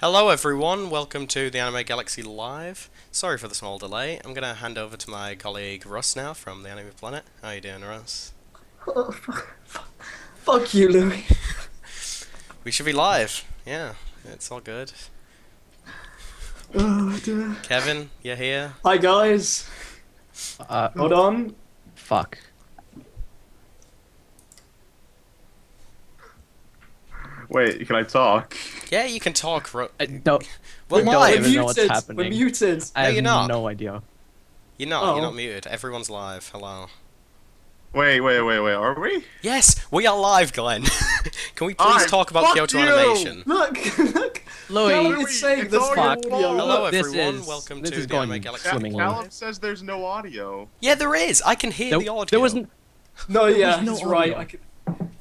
Hello everyone, welcome to the Anime Galaxy Live. Sorry for the small delay. I'm gonna hand over to my colleague Russ now from TheAnimePlanet. How you doing, Russ? Oh, fuck you, Louis. We should be live. Yeah, it's all good. Oh, dear. Kevin, you here? Hi, guys. Uh, Hold on. fuck. Wait, can I talk? Yeah, you can talk. No, We're I don't live. even know what's We're happening. muted. I No, have you're not. no idea. You're not. You're Oh. not muted. Everyone's live. Hello. Wait, are we? Yes, we are live, Glen. Can we please Alright, talk about fuck Kyoto you! Animation? Look. Louis, Callum is saying it's this all fuck your fault. Hello This everyone, is- welcome this to is the Anime going Galaxy swimmingly. Live. Callum says there's no audio. Yeah, there is. I can hear the audio. There wasn't. No, yeah, no he's right. audio.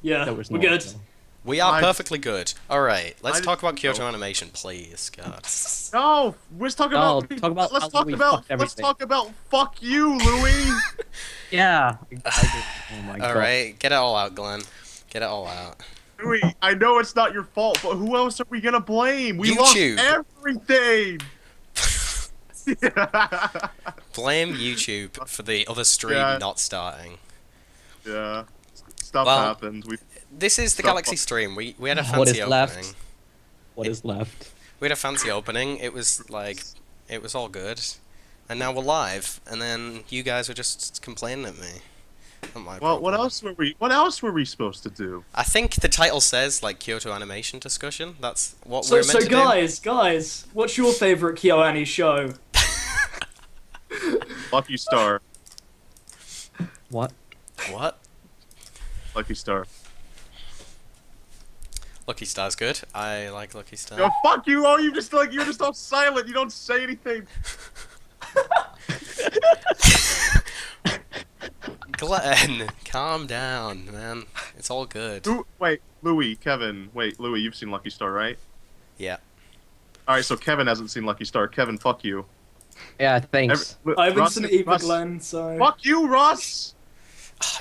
Yeah, There was we're no good. audio. We are I- perfectly good. Alright, let's I talk about didn't Kyoto know. Animation, please. God. No, let's talk No, about. talk about let's how talk we about. fucked Let's everything. talk about. Fuck you, Louis. Yeah. Oh my god. Alright, get it all out, Glen. Get it all out. Louis, I know it's not your fault, but who else are we gonna blame? We YouTube. lost everything. Blame YouTube for the other stream Yeah. not starting. Yeah, stuff Well, happens. This is the Stop. Galaxy stream. We had a What fancy is opening. left? What is left? We had a fancy opening. It was like, it was all good. And now we're live, and then you guys were just complaining at me. Not my Well, what problem. else were we? What else were we supposed to do? I think the title says, like, Kyoto Animation Discussion. That's what So, we're meant so to guys, what's your favorite KyoAni show? Lucky Star. What? do. What? Lucky Star. Lucky Star's good. I like Lucky Star. Yo, fuck you! Oh, you just like you're just all silent. You don't say anything. Glen, calm down, man. It's all good. Wait, Louis, Kevin. Wait, Louis, you've seen Lucky Star, right? Yeah. All right, so Kevin hasn't seen Lucky Star. Kevin, fuck you. Yeah. Thanks. I haven't Russ- seen it either, Russ- Glenn, so... Fuck you, Russ.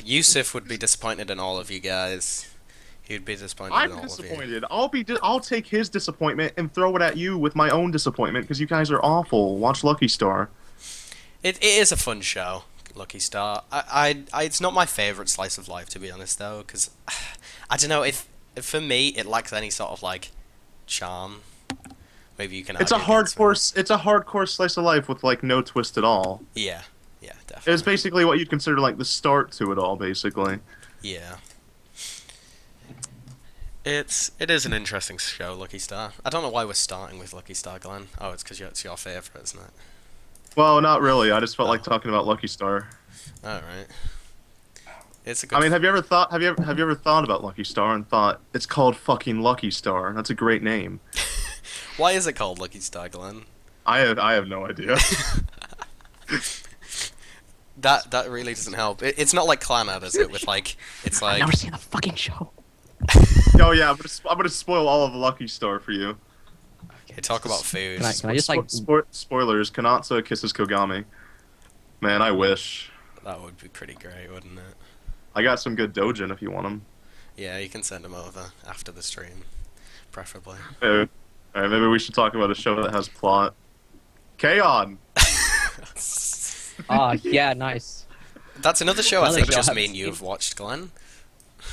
Yusuf would be disappointed in all of you guys. He'd be disappointed in I'm all of you. disappointed. I'll take his disappointment and throw it at you with my own disappointment because you guys are awful. Watch Lucky Star. It is a fun show, Lucky Star. It's not my favorite slice of life, to be honest, though, because I don't know if for me it lacks any sort of like charm. Maybe you can. It's a argue against me. hardcore. It's a hardcore slice of life with like no twist at all. Yeah, definitely. It's basically what you'd consider like the start to it all, basically. Yeah. It is an interesting show, Lucky Star. I don't know why we're starting with Lucky Star, Glen. Oh, it's because it's your favorite, isn't it? Well, not really. I just felt like talking about Lucky Star. All right. It's a good. I mean, have you ever thought about Lucky Star and thought it's called fucking Lucky Star? That's a great name. Why is it called Lucky Star, Glen? I have no idea. That really doesn't help. It's not like Clannad, is it? With like, it's I've like. never seen the fucking show. Oh yeah, I'm gonna spoil all of Lucky Star for you. Okay, talk about food. Can I just like? Spoilers? Kanatsu kisses Kogami. Man, I wish. That would be pretty great, wouldn't it? I got some good dojin if you want them. Yeah, you can send them over after the stream, preferably. Alright, maybe we should talk about a show that has plot. K-On! Ah, yeah, nice. That's another show I Another think show just I me haven't and you seen. have watched, Glen.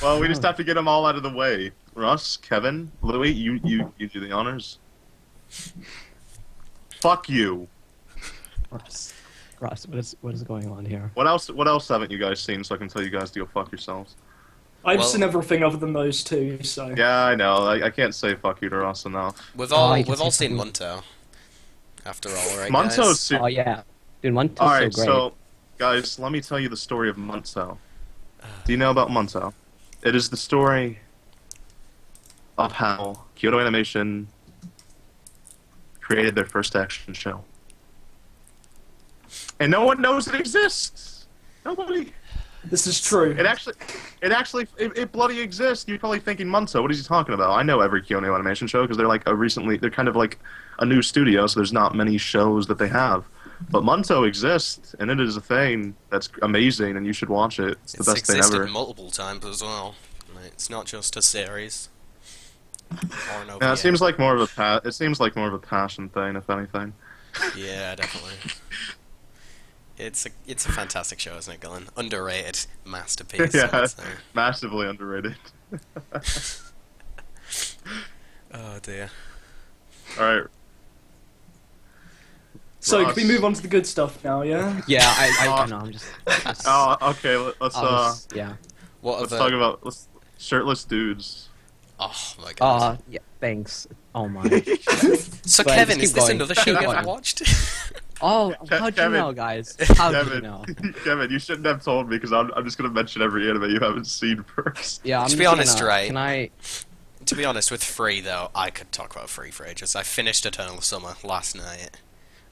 Well, we just have to get them all out of the way. Russ, Kevin, Louis, you do the honors. Fuck you. Russ, what is going on here? What else haven't you guys seen so I can tell you guys to go fuck yourselves? I've Well- seen everything other than those two, so... Yeah, I know. I can't say fuck you to Russ enough. We've Oh, all you can we've all say seen something. Munto. After all, right, Munto's guys? super. Oh yeah, dude, Munto's Alright, so great. so, guys, let me tell you the story of Munto. Do you know about Munto? It is the story of how Kyoto Animation created their first action show. And no one knows it exists! Nobody. This is true. It bloody exists. You're probably thinking, Munto, what is he talking about? I know every Kyoto Animation show because they're like they're kind of like a new studio, so there's not many shows that they have. But Munto exists, and it is a thing that's amazing, and you should watch it. It's the It's best thing existed ever. multiple times as well. Like, it's not just a series. Or an OVA. Yeah, it seems like more of a passion thing, if anything. Yeah, definitely. It's a fantastic show, isn't it, Glen? Underrated masterpiece. I Yeah, would say. massively underrated. Oh dear. All right. So Russ. can we move on to the good stuff now? Yeah. Yeah, I know. I'm just. Oh, okay. Yeah. What Let's other? talk about shirtless dudes. Oh my god. Yeah. Thanks. Oh my. So But Kevin, just is keep this going. another show Keep you haven't going. watched? Oh, how'd you Kevin. know, guys? How'd you Kevin, know? Kevin, you shouldn't have told me because I'm just gonna mention every anime you haven't seen first. Yeah. I'm To just be honest, gonna, right? Can I? To be honest, with Free though, I could talk about Free for ages. I finished Eternal Summer last night,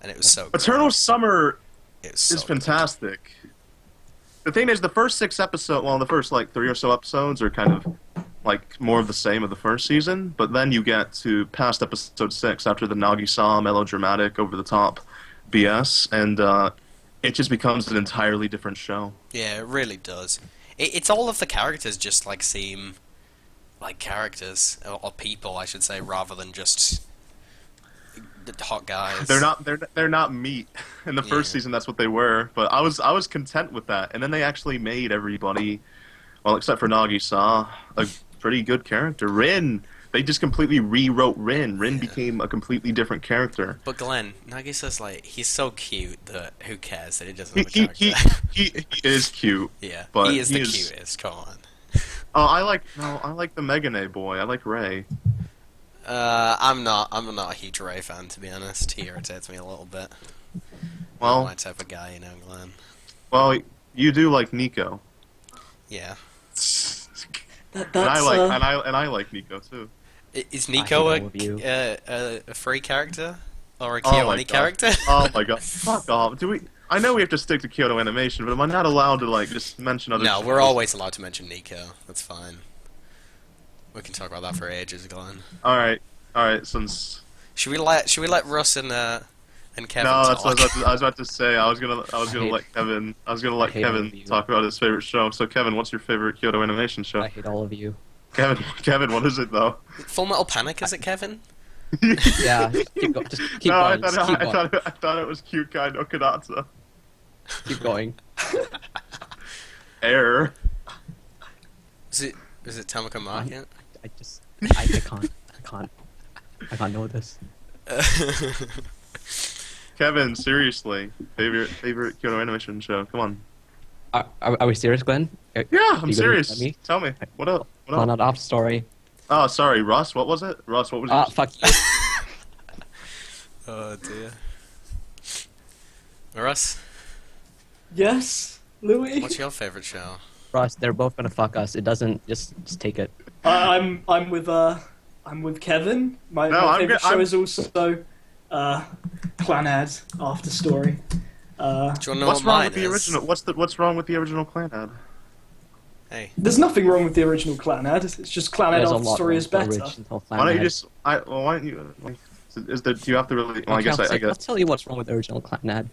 and it was so good. Eternal Summer It was so is fantastic. The thing is, the first 6 episodes, well, the first like 3 or so episodes are kind of like more of the same of the first season, but then you get to past episode 6 after the Nagi-sa melodramatic, over the top BS, and it just becomes an entirely different show. Yeah, it really does. It's all of the characters just like seem like characters or people, I should say, rather than just hot guys. They're not meat. In the first season, that's what they were. But I was content with that. And then they actually made everybody, well, except for Nagi-sa, a pretty good character. Rin, they just completely rewrote Rin. Rin became a completely different character. But Glenn, Nagisa's like, he's so cute that who cares that he doesn't have a He character? he is cute. Yeah, but he is the he is- cutest. Come on. Oh, I like the Megane boy. I like Ray. I'm not a huge Ray fan, to be honest. He irritates me a little bit. Not Well, my type of guy, you know, Glenn. well, you do like Nico. Yeah. That's And I like Nico too. Is hate Nico all of you. a free character or a Oh my Kyoani God. character? Oh my god. Fuck off. I know we have to stick to Kyoto Animation, but am I not allowed to like just mention other No, shows? we're always allowed to mention Nico. That's fine. We can talk about that for ages, Glenn. Alright, since Should we let Russ and Kevin no, that's talk? what I was about to say. I was gonna hate- let Kevin I hate all of Kevin you. talk about his favorite show. So Kevin, what's your favorite Kyoto Animation show? I hate all of you. Kevin, what is it though? Full Metal Panic, is it, Kevin? Yeah. Just keep going. I Just keep going. thought it was Kyukai no Kanata. Keep going. Error. Is it Tamako Market? I can't know this. Kevin, seriously, favorite Kyoto Animation show? Come on. Are we serious, Glenn? Yeah, You I'm gonna serious. let me? Tell me. What up? What Oh, up? not after story. Oh, sorry, Russ. What was it? Russ, what was Ah, your... fuck you. Oh dear. Russ, Yes, Louis. what's your favorite show? Russ, they're both gonna fuck us. It doesn't. Just take it. I'm with Kevin. My favorite show is also Clanad After Story. Do you want to know What's what wrong mine with the is? original? What's wrong with the original Clanad? Hey, There's nothing wrong with the original Clanad. It's just Clanad There's a After lot Story wrong is with the better. original Why don't you Clanad. just? Why don't you? Like, do you have to really? Well, I guess I'll tell you what's wrong with the original Clanad.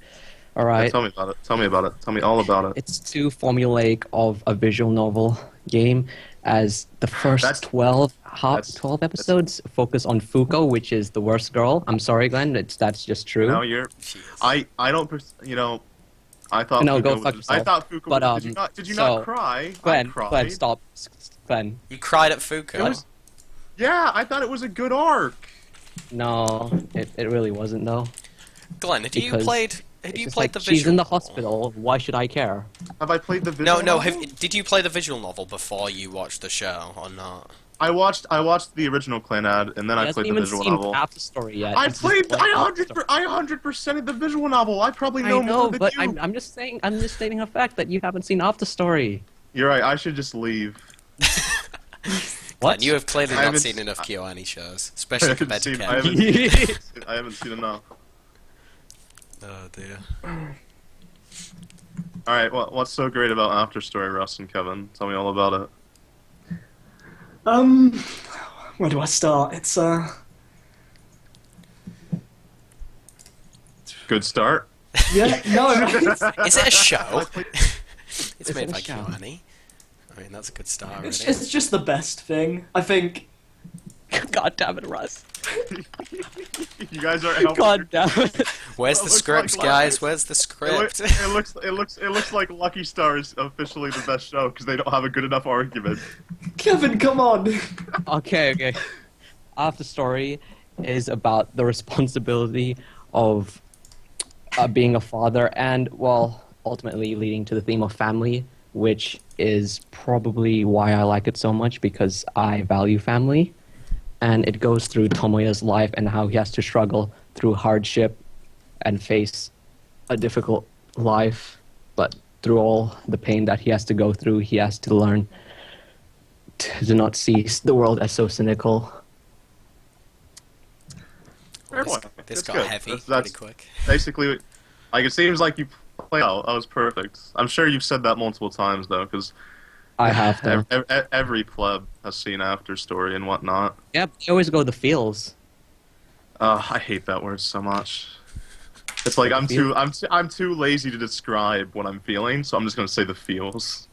All right. Tell me about it. Tell me about it. Tell me all about it. It's too formulaic of a visual novel game, as the first That's- 12 that's- 12 episodes focus on Fuko, which is the worst girl. I'm sorry, Glenn. That's just true. No, you're. jeez. I don't. You know. I thought. No, Fuko go was, fuck yourself. I thought Fuko. But, was, did you not so, cry? Glenn, I cried. Glenn, stop. Glenn, You cried at Fuko. It was- Yeah, I thought it was a good arc. no, it really wasn't though. Glenn, had you Because played? Had It's you just played like, the visual? she's in the novel? hospital. Why should I care? Have I played the video? No, no. novel? Did you play the visual novel before you watched the show or not? I watched the original Clanad, and then He I hasn't played the even visual seen novel. half the story yet. I He's just played. playing half the story. I 100%ed the visual novel. I probably I know, know, more than but you. I'm just saying. I'm just stating a fact that you haven't seen half the story. You're right. I should just leave. Glenn, What? you have clearly I not haven't seen s- enough KyoAni shows, I especially haven't compared to seen. I Kevin. haven't, I haven't seen enough. Oh dear. All right. What's so great about After Story, Russ and Kevin? Tell me all about it. Where do I start? It's Good start. yeah, no, Is it a show? It's Is made it a by show? KyoAni. I mean, that's a good start. it's Really. just the best thing. I think God damn it, Russ. You guys are helping. God damn it. Where's the looks script, like guys? lies. Where's the It script? looks like Lucky Star is officially the best show because they don't have a good enough argument. Kevin, come on. Okay. After Story is about the responsibility of being a father and, well, ultimately leading to the theme of family, which is probably why I like it so much, because I value family. And it goes through Tomoya's life and how he has to struggle through hardship and face a difficult life. But through all the pain that he has to go through, he has to learn to not see the world as so cynical. Fair This, point. this It's got good. heavy That's pretty quick. basically, like, it seems like you played out. That was perfect. I'm sure you've said that multiple times though, because I have to. every pleb has seen After Story and whatnot. Yep, I always go the feels. I hate that word so much. It's like I'm too lazy to describe what I'm feeling, so I'm just gonna say the feels.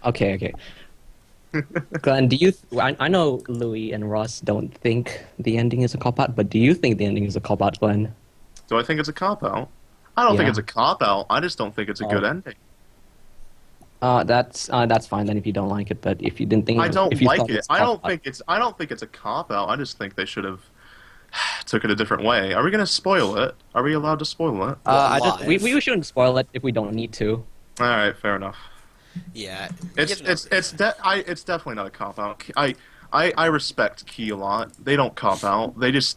Okay. Glenn, do you? I know Louis and Ross don't think the ending is a cop out, but do you think the ending is a cop out, Glenn? Do I think it's a cop out? I don't think Yeah. it's a cop out. I just don't think it's a good ending. That's fine then if you don't like it. But if you didn't think, I don't if you like thought it. it's I don't cop-out- think it's a cop out. I just think they should have took it a different way. Are we gonna spoil it? Are we allowed to spoil it? we shouldn't spoil it if we don't need to. All right, fair enough. Yeah. It's definitely not a cop out. I respect Key a lot. They don't cop out. They just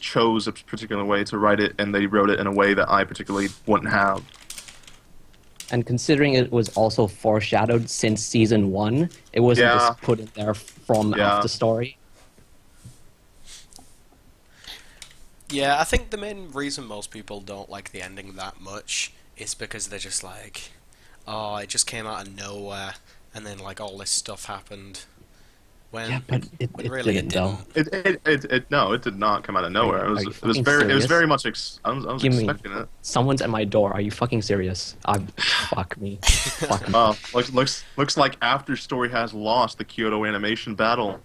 chose a particular way to write it, and they wrote it in a way that I particularly wouldn't have. And considering it was also foreshadowed since season 1, it wasn't Yeah. just put in there from Yeah. After Story. Yeah, I think the main reason most people don't like the ending that much is because they're just like, oh, it just came out of nowhere, and then like all this stuff happened. When, Yeah, but it really didn't, though. No, it did not come out of nowhere. Are you It was fucking very serious? much. I was Give me- expecting it. Someone's at my door. Are you fucking serious? Fuck me. Fuck me. Oh, looks like After Story has lost the Kyoto animation battle.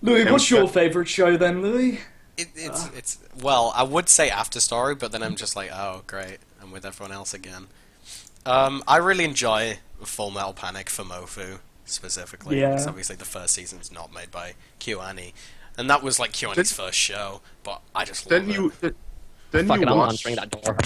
Louis, And what's we- your favourite show then, Louis? It's well, I would say After Story, but then I'm just like, oh great, I'm with everyone else again. I really enjoy Full Metal Panic for Mofu specifically. Yeah. Because obviously the first season's not made by KyoAni, and that was like KyoAni's first show, but I just love it. Didn't Fuck you it, I'm watch? answering that door.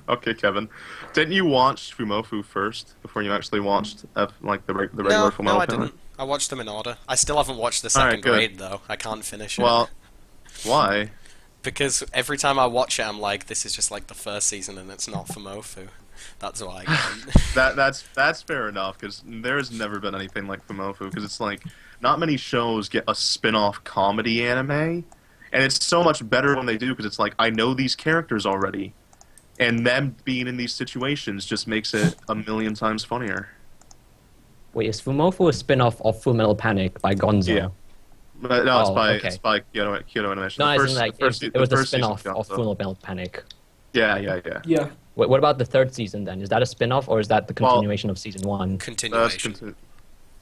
Okay, Kevin. Didn't you watch Fumofu first before you actually watched the regular No, Full no, Metal I Panic? didn't. I watched them in order. I still haven't watched the Alright, second good. grade though. I can't finish it. Well, why? Because every time I watch it, I'm like, this is just like the first season, and it's not for Mofu. That's why. That's fair enough because there has never been anything like Fumofu because it's like not many shows get a spin-off comedy anime, and it's so much better when they do because it's like I know these characters already, and them being in these situations just makes it a million times funnier. Wait, is Fumofu a spin-off of Full Metal Panic by Gonzo? Yeah. But no, Oh, okay. it's by Kyoto Animation. No, The as in like it was the first season spin-off got of the- Full Metal Panic. Yeah. Yeah. Wait, what about the third season then? Is that a spin-off or is that the Well- continuation of season 1? That's Continuation.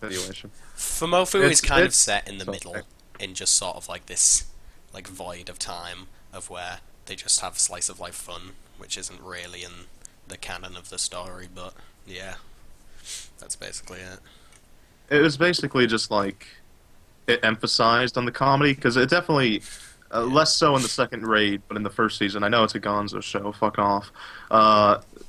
continuation. Fumofu It's- is kind of it's- set in the so- middle, in just sort of like this, like void of time of where they just have slice of life fun, which isn't really in the canon of the story. But yeah, that's basically it. It was basically just like it emphasized on the comedy because it definitely less so in the second raid, but in the first season. I know it's a Gonzo show. Fuck off.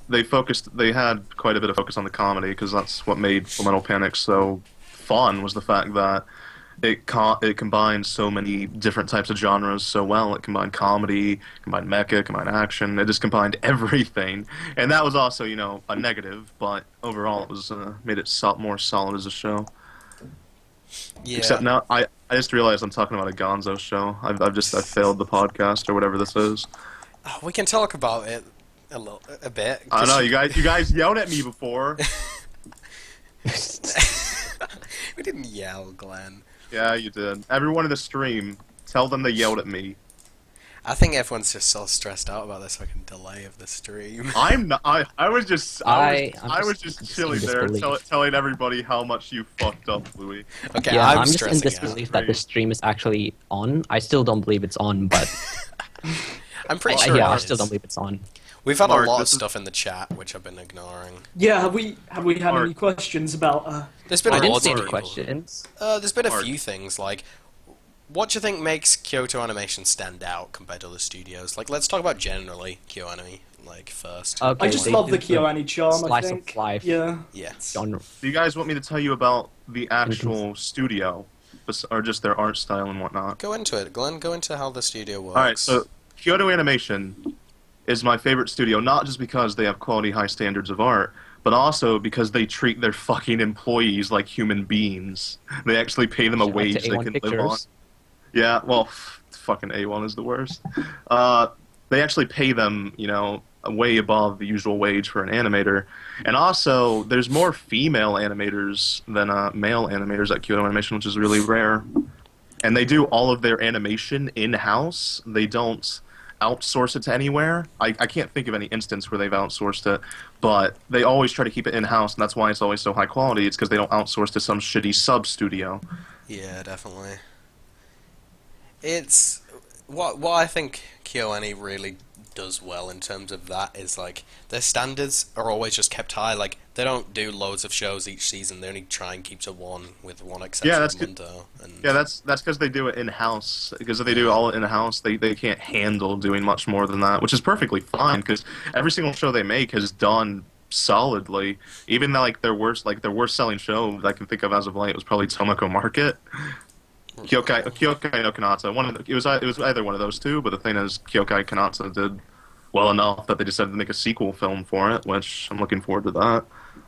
They had quite a bit of focus on the comedy because that's what made Fullmetal Panic so fun. Was the fact that it combined so many different types of genres so well. It combined comedy, combined mecha, combined action. It just combined everything, and that was also a negative. But overall, it was made it more solid as a show. Yeah. Except now, I just realized I'm talking about a Gonzo show. I've failed the podcast or whatever this is. Oh, we can talk about it a bit. I know you guys yelled at me before. We didn't yell, Glenn. Yeah, you did. Everyone in the stream, tell them they yelled at me. I think everyone's just so stressed out about this fucking delay of the stream. I'm not. I was just. I I'm was just just chilling in there, disbelief. telling everybody how much you fucked up, Louis. Okay, Yeah, I'm I'm just in stressing out. disbelief that the stream is actually on. I still don't believe it's on, but I'm pretty sure yeah, it I is. still don't believe it's on. We've had Mark, a lot of this is- stuff in the chat which I've been ignoring. Yeah, have we had Mark. any questions about? There's been I a didn't lot see of any people. questions. There's been a Mark. few things like, what do you think makes Kyoto Animation stand out compared to other studios? Like, let's talk about generally KyoAni, like first. Okay, I just they love do the KyoAni charm. I slice think. of life Yeah. Yeah. genre. Do you guys want me to tell you about the actual studio, or just their art style and whatnot? Go into it, Glenn. Go into how the studio works. All right, so Kyoto Animation is my favorite studio, not just because they have quality, high standards of art, but also because they treat their fucking employees like human beings. They actually pay them a Shout out to wage they A1 can Pictures. live on. Yeah, well, fucking A1 is the worst. They actually pay them, way above the usual wage for an animator. And also, there's more female animators than male animators at Kyoto Animation, which is really rare. And they do all of their animation in-house. They don't outsource it to anywhere. I can't think of any instance where they've outsourced it, but they always try to keep it in-house, and that's why it's always so high quality. It's because they don't outsource to some shitty sub-studio. Yeah, definitely. It's what I think KyoAni really does well in terms of that is like their standards are always just kept high. Like they don't do loads of shows each season. They only try and keep to one, with one exception. Yeah, that's of good. Mundo, and Yeah, that's because they do it in-house. Because if they do all in-house, they can't handle doing much more than that, which is perfectly fine, because every single show they make has done solidly. Even though, their worst selling show I can think of as of late was probably Tomoko Market. Kyokai no Kanata. It was either one of those two, but the thing is, Kyokai Kanata did well enough that they decided to make a sequel film for it, which I'm looking forward to that.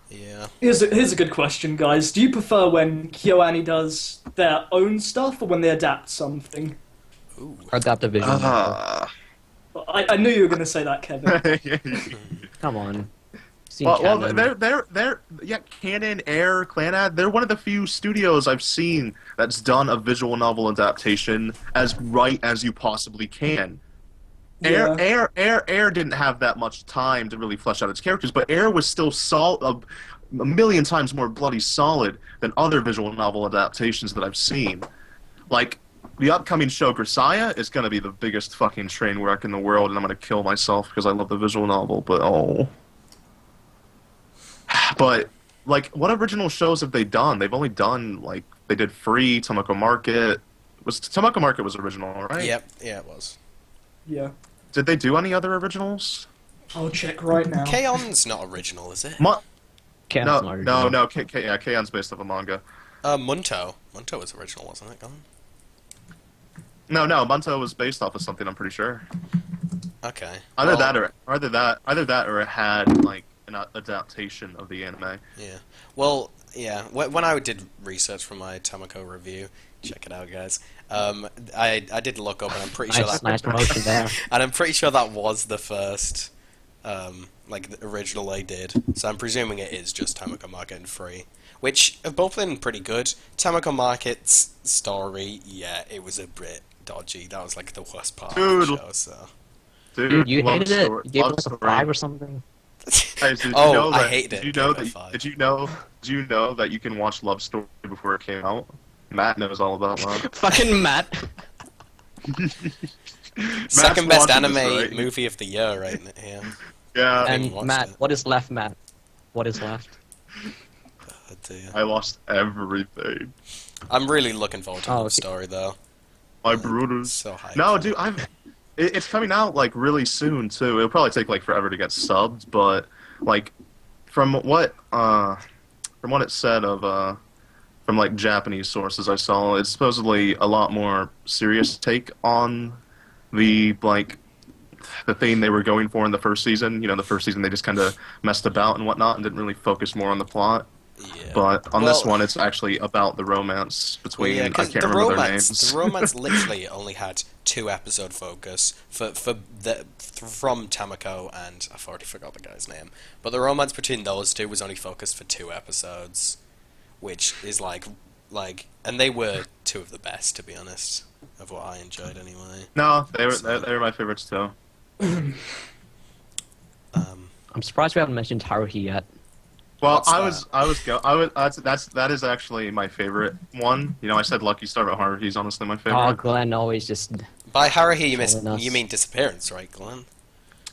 yeah. Here's a good question, guys. Do you prefer when KyoAni does their own stuff or when they adapt something? Ooh. Or adapt a visual novel. I knew you were going to say that, Kevin. Come on. Seen Well, Canon. they're Canon, Air, Clanad. They're one of the few studios I've seen that's done a visual novel adaptation as right as you possibly can. Yeah. Air didn't have that much time to really flesh out its characters, but Air was still a million times more bloody solid than other visual novel adaptations that I've seen. Like, the upcoming show, Grisaya, is going to be the biggest fucking train wreck in the world, and I'm going to kill myself because I love the visual novel, but oh. But, what original shows have they done? They've only done, they did Free, Tomoko Market. Tomoko Market was original, right? Yep. Yeah, it was. Yeah. Did they do any other originals? I'll check right now. K-On's not original, is it? Canon's not original. K-On's based off a manga. Munto was original, wasn't it, Glen? No, Munto was based off of something, I'm pretty sure. Okay. Either Well, that or it had, an adaptation of the anime. Yeah. Well, yeah. When I did research for my Tamako review, check it out, guys. I did look up, and I'm pretty sure that Nice promotion there. and I'm pretty sure that was the first, the original they did. So I'm presuming it is just Tamako Market and Free, which have both been pretty good. Tamako Market's story, yeah, it was a bit dodgy. That was the worst part of the show. So. Dude, you love hated it. story- You gave love it a story. 5 or something. Guys, did Oh, you know I that, hated it. Did you know Gave it a that? five. Did you know that you can watch Love Story before it came out? Matt knows all about that. Fucking Matt. Second Matt's best watching anime this, right? movie of the year, right? Yeah. Yeah, And watched Matt, it. what is left, Matt? What is left? Oh, dear. I lost everything. I'm really looking forward to Oh, the okay. story, though. My brothers. So hyped. No, dude, it's coming out really soon too. It'll probably take forever to get subbed, but from what it said of from Japanese sources I saw, it's supposedly a lot more serious take on the the theme they were going for in the first season. The first season they just kind of messed about and whatnot and didn't really focus more on the plot. Yeah. But on this Well- one, it's actually about the romance between I 'cause can't remember their names. The romance literally only had 2-episode focus from Tamako, and I've already forgot the guy's name. But the romance between those two was only focused for 2 episodes, which is Like, and they were two of the best, to be honest, of what I enjoyed anyway. No, they were my favorites too. I'm surprised we haven't mentioned Haruhi yet. Well, What's that is actually my favorite one. You know, I said Lucky Star, but Haruhi's honestly my Oh, favorite. Glen always just... By Haruhi, Trolling us. you mean Disappearance, right, Glen?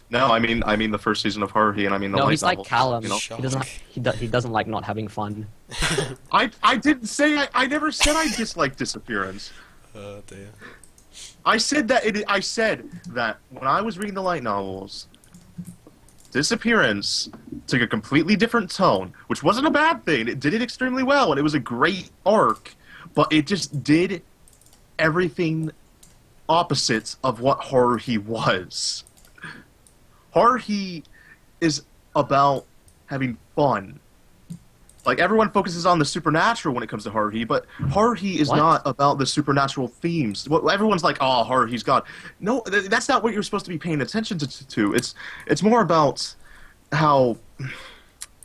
No, I mean the first season of Haruhi, and I mean the No, light he's like novels, Callum. You know? He doesn't. He doesn't like not having fun. I didn't say I never said I disliked Disappearance. Oh dear. I said that when I was reading the light novels, Disappearance took a completely different tone, which wasn't a bad thing. It did it extremely well, and it was a great arc, but it just did everything opposite of what Haruhi was. Haruhi is about having fun. Like, everyone focuses on the supernatural when it comes to Haruhi, but Haruhi is What? not about the supernatural themes. Everyone's like, oh, Haruhi's God. No, that's not what you're supposed to be paying attention to. It's more about how...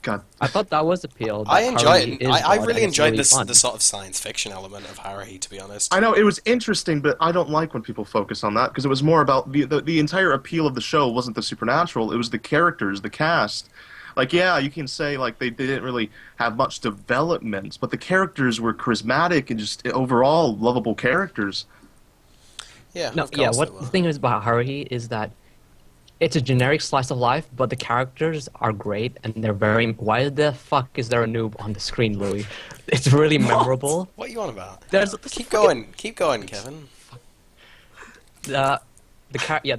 God. I thought that was appeal. I enjoy Haruhi it. is I God, really and it's enjoyed really fun. the sort of science fiction element of Haruhi, to be honest. I know, it was interesting, but I don't like when people focus on that, because it was more about... The entire appeal of the show wasn't the supernatural, it was the characters, the cast. Like, yeah, you can say, like, they didn't really have much development, but the characters were charismatic and just overall lovable characters. Yeah, No, of yeah. course What they the were. thing is about Haruhi is that it's a generic slice of life, but the characters are great and they're very. Why the fuck is there a noob on the screen, Louis? It's really memorable. What are you on about? There's Keep going, Kevin. The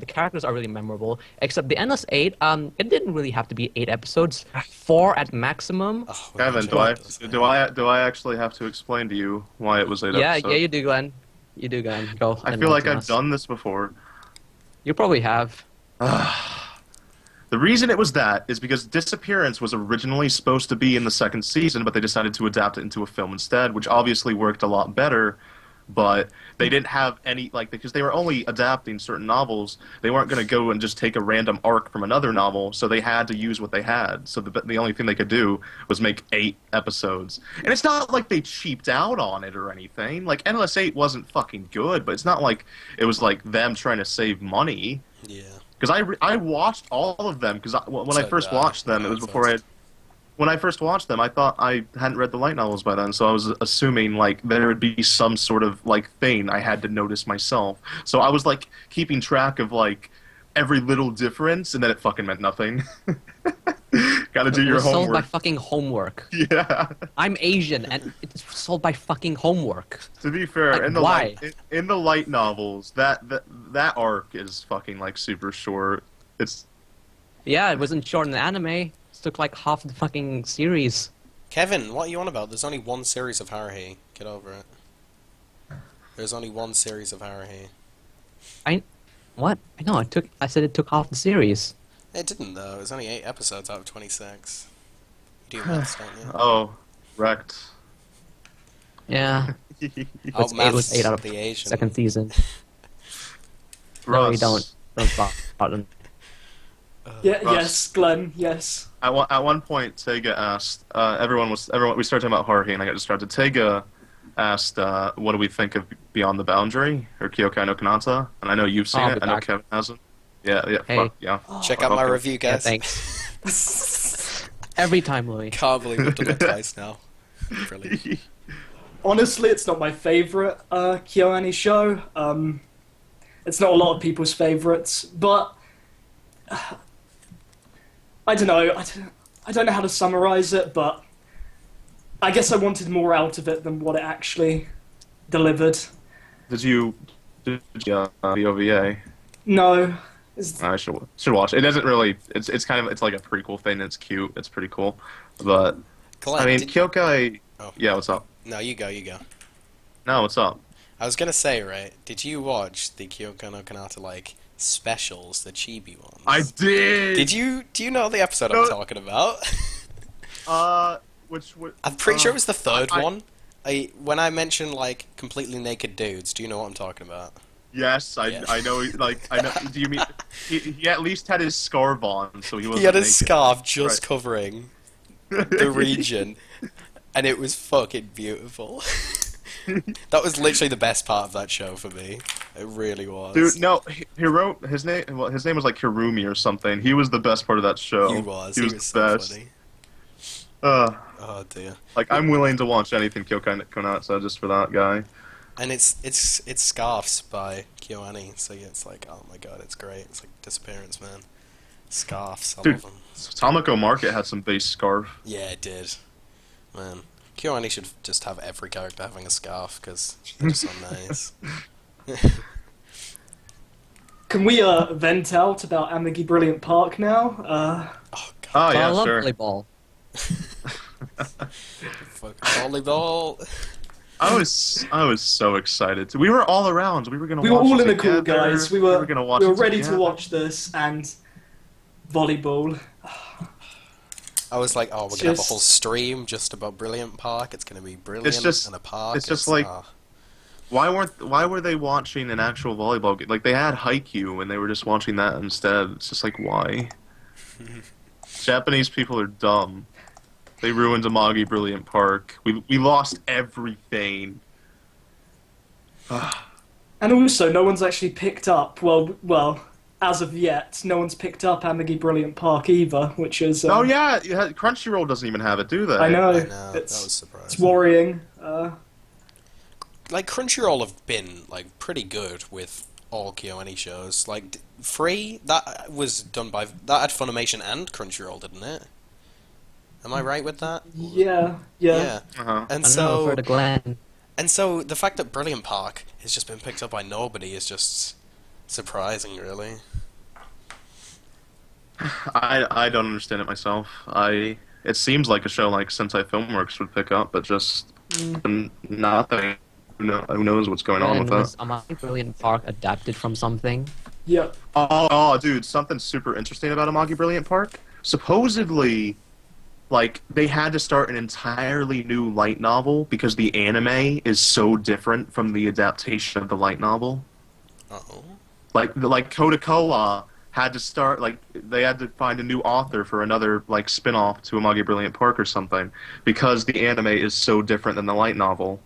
characters are really memorable. Except the Endless Eight, it didn't really have to be 8 episodes, 4 at maximum. Oh, we Kevin, enjoyed those things. do I actually have to explain to you why it was 8 Yeah, episodes? yeah, you do, Glenn. You do, Glenn. Go. I enlighten feel like I've us. done this before. You probably have. The reason it was that is because Disappearance was originally supposed to be in the second season, but they decided to adapt it into a film instead, which obviously worked a lot better. But they didn't have any, like, because they were only adapting certain novels, they weren't going to go and just take a random arc from another novel, so they had to use what they had. So the only thing they could do was make 8 episodes. And it's not like they cheaped out on it or anything. Like, Endless 8 wasn't fucking good, but it's not like it was like them trying to save money. Yeah. Because I watched all of them, because when I So first did I. watched them, Yeah, it was so before I had... When I first watched them, I thought I hadn't read the light novels by then, so I was assuming, like, there would be some sort of, like, thing I had to notice myself. So I was, like, keeping track of, like, every little difference, and then it fucking meant nothing. Gotta do It your was sold by homework. fucking homework. Yeah. I'm Asian, and it's sold by fucking homework. To be fair, Like, in the why? in the light novels, that arc is fucking, like, super short. It's... Yeah, it wasn't short in the anime. It took like half the fucking series. Kevin, what are you on about? There's only one series of Haruhi. Get over it. There's only one series of Haruhi. What? I know. I said it took half the series. It didn't, though. It was only 8 episodes out of 26. You do maths, don't you? Oh, wrecked. Yeah, Oh, it was maths, 8 out of the Asian. second season. No, Russ. we don't. Don't stop. Pardon. Yeah, Russ. yes, Glenn, yes. At one point, Tega asked. Everyone. We started talking about Haruhi, and I got distracted. Tega asked, "What do we think of Beyond the Boundary or Kyokai no Kanata?" And I know you've seen I'll it. be I know back. Kevin hasn't. Yeah, yeah, Hey. fuck, yeah. Check out my Okay. review, Yeah, guys. thanks. Every time, Louis. Can't believe we've done it twice now. Brilliant. Honestly, it's not my favorite KyoAni show. It's not a lot of people's favorites, but I don't know. I don't know how to summarize it, but I guess I wanted more out of it than what it actually delivered. Did you the OVA? No, it's, I should watch. It doesn't really. It's kind of like a prequel thing. It's cute. It's pretty cool. But Glenn, I mean, did- Kyokai. Oh. Yeah, what's up? No, you go, you go. No, what's up? I was gonna say, right, did you watch the Kyokai no Kanata, like, specials, the chibi ones? I did. Do you know the episode No. I'm talking about? Which? I'm pretty sure it was the third I- one. When I mentioned, like, completely naked dudes, do you know what I'm talking about? Yes, Yeah. I know. Like, I know. Do you mean he at least had his scarf on, so he wasn't. He had a naked. scarf just Right. covering the region, and it was fucking beautiful. That was literally the best part of that show for me. It really was. Dude, no, his name was like Hirumi or something. He was the best part of that show. He was the so best. funny. Uh, Oh dear. like I'm willing to watch anything Kyo Konatsu just for that guy. And it's Scarfs by KyoAni, so yeah, it's like, oh my god, it's great. It's like Disappearance Man. Scarfs, I Dude. love them. Tamako Market had some bass scarf. Yeah, it did. Man, KyoAni should just have every character having a scarf, because they're just so nice. Can we vent out about Amagi Brilliant Park now? Oh god, Oh I yeah, love sure. volleyball. fucking volleyball. I was so excited. We were all around. We were gonna. We were watch all it in the cool, together. guys. We were gonna watch. we were it ready together. to watch this, and volleyball. I was like, oh, we're gonna have a Just- whole stream just about Brilliant Park. It's gonna be brilliant just- and a park. it's just like- Why were they watching an actual volleyball game? Like they had Haikyuu and they were just watching that instead. It's just like why? Japanese people are dumb. They ruined Amagi Brilliant Park. We lost everything. And also, no one's actually picked up. Well, as of yet, no one's picked up Amagi Brilliant Park either, which is. Oh yeah, Crunchyroll doesn't even have it, do they? I know. I know, that It's was surprising. it's worrying. Like Crunchyroll have been like pretty good with all KyoAni shows. Like Free, that was done by that had Funimation and Crunchyroll, didn't it? Am I right with that? Yeah. Uh-huh. And I don't know, for the Glen. the fact that Brilliant Park has just been picked up by nobody is just surprising, really. I don't understand it myself. It seems like a show like Sentai Filmworks would pick up, but just nothing. Who knows what's going on And with that? was Amagi Brilliant Park adapted from something? Yep. Oh, dude, something super interesting about Amagi Brilliant Park. Supposedly, like, they had to start an entirely new light novel because the anime is so different from the adaptation of the light novel. Uh-oh. Like Kodakoa had to start, like, they had to find a new author for another, like, spin-off to Amagi Brilliant Park or something because the anime is so different than the light novel.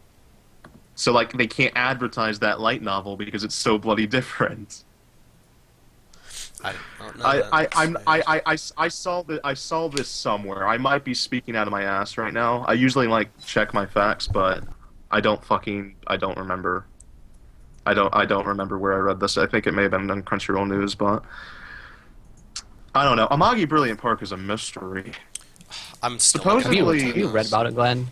So, like, they can't advertise that light novel because it's so bloody different. I don't know. that. I saw this somewhere. I might be speaking out of my ass right now. I usually like check my facts, but I don't remember. I don't remember where I read this. I think it may have been on Crunchyroll News, but I don't know. Amagi Brilliant Park is a mystery. I'm still Supposedly- Have you read about it, Glenn?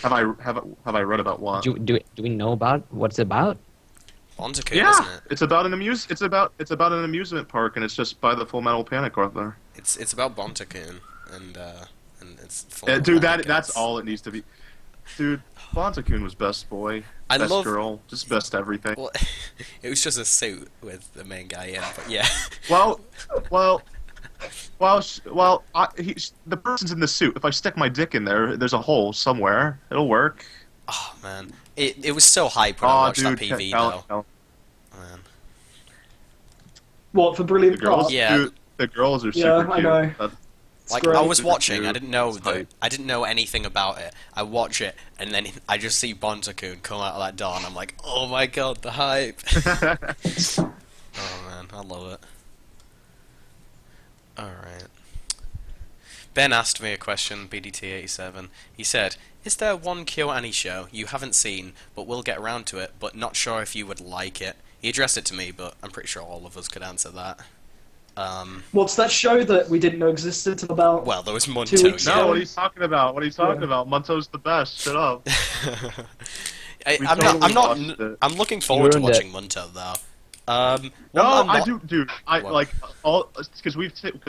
Have I read about what? Do we know about what it's about? Bontaku, Yeah, isn't it? it's about an amusement park, and it's just by the Full Metal Panic author. It's about Bontaku and it's full Dude, of that's all it needs to be. Dude, Bonta-kun was best boy, I best love- girl, just best everything. Well, it was just a suit with the main guy in, but yeah. The person's in the suit. If I stick my dick in there, there's a hole somewhere. It'll work. Oh man, it was so hype when I watched that PV though. Man. What, for The Brilliant girls, Park? Yeah. dude, the girls are Yeah, super I cute. know. It's Like great. I was Super watching, cute. I didn't know It's hype. I didn't know anything about it. I watch it, and then I just see Bonta-kun come out of that door, and I'm like, oh my god, the hype! Oh man, I love it. Alright. Ben asked me a question, BDT87. He said, is there one KyoAni show you haven't seen, but will get around to it, but not sure if you would like it? He addressed it to me, but I'm pretty sure all of us could answer that. What's that show that we didn't know existed till about... Well, there was 2 Munto, weeks yeah. No, what are you talking about? What are you talking about? Munto's the best. Shut up. We I'm totally not. watched it. I'm looking forward to Ruined watching Munto though. No, I'm I not- do, dude. I What? like all because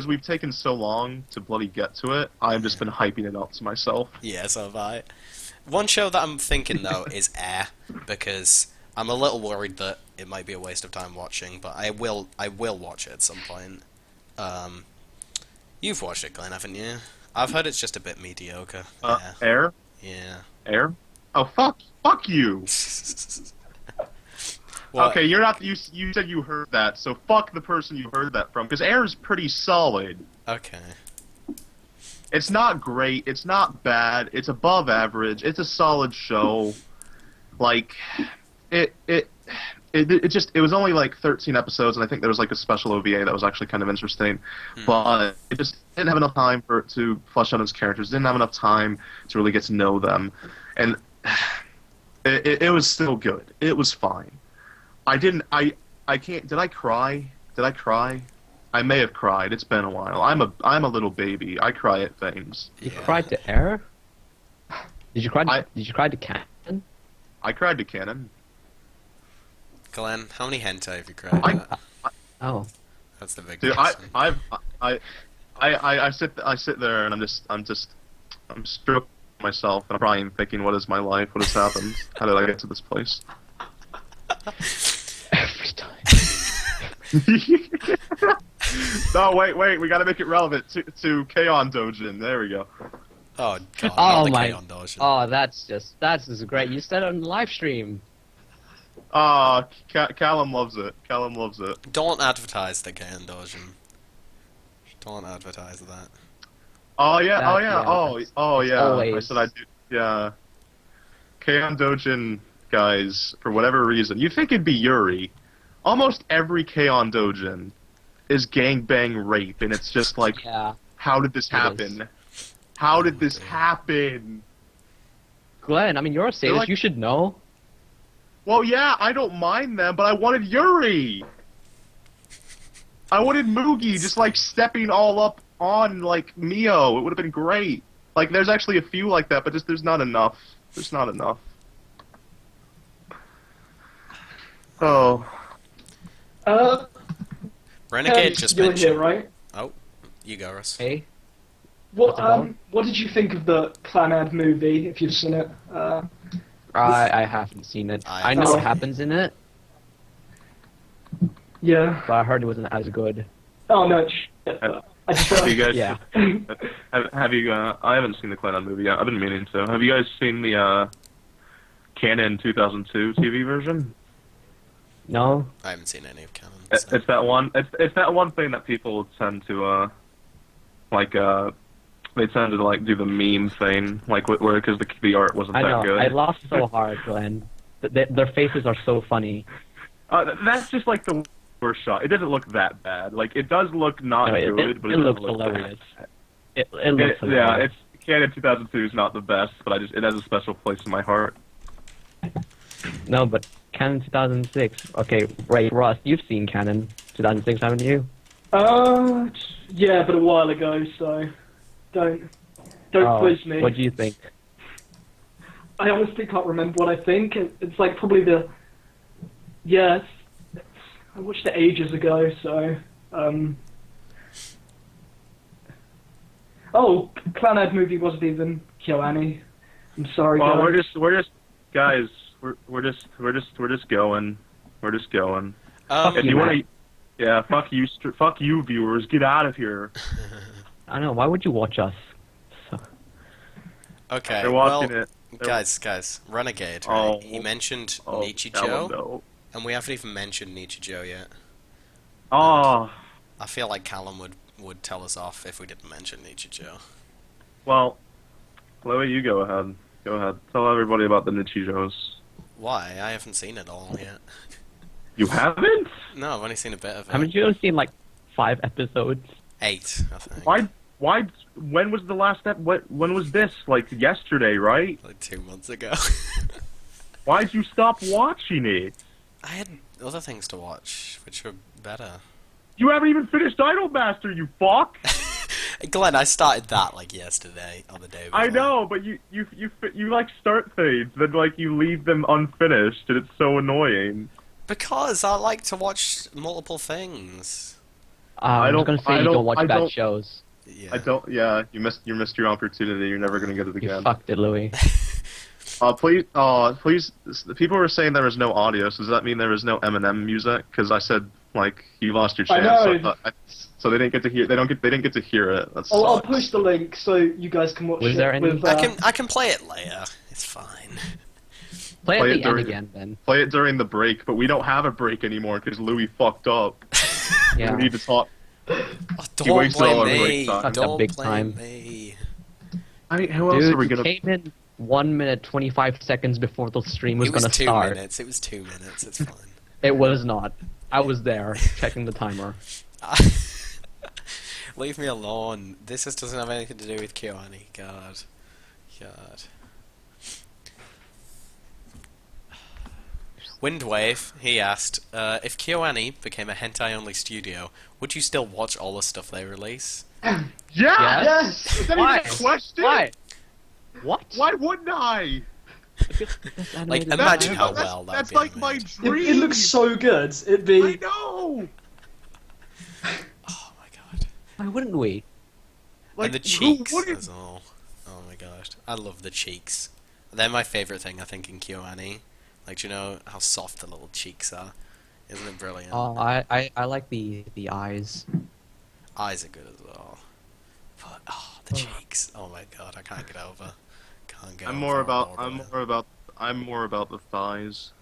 we've taken so long to bloody get to it. I've just been hyping it up to myself. Yeah, so have I. One show that I'm thinking though is Air, because I'm a little worried that it might be a waste of time watching, but I will watch it at some point. You've watched it, Glen, haven't you? I've heard it's just a bit mediocre. Air, Yeah. air. Oh fuck you. Well, Okay, you're not. You said you heard that, so fuck the person you heard that from. Because Air is pretty solid. Okay. It's not great. It's not bad. It's above average. It's a solid show. like it was only like 13 episodes, and I think there was like a special OVA that was actually kind of interesting, but it just didn't have enough time to flesh out its characters. Didn't have enough time to really get to know them, and it was still good. It was fine. I can't. Did I cry? Did I cry? I may have cried. It's been a while. I'm a little baby. I cry at things. You cried to air? Did you cry? Did you cry to canon? I cried to canon. Glen, how many hentai have you cried at? Oh. That's the big Dude, question. I sit there and I'm stroking myself and I'm crying, thinking, what is my life? What has happened? How did I get to this place? Every time. No, wait, we gotta make it relevant to K-On! Dojin. There we go. Oh god, Oh not the my. K-On! Dojin. Oh, that's just great. You said it on the live stream. Callum loves it. Callum loves it. Don't advertise the K-On! Dojin. Don't advertise that. Oh yeah, That- oh yeah, yeah, oh yeah. always. I said I do. Yeah. K-On! Dojin, guys, for whatever reason, you think it'd be Yuri. Almost every K-On! Dojin is gangbang rape, and it's just like, Yeah. how did this happen? How did this happen? Glenn, I mean, you're a sadist. like- You should know. Well, yeah, I don't mind them, but I wanted Yuri. I wanted Mugi just like stepping all up on like Mio. It would have been great. Like, there's actually a few like that, but just there's not enough. There's not enough. Oh. Renegade just you're mentioned. here, right? Oh, you go, Russ. Hey. What about? what did you think of the Clanad movie? If you've seen it, I haven't seen it. I I know haven't what seen happens in it, yeah. but I heard it wasn't as good. Oh no, it's shit. I just Have you guys? Yeah. Have you? I haven't seen the Klingon movie yet. I've been meaning to. Have you guys seen the Canon 2002 TV version? No. I haven't seen any of Canon. It's So. that one. It's that one thing that people tend to they tend to like do the meme thing, like where because the art wasn't I that know. good. I laughed so hard, Glenn. Their faces are so funny. That's just like the worst shot. It doesn't look that bad. Like, it does look not No, good, but it doesn't looks look hilarious. bad. It looks Yeah, hilarious. it's Canon 2002 is not the best, but it has a special place in my heart. No, but Canon 2006. Okay, right, Russ, you've seen Canon 2006, haven't you? Yeah, but a while ago, so don't quiz me. What do you think? I honestly can't remember what I think. It's like probably the I watched it ages ago, so Oh, Clanad movie wasn't even KyoAni. I'm sorry, Well, guys. we're just guys. We're just going. We're just going. If you, you want Matt. to, yeah, fuck you, viewers. Get out of here. I don't know. Why would you watch us? So, Okay, They're well, watching it. guys, Renegade, right? Oh. He mentioned Oh, Nichijou, no. and we haven't even mentioned Nichijou yet. Oh, I feel like Callum would tell us off if we didn't mention Nichijou. well, Chloe, you go ahead. Go ahead. Tell everybody about the Nichijous. Why? I haven't seen it all yet. You haven't? No, I've only seen a bit of it. haven't you seen like 5 episodes? 8, I think. Why? When was the last step? When was this? Like yesterday, right? Like 2 months ago. Why'd you stop watching it? I had other things to watch, which were better. You haven't even finished Idolmaster, you fuck! Glenn, I started that like yesterday or the day before. I know, but you like start things, then like you leave them unfinished, and it's so annoying. Because I like to watch multiple things. I was going to say you don't watch bad shows. Yeah. I don't. Yeah, you missed your opportunity. You're never gonna get it You again. fucked it, Louis. Please. The people were saying there was no audio. So does that mean there was no Eminem music? Because I said like you lost your I chance. know. So they didn't get to hear. They didn't get to hear it. That's. I'll post the link so you guys can watch Was it. there any- With, I can play it later. It's fine. Play Play at it the end during- again, then. Play it during the break, but we don't have a break anymore because Louis fucked up. Yeah. We need to talk. Oh, He don't wasted all blame our me. break time. Fucked up Don't big blame time. me. I mean, who else Dude, are we you gonna? came in 1 minute 25 seconds before the stream was It was gonna 2 start. minutes. It was 2 minutes. It's fine. It was not. I was there checking the timer. Leave me alone. This just doesn't have anything to do with KyoAni. God. Windwave, he asked, if KyoAni became a hentai-only studio, would you still watch all the stuff they release? Yeah! Yes! Is that Why? even a question? Why? What? Why wouldn't I? Like, imagine how well that would That's be like my animated. dream. It looks so good. It'd I be. know. Oh my god. Why wouldn't we? Like, And the who cheeks wouldn't? as well. Oh my gosh. I love the cheeks. They're my favourite thing, I think, in KyoAni. Like, do you know how soft the little cheeks are? Isn't it brilliant? Oh, I like the eyes. Eyes are good as well. But, oh, the cheeks. Oh my god, I can't get over. Can't get I'm over more how about. adorable I'm more about the thighs.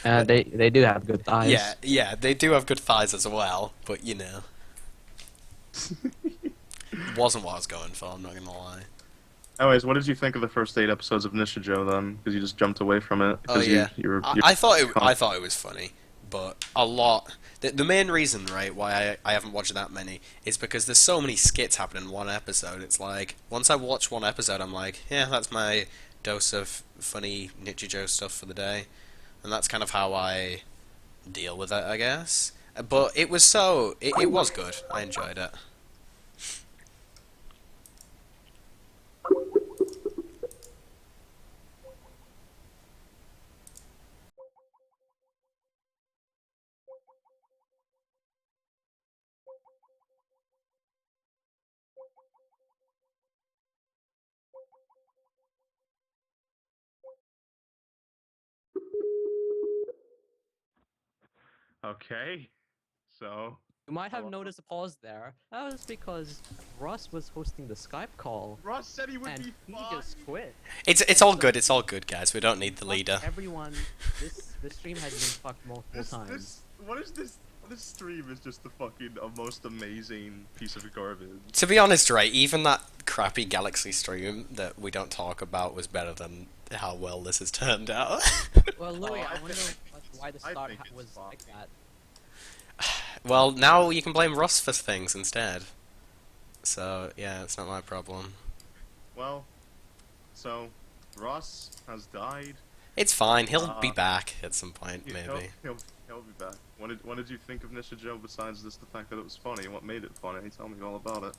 They do have good eyes. Yeah, they do have good thighs as well, but you know. Wasn't what I was going for, I'm not gonna lie. Anyways, what did you think of the first 8 episodes of Nishijo then? Because you just jumped away from it. Oh 'cause yeah, you I thought it was funny, but a lot. The main reason, right, why I haven't watched that many is because there's so many skits happening in one episode. It's like once I watch one episode, I'm like, yeah, that's my dose of funny Nichijou stuff for the day, and that's kind of how I deal with it, I guess. But it was it was good. I enjoyed it. Okay. So. You might have Hello? noticed a pause there. That was because Russ was hosting the Skype call, Ross said he would and be he fine. just quit. It's all good. It's all good, guys. We don't need the Fuck leader. Everyone, this stream has been fucked multiple times. What is this? This stream is just the fucking most amazing piece of garbage. To be honest, right, even that crappy Galaxy stream that we don't talk about was better than how well this has turned out. Well, Louis, I I wonder think- why the I start think it's was fine. like that. Well, now you can blame Russ for things instead. So, yeah, it's not my problem. Well, so Ross has died. It's fine, he'll be back at some point, maybe. He'll be back. What did you think of Nishijo besides just the fact that it was funny? What made it funny? Tell me all about it.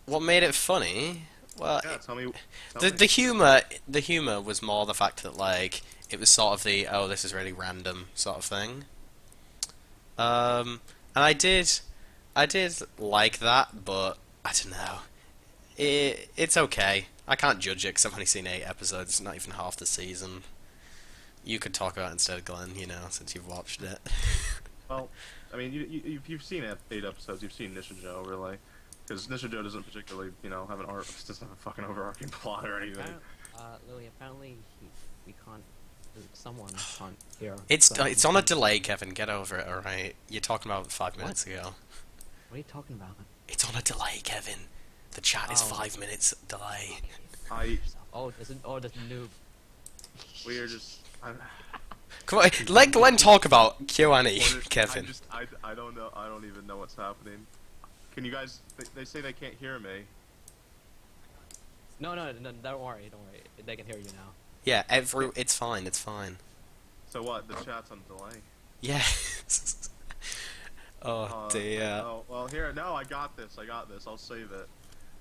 What made it funny? Well, Yeah, tell me. the humor was more the fact that, like, it was sort of the, oh, this is really random sort of thing. And I did like that, but I don't know. It's okay. I can't judge it because I've only seen 8 episodes, not even half the season. You could talk about it instead, Glen, you know, since you've watched it. Well, I mean, if you've seen 8 episodes, you've seen Nishijo, really. Because Nishijo doesn't particularly, have an arc, doesn't have a fucking overarching plot or anything. Louis, apparently we can't. Someone can't hear. It's on a delay, Kevin. Get over it, alright? You're talking about 5 minutes ago. What are you talking about? It's on a delay, Kevin. The chat is Oh. 5 minutes delay. Oh, there's a noob. We are just. Come on, let Glen talk about KyoAni, Kevin. I don't know. I don't even know what's happening. Can you guys? They say they can't hear me. No, don't worry. They can hear you now. Yeah, it's fine, it's fine. So what? The chat's on delay. Yes. Oh dear. Oh, well, here. No, I got this. I'll save it.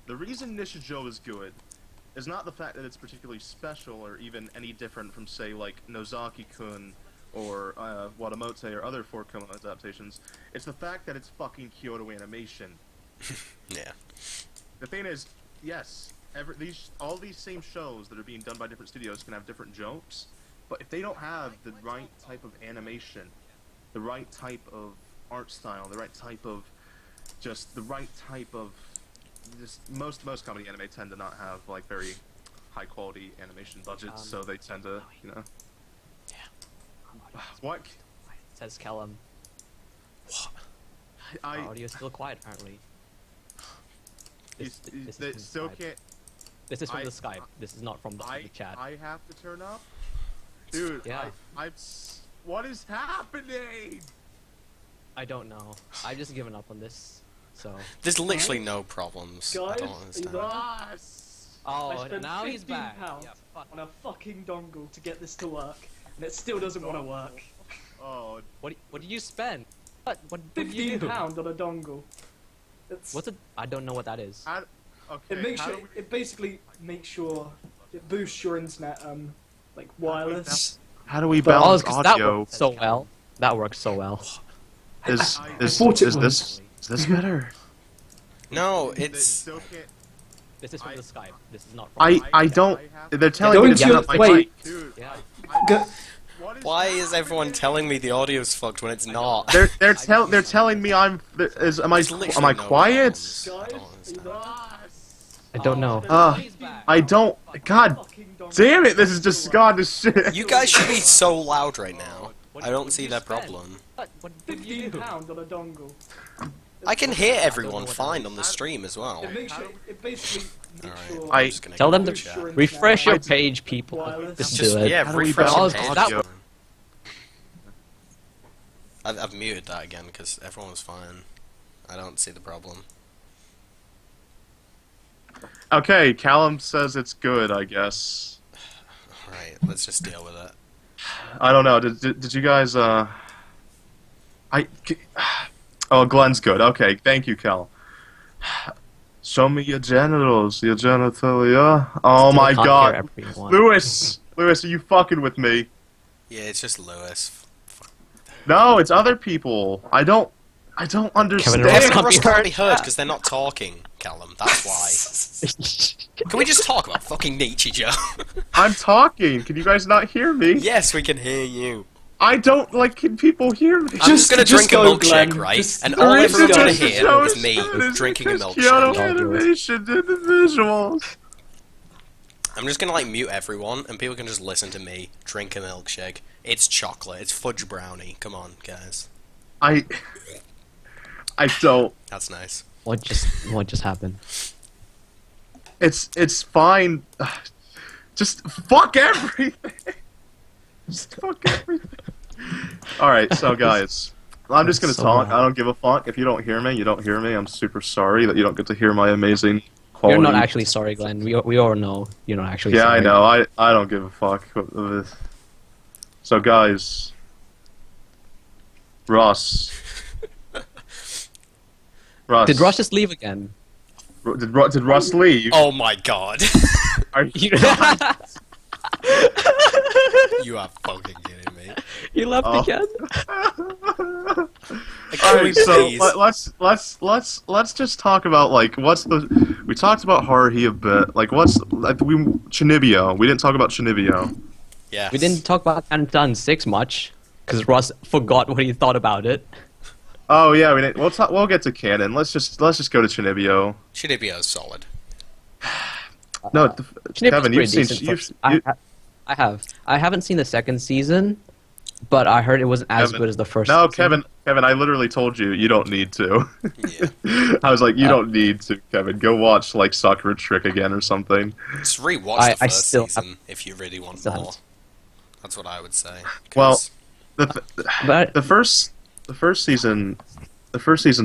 The reason Nishijo is good is not the fact that it's particularly special or even any different from, say, like Nozaki-kun or Watamote or other 4-koma adaptations. It's the fact that it's fucking Kyoto animation. Yeah. The thing is, yes, all these same shows that are being done by different studios can have different jokes, but if they don't have the right type of animation, the right type of art style, the right type of most comedy anime tend to not have like very high quality animation budgets, so they tend to, What? Says Kellum. What? Our audio is still quiet apparently. They This still is can't. This is from the Skype. This is not from the chat. I have to turn up? Dude, Yeah. What is happening? I don't know. I've just given up on this. So. There's literally no problems. I Guys, don't are you understand. there? Russ! I Oh, spent now he's £15 back. Yeah, fuck. on a fucking dongle to get this to work, and it still doesn't want to work. Oh, What did you spend? What did you do? £15 on a dongle. It's, What's it? I don't know what that is. okay. it makes how sure, do we- it basically makes sure it boosts your internet like wireless. How do we But balance 'cause that audio? works so well. That works so well. Is thought it was. this better? No, They it's. still can't- This is from the Skype. This is not from. I don't. They're telling Go me into to your- turn up my wait. mic. Dude, Yeah. Go, Why is everyone telling me the audio's fucked when it's not? They're telling me am I There's literally am I no quiet? problems. I guys, don't are you understand. there? I don't know. Oh, He's back. I don't. God Fucking dongle. damn it! This is just God. This shit. You guys should be so loud right now. What I did- don't what see did you that spend? problem. What did you do? £15 on a dongle. I can hear everyone what that fine is. on the stream as well. It makes sure, it basically makes Alright, sure. I'm just gonna Tell go them to to chat. Sure. Refresh your I- page, people. Wireless. Just Just do it. yeah, How do we refresh the balance page. audio? I've muted that again because everyone was fine. I don't see the problem. Okay, Callum says it's good. I guess. Alright, let's just deal with it. I don't know. Did you guys Oh, Glen's good. Okay, thank you, Cal. Show me your genitals, your genitalia. Oh Still my can't God, hear everyone. Lewis, are you fucking with me? Yeah, it's just Lewis. No, it's other people. I don't understand. Ross Kevin and can't Russ be can't heard. be heard because they're not talking, Callum. That's why. Can we just talk about fucking Nietzsche, Joe? I'm talking. Can you guys not hear me? Yes, we can hear you. I don't like. Can people hear me? I'm just gonna just drink a go, milkshare, Glen. right? Just- And The all reason everyone's gonna just to hear is me drinking a Kyoto milkshake. animation did the visuals. I'm just gonna like mute everyone, and people can just listen to me drink a milkshake. It's chocolate. It's fudge brownie. Come on, guys. I don't. That's nice. What just happened? It's fine. Just fuck everything. Just fuck everything. All right, so guys, I'm just gonna So talk. loud. I don't give a fuck. If you don't hear me, you don't hear me. I'm super sorry that you don't get to hear my amazing quality. You're not actually sorry, Glenn. We all know you're not actually Yeah, sorry. I know. I don't give a fuck. So guys, Russ. Did Russ just leave again? Did Russ leave? Oh my god. Are you? You are fucking kidding me. He left Oh. again. Like, All can we right, so please- let's just talk about like what's the. We talked about Haruhi a bit. Like what's like Chinibyo. We didn't talk about Chinibyo. Yes. We didn't talk about Canton 6 much because Russ forgot what he thought about it. Oh yeah, we didn't. We'll get to canon. Let's just go to Chinibyo. Shidibio is solid. No, Chinibyo's Kevin, pretty you've seen. decent You've, first- you, I have. I haven't seen the second season, but I heard it wasn't as Kevin. good as the first. no, season. Kevin, I literally told you you don't need to. Yeah. I was like, you don't need to, Kevin. Go watch like Sakura Trick again or something. Just rewatch I the first still season if you really want still more. haven't. That's what I would say. Well, 'cause- But the first season's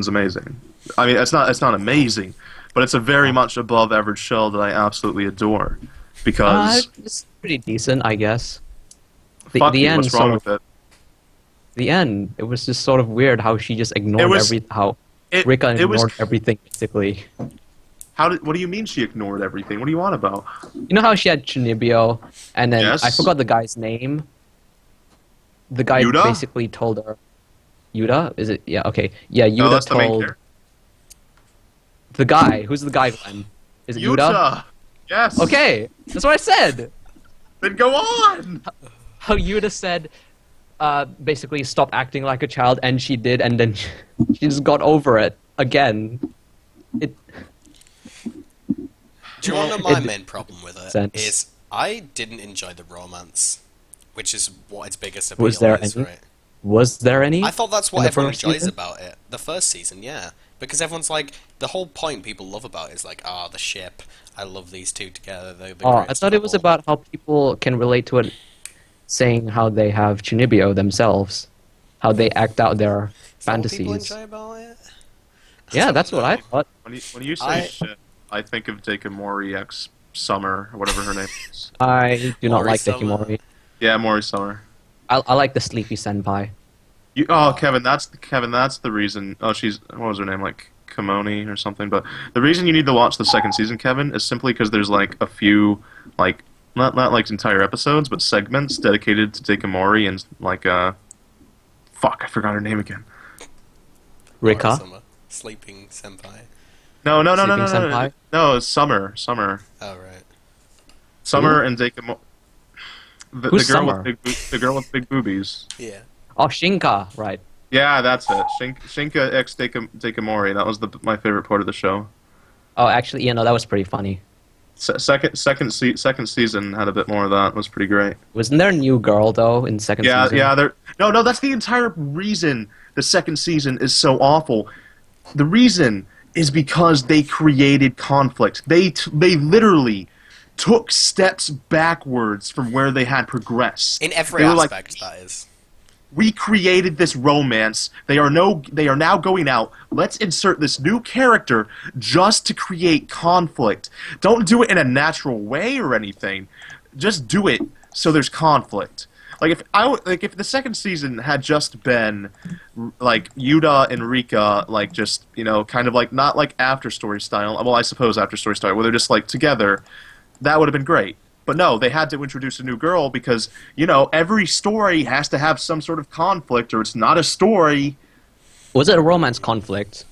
amazing. I mean, it's not amazing, but it's a very much above average show that I absolutely adore. Because it's pretty decent, I guess. fuck The you, end, what's wrong sort with of, the end. It was just sort of weird how she just ignored it? how It, Rika it was. ignored everything basically. What do you mean she ignored everything? What do you want about? You know how she had Chinibyo, and then Yes. I forgot the guy's name. The guy Yuta? basically told her. Yuta? Is it? Yeah. Okay. Yeah. No, Yuta that's the main told character. the guy. Who's the guy? Glenn? Is it Yuta? Yuta. Yes. Okay, that's what I said. Then go on. How Yuta said, basically stop acting like a child, and she did, and then she just got over it again. It. Do you want to know my It- main problem with it? sense. Is I didn't enjoy the romance, which is what its biggest appeal Was there is, any? right? Was there any? I thought that's what in the everyone first enjoys season? about it. The first season, yeah. Because everyone's like, the whole point people love about it is like, the ship. I love these two together. They're the Oh, I greatest thought it was couple." about how people can relate to it, saying how they have Chunibyo themselves, how they act out their Is that what people fantasies. enjoy about it? Yeah, don't that's what I know. thought. When you say I- shit, I think of Mori X Summer or whatever her name is. I do not Mori like Summer. Dekimori. Yeah, Mori Summer. I like the Sleepy Senpai. Kevin, that's the reason. Oh, what was her name? Like Kimoni or something. But the reason you need to watch the second season, Kevin, is simply because there's like a few like not like entire episodes, but segments dedicated to Dekamori and like fuck, I forgot her name again. Rika? Summer. Sleeping senpai. No, Sleeping Senpai? no, it's Summer. Oh, right. Summer and Dekamori. Who's Summer? The girl with big boobies. Yeah. Oh, Shinka, right. Yeah, that's it. Shinka X Dekamori. That was my favorite part of the show. Oh, actually, that was pretty funny. Second season had a bit more of that. It was pretty great. Wasn't there a new girl, though, in second season? Yeah. No. That's the entire reason the second season is so awful. The reason is because they created conflict. They literally took steps backwards from where they had progressed. In every They were like, aspect, that is. we created this romance. They are now going out. Let's insert this new character just to create conflict. Don't do it in a natural way or anything. Just do it so there's conflict. Like if the second season had just been like Yuta and Rika, like just kind of like not like after story style. Well, I suppose after story style, where they're just like together. That would have been great. But no, they had to introduce a new girl because, every story has to have some sort of conflict or it's not a story. Was it a romance conflict?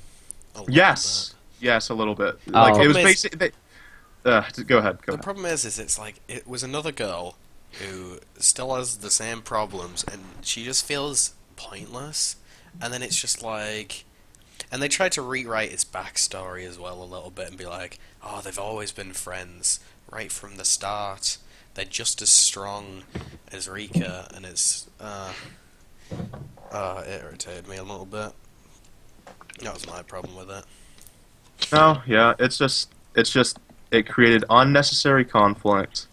Yes. Yes, a little bit. Oh. Like, it was Problem is- basically... Go ahead. The problem is it's like, it was another girl who still has the same problems, and she just feels pointless. And then it's just like... And they tried to rewrite its backstory as well a little bit and be like, oh, they've always been friends right from the start. They're just as strong as Rika, and it's... it irritated me a little bit. That was my problem with it. No, yeah, it's just... It created unnecessary conflict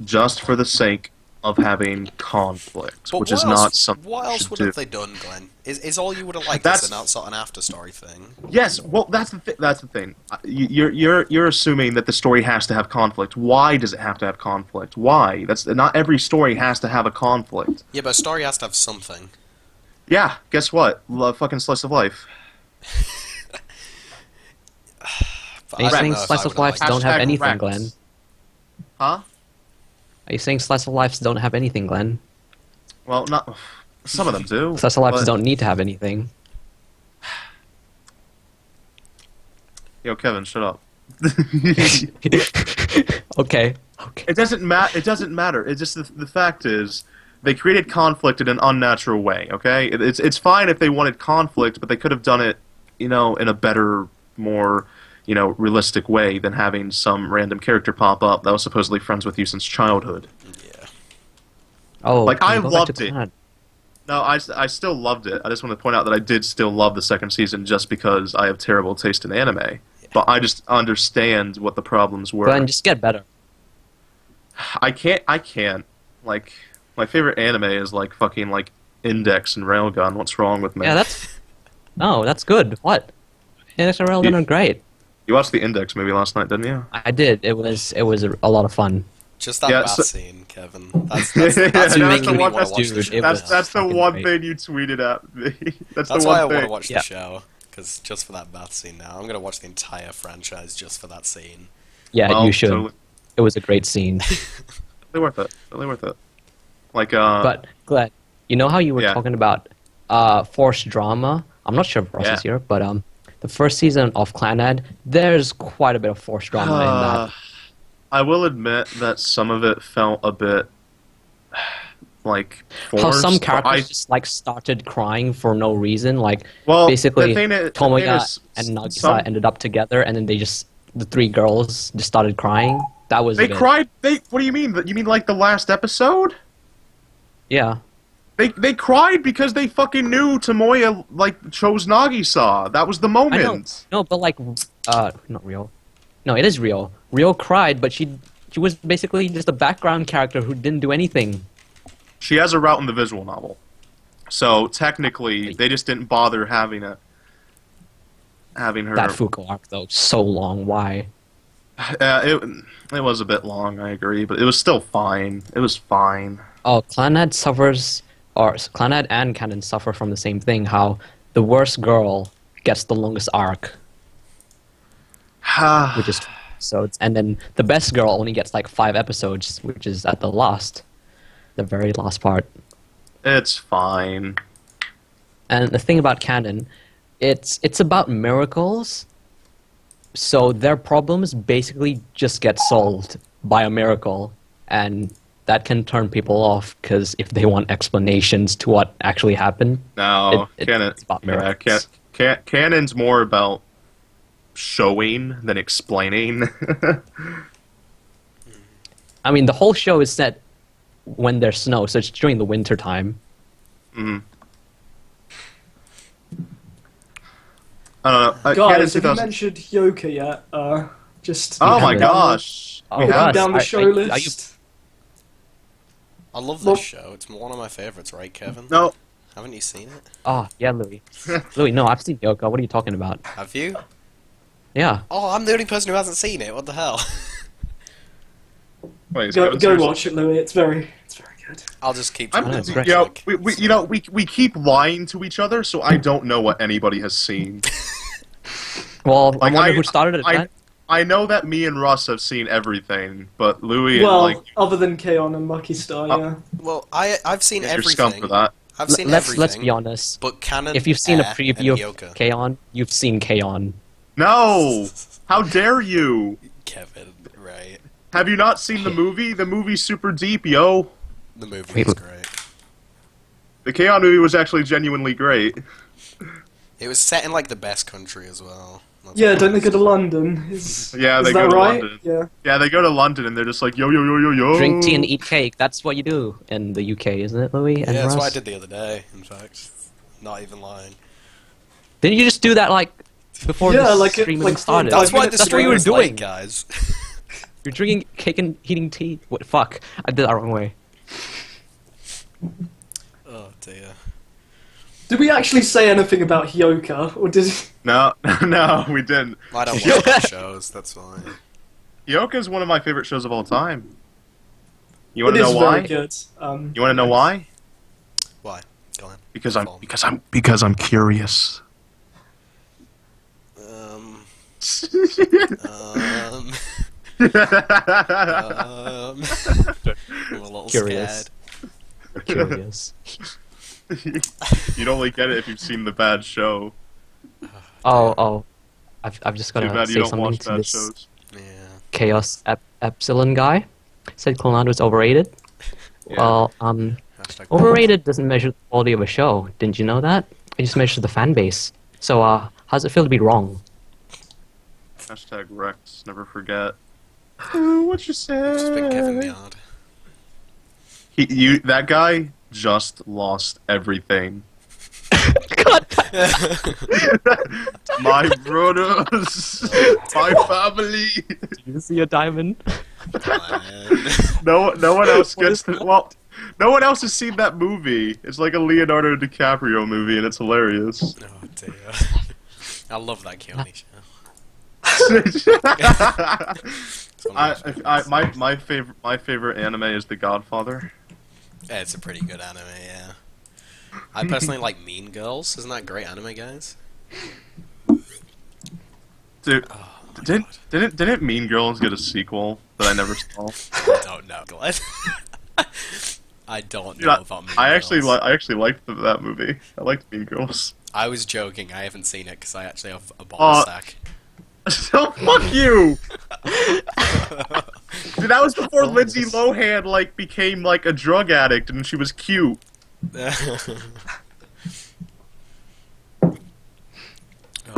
just for the sake of having conflict, But which what is else, not something what you else should would do. have they done, Glenn? Is all you would have liked That's- this an sort of an after story thing? Yes, well, that's the thing. You're assuming that the story has to have conflict. Why does it have to have conflict? Why? That's not every story has to have a conflict. Yeah, but a story has to have something. Yeah, guess what? Fucking slice of life. But Are you I don't saying know if I slice of would've lives liked don't have Hashtag anything, Rex. Glenn? Huh? Are you saying slice of lives don't have anything, Glenn? Well, not some of them do. Slice of lives but- don't need to have anything. Yo, Kevin, shut up. Okay. It doesn't matter. It doesn't matter. It's just the fact is they created conflict in an unnatural way. Okay, it's fine if they wanted conflict, but they could have done it, in a better, more, realistic way than having some random character pop up that was supposedly friends with you since childhood. Yeah. Oh, Like, can I you go back loved to it. Planet? No, I still loved it. I just want to point out that I did still love the second season just because I have terrible taste in anime. But I just understand what the problems were. Glenn, just get better. I can't. Like, my favorite anime is like fucking like Index and Railgun. What's wrong with me? Yeah, that's good. What? Index and Railgun are great. You watched the Index movie last night, didn't you? I did. It was a lot of fun. Just that Yeah, bath so- scene, Kevin. That's That's what the makes me one- want to watch the dude, show. it was- That's the fucking one great. thing you tweeted at me. That's That's the why I one want to thing. watch Yeah. the show. Because just for that bath scene now. I'm going to watch the entire franchise just for that scene. Yeah, Well, you should. Totally, It was a great scene. totally worth it. Totally worth it. Like, But Glenn, you know how you were Yeah. talking about forced drama? I'm not sure if Russ Yeah. is here, but the first season of Clanad, there's quite a bit of forced drama in that. I will admit that some of it felt a bit like forced. How some but characters just like started crying for no reason, like basically the thing Tomoya is, and Nagisa some- ended up together, and then the three girls just started crying. That was They a bit- cried. What do you mean? You mean like the last episode? Yeah. They cried because they fucking knew Tomoya like chose Nagisa. That was the I know. moment. No, but like, not real. No, it is real. Real cried, but she was basically just a background character who didn't do anything. She has a route in the visual novel, so technically they just didn't bother having her. That Fuko arc though, so long. Why? It was a bit long, I agree, but it was still fine. It was fine. Oh, Clannad suffers, or Clannad and Canon suffer from the same thing. How the worst girl gets the longest arc, which is 12 episodes, and then the best girl only gets like 5 episodes, which is at the very last part. It's fine. And the thing about canon, it's about miracles, so their problems basically just get solved by a miracle, and that can turn people off because if they want explanations to what actually happened, No, canon. it's about miracles. Canon's more about showing than explaining. I mean, the whole show is set when there's snow, so it's during the winter time. Mm. I don't know. Guys, have you 2000 mentioned Hyoka yet? Just. Oh my haven't. gosh. Oh, We Russ, have- Down the are show you- list. I love Well- this show. It's one of my favorites, right, Kevin? No. Haven't you seen it? Oh, yeah, Louis. Louis, no, I've seen Yoko. What are you talking about? Have you? Yeah. Oh, I'm the only person who hasn't seen it. What the hell? Wait, is Go Kevin serious? watch it, Louis. It's very good. I'll just keep. I'm, I know, it's to great. you know, like, we keep lying to each other, so I don't know what anybody has seen. Well, Like, I wonder I- who started it. then. I know that me and Russ have seen everything, but Louis Well, and like other than K-On! And Lucky Star, yeah. well, I've seen you're scum everything. for that. I've seen Let's everything. be honest. But Canon. If you've seen a Air, preview and of Hyoka. K-On!, you've seen K-On!. No! How dare you? Kevin, right? Have you not seen the movie? The movie's super deep, yo. The movie Wait, was great. The K-On! Movie was actually genuinely great. It was set in like the best country as well. That's Yeah, what don't it they go was. to London? Is Yeah, they that go to right? London. Yeah. Yeah, they go to London and they're just like, yo, yo, yo, yo, yo. Drink tea and eat cake. That's what you do in the UK, isn't it, Louis? Yeah, And that's what I Russ? did the other day. In fact, not even lying. Didn't you just do that like before Yeah, the like it- stream like even started? That's why minutes the That's what you stream were was doing. late, guys. You're drinking cake and eating tea. What? Fuck! I did that wrong way. Oh dear. Did we actually say anything about Hyoka, or did? No, no, we didn't. I don't watch the shows. That's fine. Yoka is one of my favorite shows of all time. You It want to is know very why? good. You want to know why? Why? Go on. Because I'm curious. Um. I'm a little Curious. scared. Curious. You'd only get it if you've seen the bad show. Oh. I've just got Too to bad you say don't something watch to bad this shows. Yeah. Chaos Epsilon guy. Said Clonad was overrated. Yeah. Well, Hashtag overrated doesn't measure the quality of a show. Didn't you know that? It just measures the fan base. So, how's it feel to be wrong? Hashtag Rex, never forget. Ooh, what you Just been Kevin say? Yard. That guy just lost everything. God. My brothers, my family. Did you see a diamond? No one else What gets is to. that? Well, no one else has seen that movie. It's like a Leonardo DiCaprio movie, and it's hilarious. Oh dear. I love that Keone show. It's one of my favorites. my favorite anime is The Godfather. Yeah, it's a pretty good anime, yeah. I personally like Mean Girls. Isn't that a great anime, guys? Dude, Oh, my God. didn't Mean Girls get a sequel that I never saw? I don't know, Glen. I don't know about Mean I actually Girls. I actually liked that movie. I liked Mean Girls. I was joking. I haven't seen it because I actually have a ball stack. So fuck you. Dude, that was before Lindsay Lohan like became like a drug addict and she was cute.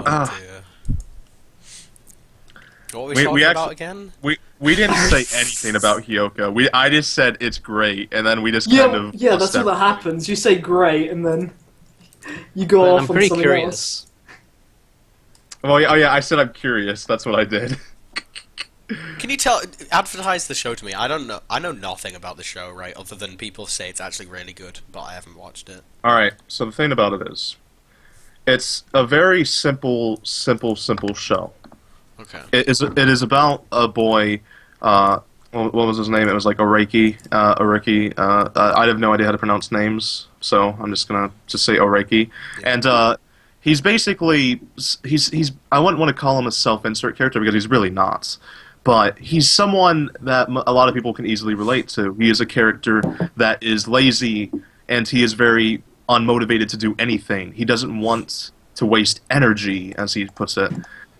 Oh dear. What were we talking about again? We didn't say anything about Hyoko. I just said it's great, and then we just Yeah, kind of yeah, that's what that happens. You say great, and then you go off I'm on pretty something curious. else. Oh yeah, I said I'm curious. That's what I did. Can you advertise the show to me? I don't know. I know nothing about the show, right? Other than people say it's actually really good, but I haven't watched it. All right. So the thing about it is, it's a very simple show. Okay. It is about a boy. What was his name? It was like Oreki. I have no idea how to pronounce names, so I'm just gonna say Oreki. Yeah. And he's basically he's I wouldn't want to call him a self-insert character because he's really not. But he's someone that a lot of people can easily relate to. He is a character that is lazy, and he is very unmotivated to do anything. He doesn't want to waste energy, as he puts it.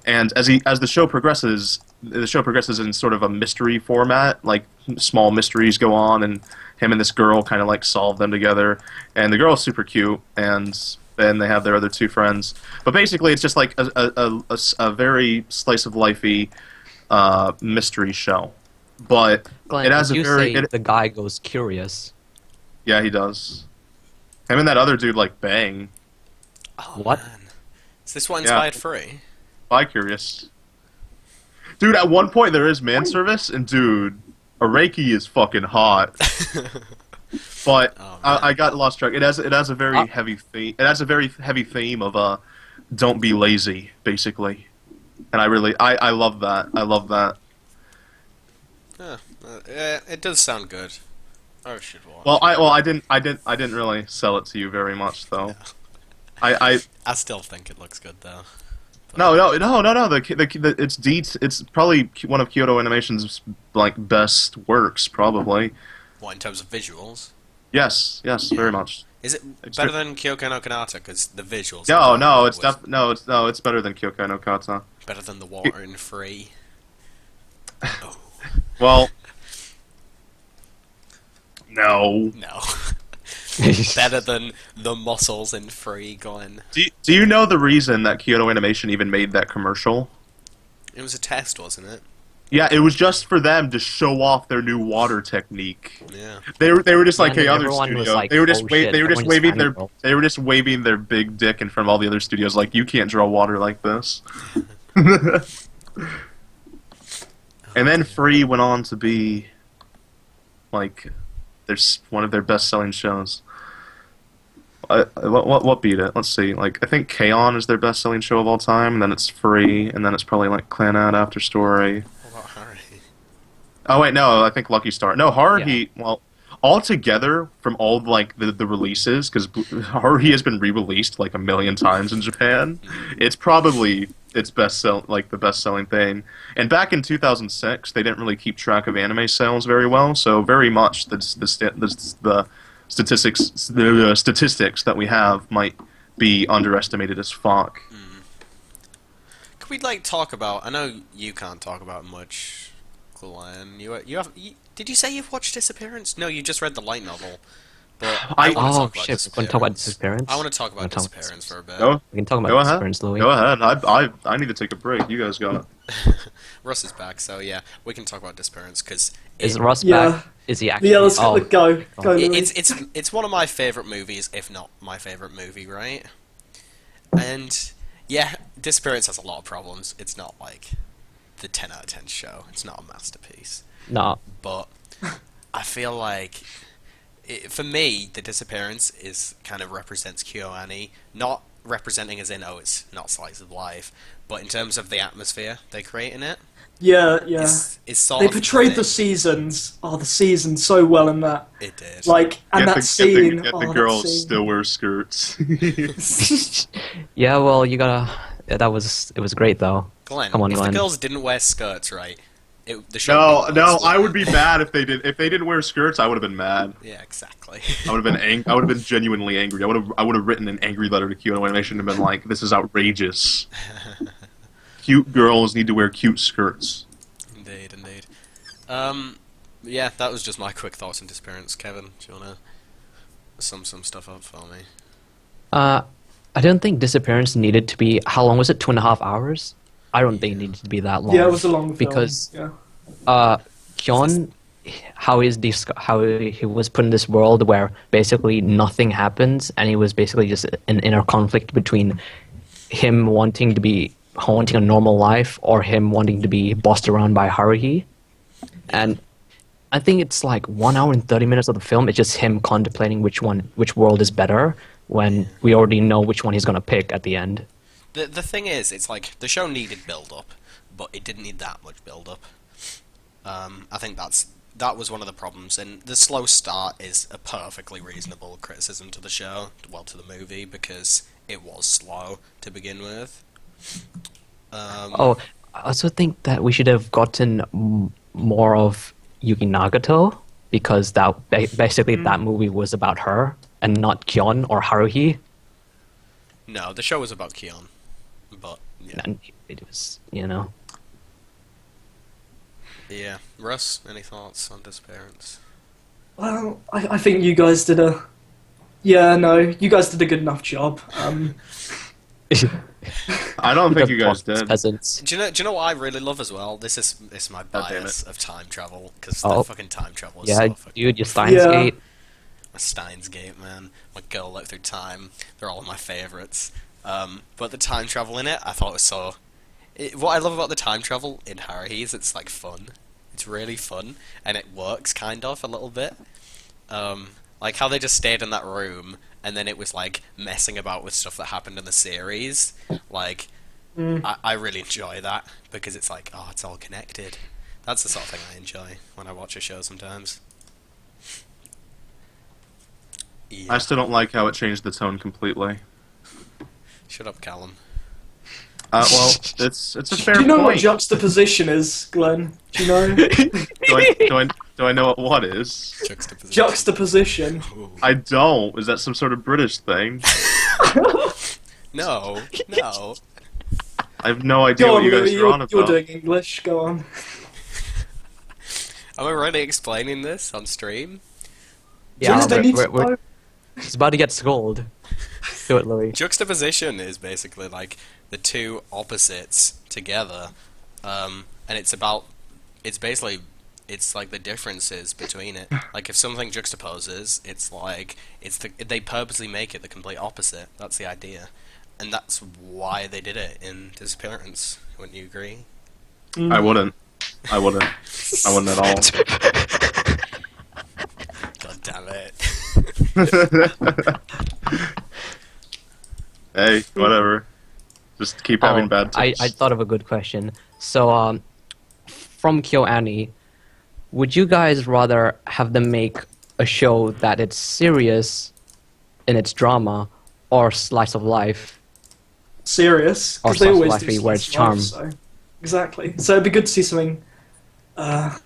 And as the show progresses in sort of a mystery format. Like small mysteries go on, and him and this girl kind of like solve them together. And the girl's super cute, and then they have their other two friends. But basically, it's just like a very slice of lifey mystery show. But Glenn, it has did a you very say the guy goes curious? yeah, he does. Him and that other dude like bang. Oh, What? Man. Is this what inspired Free? Bi curious. Dude, at one point there is man service, and dude, Araki is fucking hot. But Oh, I got lost track. It has a very heavy theme. It has a very heavy theme of don't be lazy, basically. And I love that. I love that. It does sound good. I should watch. Well, I didn't really sell it to you very much though. I still think it looks good though. No. It's probably one of Kyoto Animation's like best works, probably. What, in terms of visuals? Yes, very much. Is it better than Kyoko no Kanata? Because the visuals. It's better than Kyoko no Kata. Better than the water in Free. Oh. Well, no. No. Better than the muscles in Free, Glen. Do you know the reason that Kyoto Animation even made that commercial? It was a test, wasn't it? Yeah, it was just for them to show off their new water technique. Yeah. They were just like, And hey, other everyone was studio. like, They were just "Oh, shit, they were just everyone's waving their fangirls." they were just waving their big dick in front of all the other studios, like you can't draw water like this. And then Free went on to be like one of their best-selling shows. What beat it? Let's see. Like I think K-On! Is their best-selling show of all time, and then it's Free, and then it's probably like Clannad After Story. What about Harry? Oh wait, no, I think Lucky Star. No, Yeah. Haruhi. Well, altogether from all like the releases, because Haruhi has been re-released like a million times in Japan. It's probably its the best-selling thing. And back in 2006, they didn't really keep track of anime sales very well, so very much the statistics that we have might be underestimated as fuck. Could we like talk about? I know you can't talk about much, Glen. Did you say you've watched Disappearance? No, you just read the light novel. But I want to Oh talk about shit, we're going to talk about Disappearance? I want to talk about We're gonna talk about Disappearance for a bit. Go, We can talk go about ahead. Disappearance, Louis. Go ahead. I need to take a break. You guys got it. Russ is back, so yeah, we can talk about Disappearance because Is Russ Yeah. back? Is he actually? Yeah, let's oh, go. Go, Louis. it's one of my favorite movies, if not my favorite movie, right? And yeah, Disappearance has a lot of problems. It's not like the 10 out of 10 show. It's not a masterpiece. no. But I feel like for me, the Disappearance kind of represents KyoAni, not representing as in it's not slice of life, but in terms of the atmosphere they create in it. Yeah. It's sort They of portrayed the thing. seasons. Oh, the seasons so well in that. It did. Like, and that scene. Get oh, the that girls scene. still wear skirts. Yeah, well, you gotta. Yeah, it was great though. Glen, Come on, if Glen. the girls didn't wear skirts, right? The show No, I would be mad if they did. If they didn't wear skirts, I would have been mad. Yeah, exactly. I would have been I would have been genuinely angry. I would have written an angry letter to Kyoto Animation and been like, "This is outrageous. Cute girls need to wear cute skirts." Indeed. Yeah, that was just my quick thoughts on Disappearance. Kevin, do you wanna sum some stuff up for me? I don't think Disappearance needed to be. How long was it? 2.5 hours. I don't think it needed to be that long. Yeah, it was a long film. Because yeah. Kyon, how he was put in this world where basically nothing happens, and he was basically just an inner conflict between him wanting a normal life or him wanting to be bossed around by Haruhi. And I think it's like 1 hour and 30 minutes of the film. It's just him contemplating which world is better when we already know which one he's gonna pick at the end. The thing is, it's like the show needed build-up, but it didn't need that much build-up. I think that was one of the problems, and the slow start is a perfectly reasonable criticism to the show, well, to the movie, because it was slow to begin with. I also think that we should have gotten more of Yuki Nagato, because basically that movie was about her and not Kyon or Haruhi. No, the show was about Kyon, but yeah. And it was, you know. Yeah, Russ, any thoughts on Disappearance? Well, I think you guys did a... Yeah, no, you guys did a good enough job. I don't think you guys did. Peasants. Do you know what I really love as well? This is my God damn bias of time travel, because Oh. the fucking time travel is Yeah, so fucking... dude, your Steins Gate. My Steins Gate, man. My Girl Look Through Time. They're all my favourites. But the time travel in it, I thought was so... what I love about the time travel in Haruhi is it's like fun. It's really fun, and it works kind of a little bit. Like how they just stayed in that room, and then it was like messing about with stuff that happened in the series. Like, I really enjoy that, because it's like, oh, it's all connected. That's the sort of thing I enjoy when I watch a show sometimes. Yeah. I still don't like how it changed the tone completely. Shut up, Callum. Well, it's a fair Do you know what point. juxtaposition is, Glen? Do you know? Do I know what is? Juxtaposition. Juxtaposition. Ooh. I don't. Is that some sort of British thing? No. I have no idea Go what on, you guys Louis, are on you're about. doing English, go on. Am I really explaining this on stream? Yeah, Just, they need to we're know. it's about to get scolded. Do it, Louis. Juxtaposition is basically like the two opposites together, and it's like the differences between it. Like if something juxtaposes, they purposely make it the complete opposite. That's the idea, and that's why they did it in Disappearance. Wouldn't you agree? I wouldn't. I wouldn't at all. God damn it! Hey, whatever. Just keep having bad I takes. thought of a good question. So, from KyoAni, would you guys rather have them make a show that it's serious in its drama, or slice of life? Serious, Or because they slice of always life do where it's slice of life, charm. so. Exactly. So it'd be good to see something They've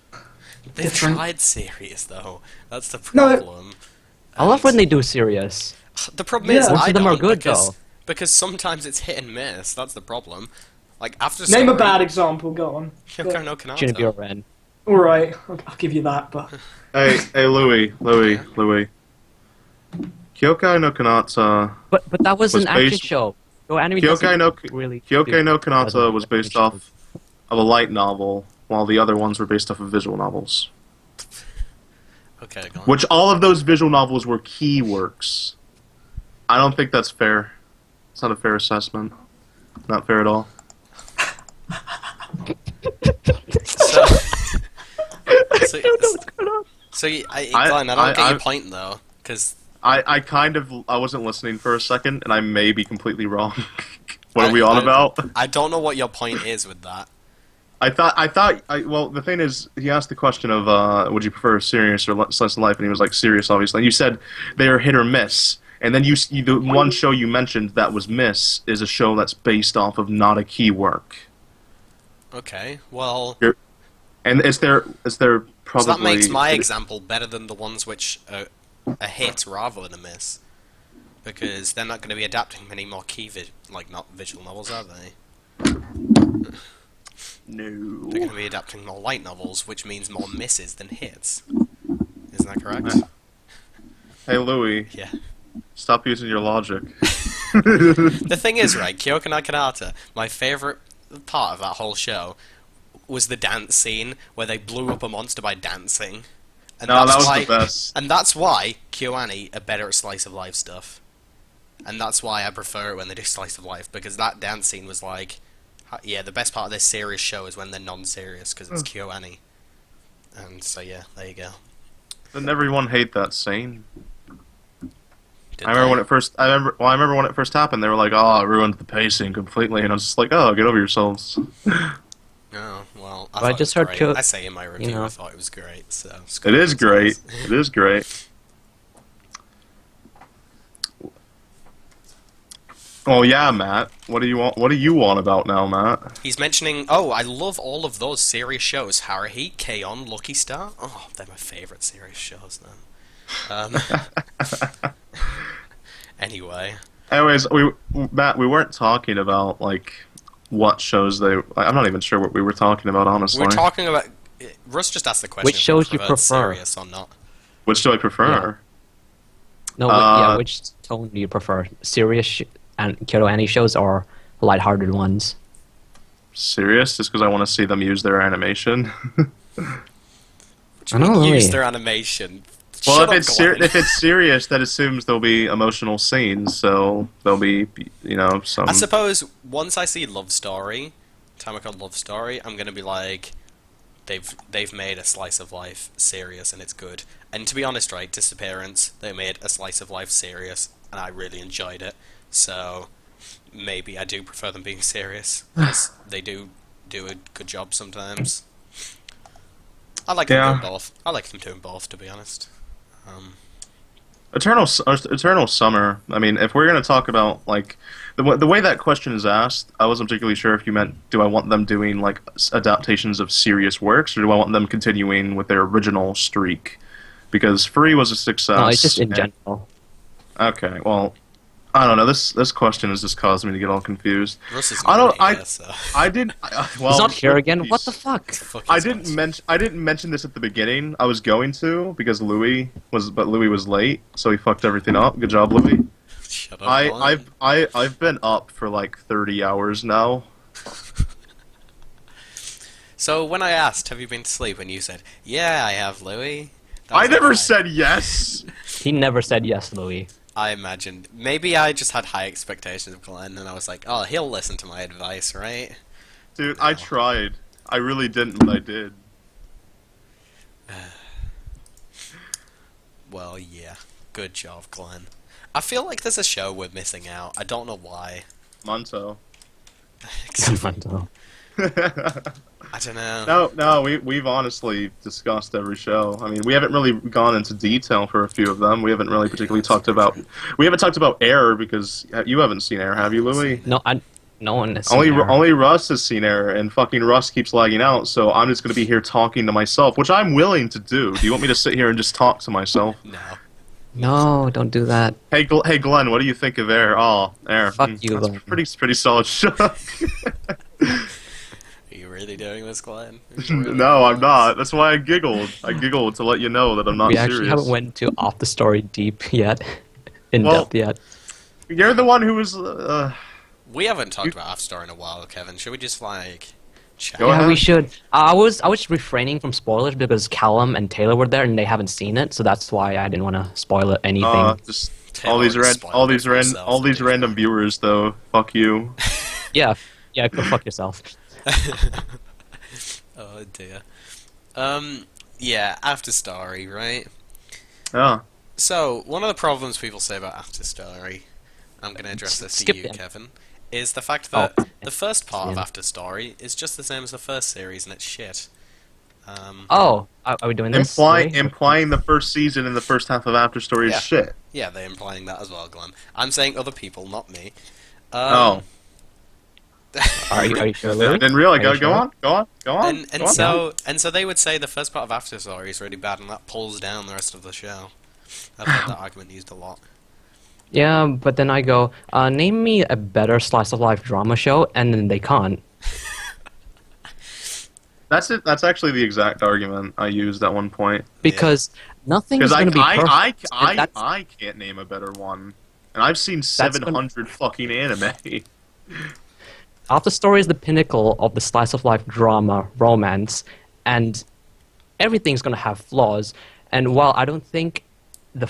different. tried serious though. That's the No. problem. I love when they do serious. The problem is, Yeah. Most I of them are don't, good, because, though. because sometimes it's hit and miss. That's the problem. Like after Name a Story, bad example, go on. Kyoko no Kanata. Shouldn't be a Ren. Alright, I'll give you that, but... Hey, Louis. Kyokai no Kanata. But that was Was an action based- show. KyoAni Kyokai no really Kyokai no doesn't Kanata was do based action off of a light novel, while the other ones were based off of visual novels. Okay, go on. Which all of those visual novels were key works. I don't think that's fair. It's not a fair assessment. Not fair at all. So, Glenn, I don't get your point though, because I wasn't listening for a second, and I may be completely wrong. What are we on about? I don't know what your point is with that. Well, the thing is, he asked the question of, would you prefer serious or slice of life, and he was like, serious, obviously. And you said they are hit or miss. And then the one show you mentioned that was miss is a show that's based off of not a key work. Okay, well, And is there probably... so that makes my example better than the ones which are a hit rather than a miss, because they're not going to be adapting many more not visual novels, are they? No. They're going to be adapting more light novels, which means more misses than hits. Isn't that correct? Hey, Louis, Yeah. stop using your logic. The thing is, right, Kyoko no Kanata, my favorite part of that whole show was the dance scene where they blew up a monster by dancing. And No, that was why, the best. And that's why KyoAni are better at slice of life stuff. And that's why I prefer it when they do slice of life, because that dance scene was like, yeah, the best part of this serious show is when they're non-serious, because it's KyoAni. And so yeah, there you go. Didn't everyone hate that scene? Did I remember they? when it first. I remember when it first happened. They were like, "Oh, it ruined the pacing completely," and I was just like, "Oh, get over yourselves." Oh, well, I But I thought just it was heard great. Kyo- I say in my review, know. I thought it was great, so... It is great. It is great. Oh yeah, Matt. What do you want? What do you want about now, Matt? He's mentioning, oh, I love all of those serious shows. Haruhi, K-On, Lucky Star. Oh, they're my favourite serious shows, then. Anyway. Anyways, Matt, we weren't talking about like what shows they. I'm not even sure what we were talking about, honestly. We're talking about... Russ just asked the question Which if shows we you prefer? serious or not. Which do I prefer? No, which tone do you prefer? Serious and KyoAni shows or lighthearted ones? Serious, just because I want to see them use their animation. Which I don't use really- their animation. Well, Shut if up, it's Glen. if it's serious, that assumes there'll be emotional scenes, so there'll be, you know, some. I suppose once I see Love Story, Tamako Love Story, I'm gonna be like, they've made a slice of life serious and it's good. And to be honest, right, Disappearance, they made a slice of life serious and I really enjoyed it. So maybe I do prefer them being serious, because they do a good job sometimes. I like them doing both. I like them doing both, to be honest. Eternal Summer. I mean, if we're gonna talk about like the way that question is asked, I wasn't particularly sure if you meant do I want them doing like adaptations of serious works, or do I want them continuing with their original streak? Because Free was a success. No, it's just in and- general. Okay, well, I don't know. This question has just caused me to get all confused. Russ is I not don't. here, so... I didn't. Well, He's not here again. he's- What the fuck? Fuck I his didn't ass. mention. I didn't mention this at the beginning. I was going to because Louis was late, so he fucked everything up. Good job, Louis. Shut up, Glen. I've been up for like 30 hours now. So when I asked, have you been to sleep, and you said, yeah, I have, Louis. That I was never a lie. said yes. He never said yes, Louis. I imagined. Maybe I just had high expectations of Glen, and I was like, oh, he'll listen to my advice, right? Dude, I tried. I really didn't, but I did. Well, yeah. Good job, Glen. I feel like there's a show we're missing out. I don't know why. Monto. I don't know. No, we've honestly discussed every show. I mean, we haven't really gone into detail for a few of them. We haven't really particularly talked about. We haven't talked about Air because you haven't seen Air, have you, Louis? No, no one has Only seen her. only Russ has seen Air, and fucking Russ keeps lagging out. So I'm just gonna be here talking to myself, which I'm willing to do. Do you want me to sit here and just talk to myself? No. No, don't do that. Hey, hey, Glenn, what do you think of Air? Oh, Air. Fuck you, That's Glenn. pretty solid. Shut up. Are you really doing this, Glen? Are you really No, I'm doing not. That's why I giggled. I giggled to let you know that I'm not We serious. actually haven't went to off the story deep yet, in Well- depth yet. You're the one who was. this? We haven't talked about After in a while, Kevin. Should we just, like, chat? Go Yeah, ahead. we should. I was refraining from spoilers because Callum and Taylor were there and they haven't seen it, so that's why I didn't want to spoil it, anything. Just Taylor all these already spoiled it for himself, random viewers though. Fuck you. Yeah, go fuck yourself. Oh, dear. Yeah, After Story, right? Yeah. So, one of the problems people say about After Story, I'm going to address this to Skip you, it. Kevin, is the fact that Oh. the first part of Yeah. After Story is just the same as the first series, and it's shit. Oh, are we doing this? Louis? Implying the first season and the first half of After Story Yeah. is shit. Yeah, they're implying that as well, Glenn. I'm saying other people, not me. Oh. Are you sure, I Louis? didn't realize. Are you Go on. Go on. and go on. so they would say the first part of After Story is really bad, and that pulls down the rest of the show. I've heard that argument used a lot. Yeah, but then I go, name me a better slice of life drama show, and then they can't. That's it. That's actually the exact argument I used at one point. Because nothing is Because going to be perfect. and that's- I can't name a better one, and I've seen That's gonna- 700 fucking anime. After Story is the pinnacle of the slice of life drama romance, and everything's gonna have flaws. And while I don't think the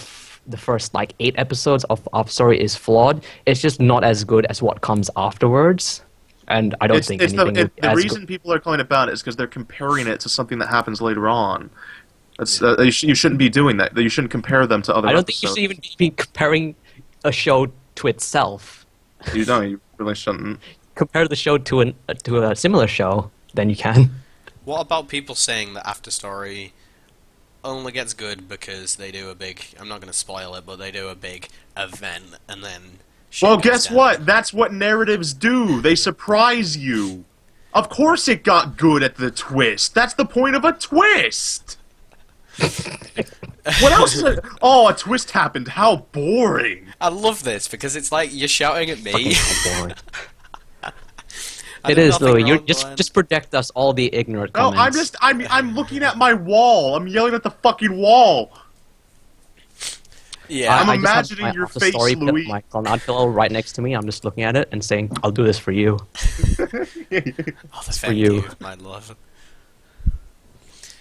first like 8 episodes of After Story is flawed, it's just not as good as what comes afterwards. And I don't think anything will be the as reason good. people are calling it bad is because they're comparing it to something that happens later on. That's you shouldn't be doing that. You shouldn't compare them to other I don't think episodes. you should even be comparing a show to itself. You don't. You really shouldn't. Compare the show to a similar show, then you can. What about people saying that After Story only gets good because they do a big, I'm not going to spoil it, but they do a big event and then shit Well, goes guess down. what? That's what narratives do. They surprise you. Of course it got good at the twist. That's the point of a twist. What else is it? Oh, a twist happened. How boring. I love this because it's like you're shouting at me. Fucking boring. I It did is, nothing Louis. You wrong, just Glenn. just protect us, all the ignorant No, comments. I'm looking at my wall. I'm yelling at the fucking wall. Yeah, I'm I just have imagining my your After face, Story Louis. my Clonard pillow right next to me. I'm just looking at it and saying, "I'll do this for you." oh, thank you. you, my love.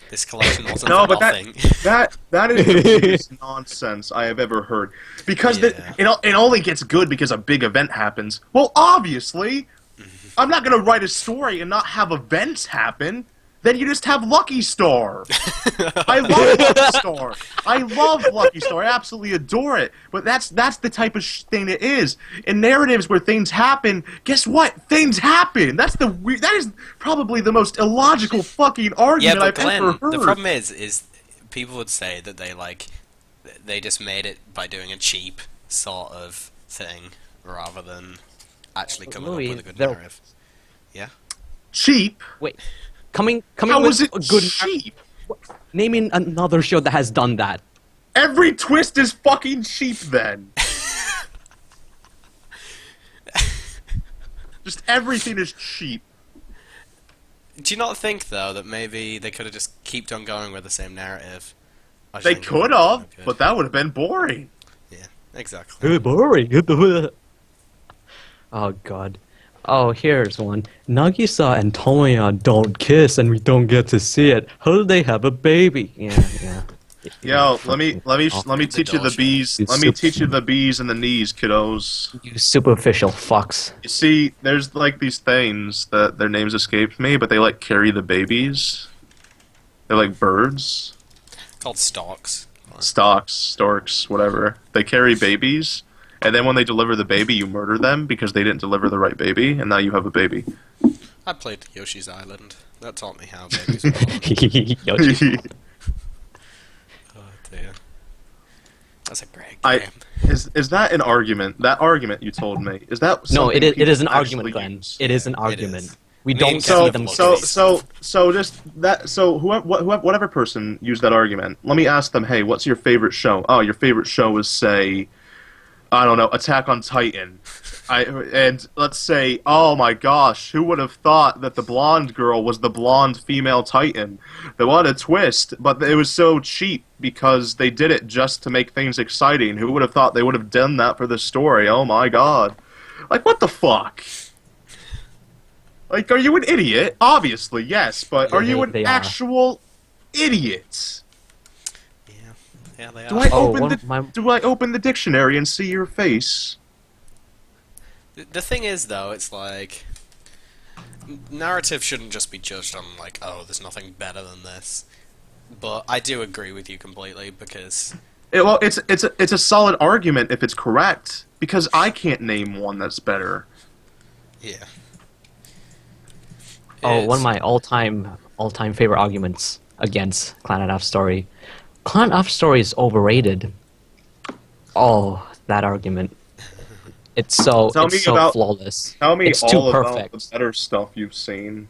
This collection wasn't No, for but nothing. that is the biggest nonsense I have ever heard. Because Yeah. it only gets good because a big event happens. Well, obviously, I'm not gonna write a story and not have events happen. Then you just have Lucky Star. I love Lucky Star. I love Lucky Star. I absolutely adore it. But that's the type of thing it is. In narratives where things happen, guess what? Things happen. That is probably the most illogical fucking Yeah, argument but I've Glenn, ever heard. the problem is people would say that they just made it by doing a cheap sort of thing rather than actually coming Louis, up with a good there- narrative. Yeah. Cheap? Wait, coming How with is it a good. cheap? Naming another show that has done that. Every twist is fucking cheap then. Just everything is cheap. Do you not think though that maybe they could have just kept on going with the same narrative? I just They think it could would've have, been good. but that would have been boring. Exactly. Good boring. Oh god. Oh, here's one. Nagisa and Tomoya don't kiss, and we don't get to see it. How do they have a baby? Yeah. Yo, let me The teach you the dojo. bees. It's Let me super- teach you the bees and the knees, kiddos. You superficial fucks. You see, there's like these things that their names escaped me, but they like carry the babies. They're like birds, Called stalks. storks, whatever. They carry babies, and then when they deliver the baby, you murder them because they didn't deliver the right baby, and now you have a baby. I played Yoshi's Island. That taught me how babies were born. Yoshi. Oh dear. That's a great I- game. Is that an argument? That argument you told me, is that No, something it is people an actually argument, Glenn. use? It is an It argument. is. We Me don't and see Kevin them. look So, at these. whatever person used that argument, let me ask them, hey, what's your favorite show? Oh, your favorite show is, say, I don't know, Attack on Titan. And let's say, oh my gosh, who would have thought that the blonde girl was the blonde female Titan? What a twist, but it was so cheap because they did it just to make things exciting. Who would have thought they would have done that for the story? Oh my god. Like, what the fuck? Like, are you an idiot? Obviously, yes, but are you an They are. actual idiot? Yeah, they Do are. I Oh, open one the of my- Do I open the dictionary and see your face? The thing is, though, it's like narrative shouldn't just be judged on like, oh, there's nothing better than this. But I do agree with you completely because Well, it's a solid argument if it's correct because I can't name one that's better. yeah. Oh, It's- one of my all-time favorite arguments against Clan After Story. Clan After Story is overrated. Oh, that argument. It's so Tell me it's so about- flawless. Tell me It's too all about perfect. the better stuff you've seen.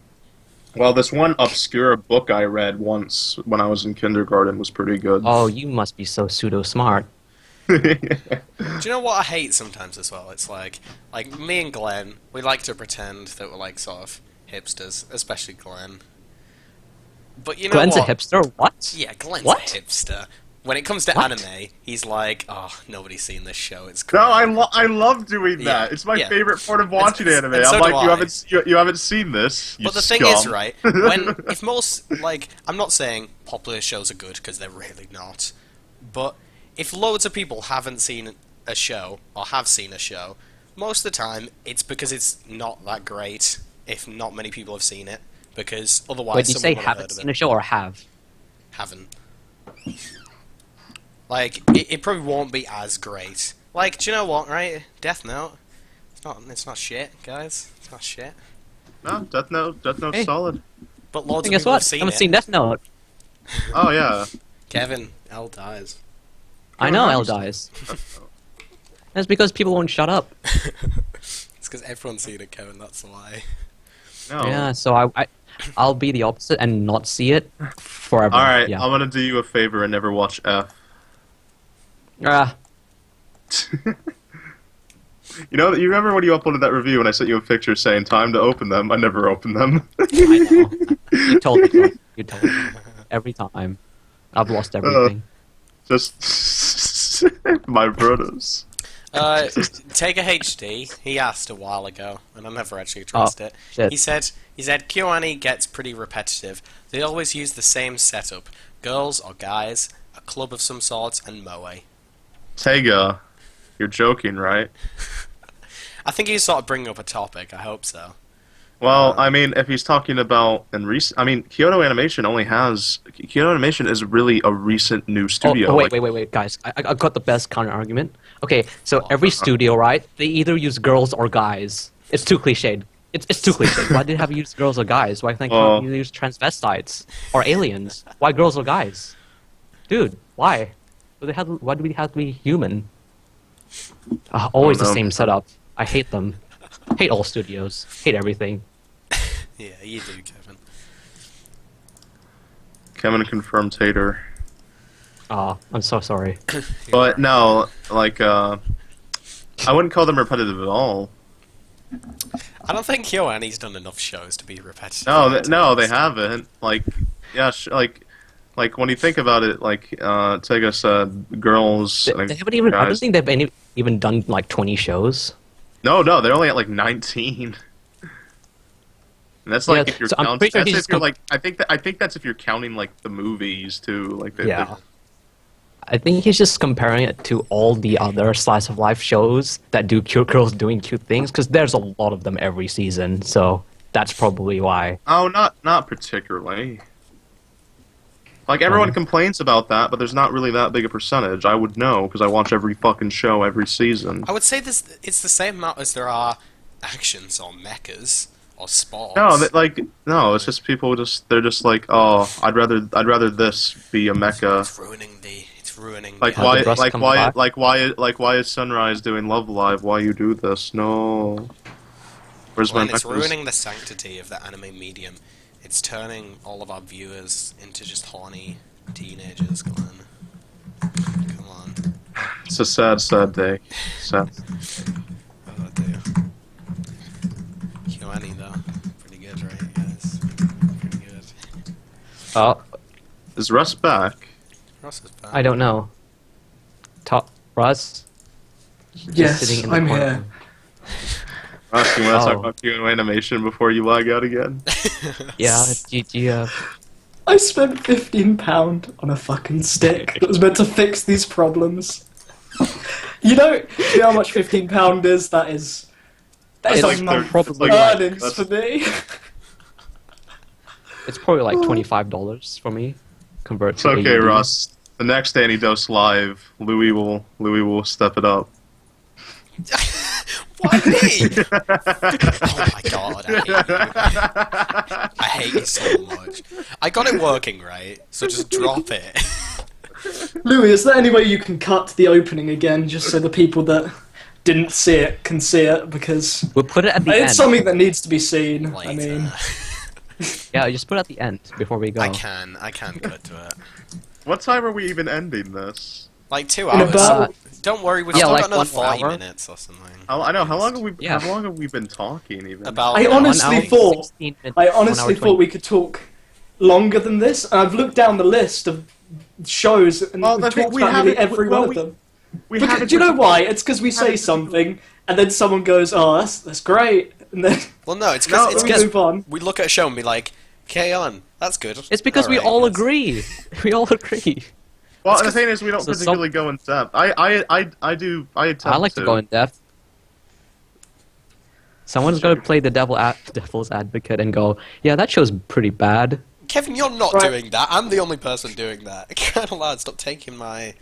Well, this one obscure book I read once when I was in kindergarten was pretty good. Oh, you must be so pseudo smart. Do you know what I hate sometimes as well? It's like me and Glenn, we like to pretend that we're like sort of hipsters, especially Glenn. But you know Glenn's what? a hipster? What? Yeah, Glenn's What? a hipster. when it comes to What? anime, he's like, oh, nobody's seen this show. It's No, great. I love doing Yeah, that. It's my yeah. favorite part of watching anime. and so I'm do like, I. you haven't seen this. You But the thing scum. is, right, if most, like, I'm not saying popular shows are good, because they're really not, but if loads of people haven't seen a show, or have seen a show, most of the time, it's because it's not that great, if not many people have seen it, because otherwise Wait, did you someone say would have haven't heard of seen it. a show or have? Haven't. Like, it probably won't be as great. Like, do you know what, right? Death Note, it's not shit, guys. It's not shit. No, Death Note's Hey. solid. But loads And of guess people what? have seen I haven't it. seen Death Note. Oh yeah. Kevin, L dies. I know L dies. That's because people won't shut up. It's because everyone's seen it, Kevin, that's why. No. Yeah, so I'll be the opposite and not see it forever. All right, Yeah. I'm gonna do you a favor and never watch F. Ah, You remember when you uploaded that review and I sent you a picture saying time to open them? I never opened them. I know. You told me. So. You told me. Every time. I've lost everything. Just my brothers. Take a HD. He asked a while ago, and I never actually addressed it. shit. He said KyoAni gets pretty repetitive. They always use the same setup: girls or guys, a club of some sorts, and moe. Tega, you're joking, right? I think he's sort of bringing up a topic. I hope so. Well, I mean, if he's talking about Kyoto Animation is really a recent new studio. Wait, guys. I got the best counter argument. Okay, so every studio, right? They either use girls or guys. It's too cliched. It's too cliched. Why do they have you use girls or guys? Why can't you use transvestites or aliens? Why girls or guys? Dude, why? Why do we have to be human? Always the know. same setup. I hate them. Hate all studios. Hate everything. Yeah, you do, Kevin. Kevin confirmed hater. I'm so sorry. But no, like, I wouldn't call them repetitive at all. I don't think KyoAni's done enough shows to be repetitive. No, they haven't. Like, yeah, like when you think about it, like, Tega said, girls. They haven't even. I don't think they've even done like 20 shows. No, they're only at like 19. And that's like if you're so I'm counting. pretty sure That's he's if you're like. I think that's if you're counting like the movies too. Like Yeah. I think he's just comparing it to all the other slice of life shows that do cute girls doing cute things, because there's a lot of them every season. So that's probably why. Oh, not particularly. Like everyone complains about that, but there's not really that big a percentage. I would know because I watch every fucking show every season. I would say it's the same amount as there are actions or mechas or sports. No, it's just people they're just like, oh, I'd rather this be a mecha. It's ruining. Like why is Sunrise doing Love Live? Why you do this? No. Where's my It's mechas? ruining the sanctity of the anime medium. It's turning all of our viewers into just horny teenagers, Glen. Come on. It's a sad day. Sad. Oh dear. KyoAni though, pretty good, right, guys? Pretty good. Oh, Is Russ back? Russ is back. I don't know. Russ. Just Yes, sitting in the I'm corner. here. Russ, you want to talk Oh. about Kyoto Animation before you lag out again? Yeah, GG. I spent £15 on a fucking stick that was meant to fix these problems. You know how much £15 is? That is It's a like month probably of earnings like- for me. It's probably like $25 for me. Convert It's to okay, AUD. Russ. The next AniDose live, Louis will step it up. Why me? Oh my god, I hate you. I hate you so much. I got it working, right? So just drop it. Louis, is there any way you can cut the opening again, just so the people that didn't see it can see it? Because We'll put it at the end. it's something that needs to be seen. I Later. mean, Yeah, just put it at the end before we go. I can cut to it. What time are we even ending this? Like 2 In hours. about- Don't worry, we've Yeah, still like got another 1 more 40 hour. minutes or something. I know how long have we Yeah. been talking even? About I honestly 1 hour, thought 16 minutes, I 1 hour honestly 20. thought we could talk longer than this, and I've looked down the list of shows and Well, we've I think talked we about nearly haven't- every well, one we- of them. We Because, haven't do you know particularly- why? It's because we say haven't something, and then someone goes, "Oh, that's great," and then Well, no, it's No, because we move on. we look at a show and be like, "Okay, on, that's good." It's because we Alright, all yes. agree. We all agree. Well, the thing is, we don't So particularly go in depth. I do. I attempt I like to go in depth. Someone's got to play the devil's advocate and go, yeah, that show's pretty bad. Kevin, you're not Right. doing that. I'm the only person doing that. Kind of loud. Stop taking my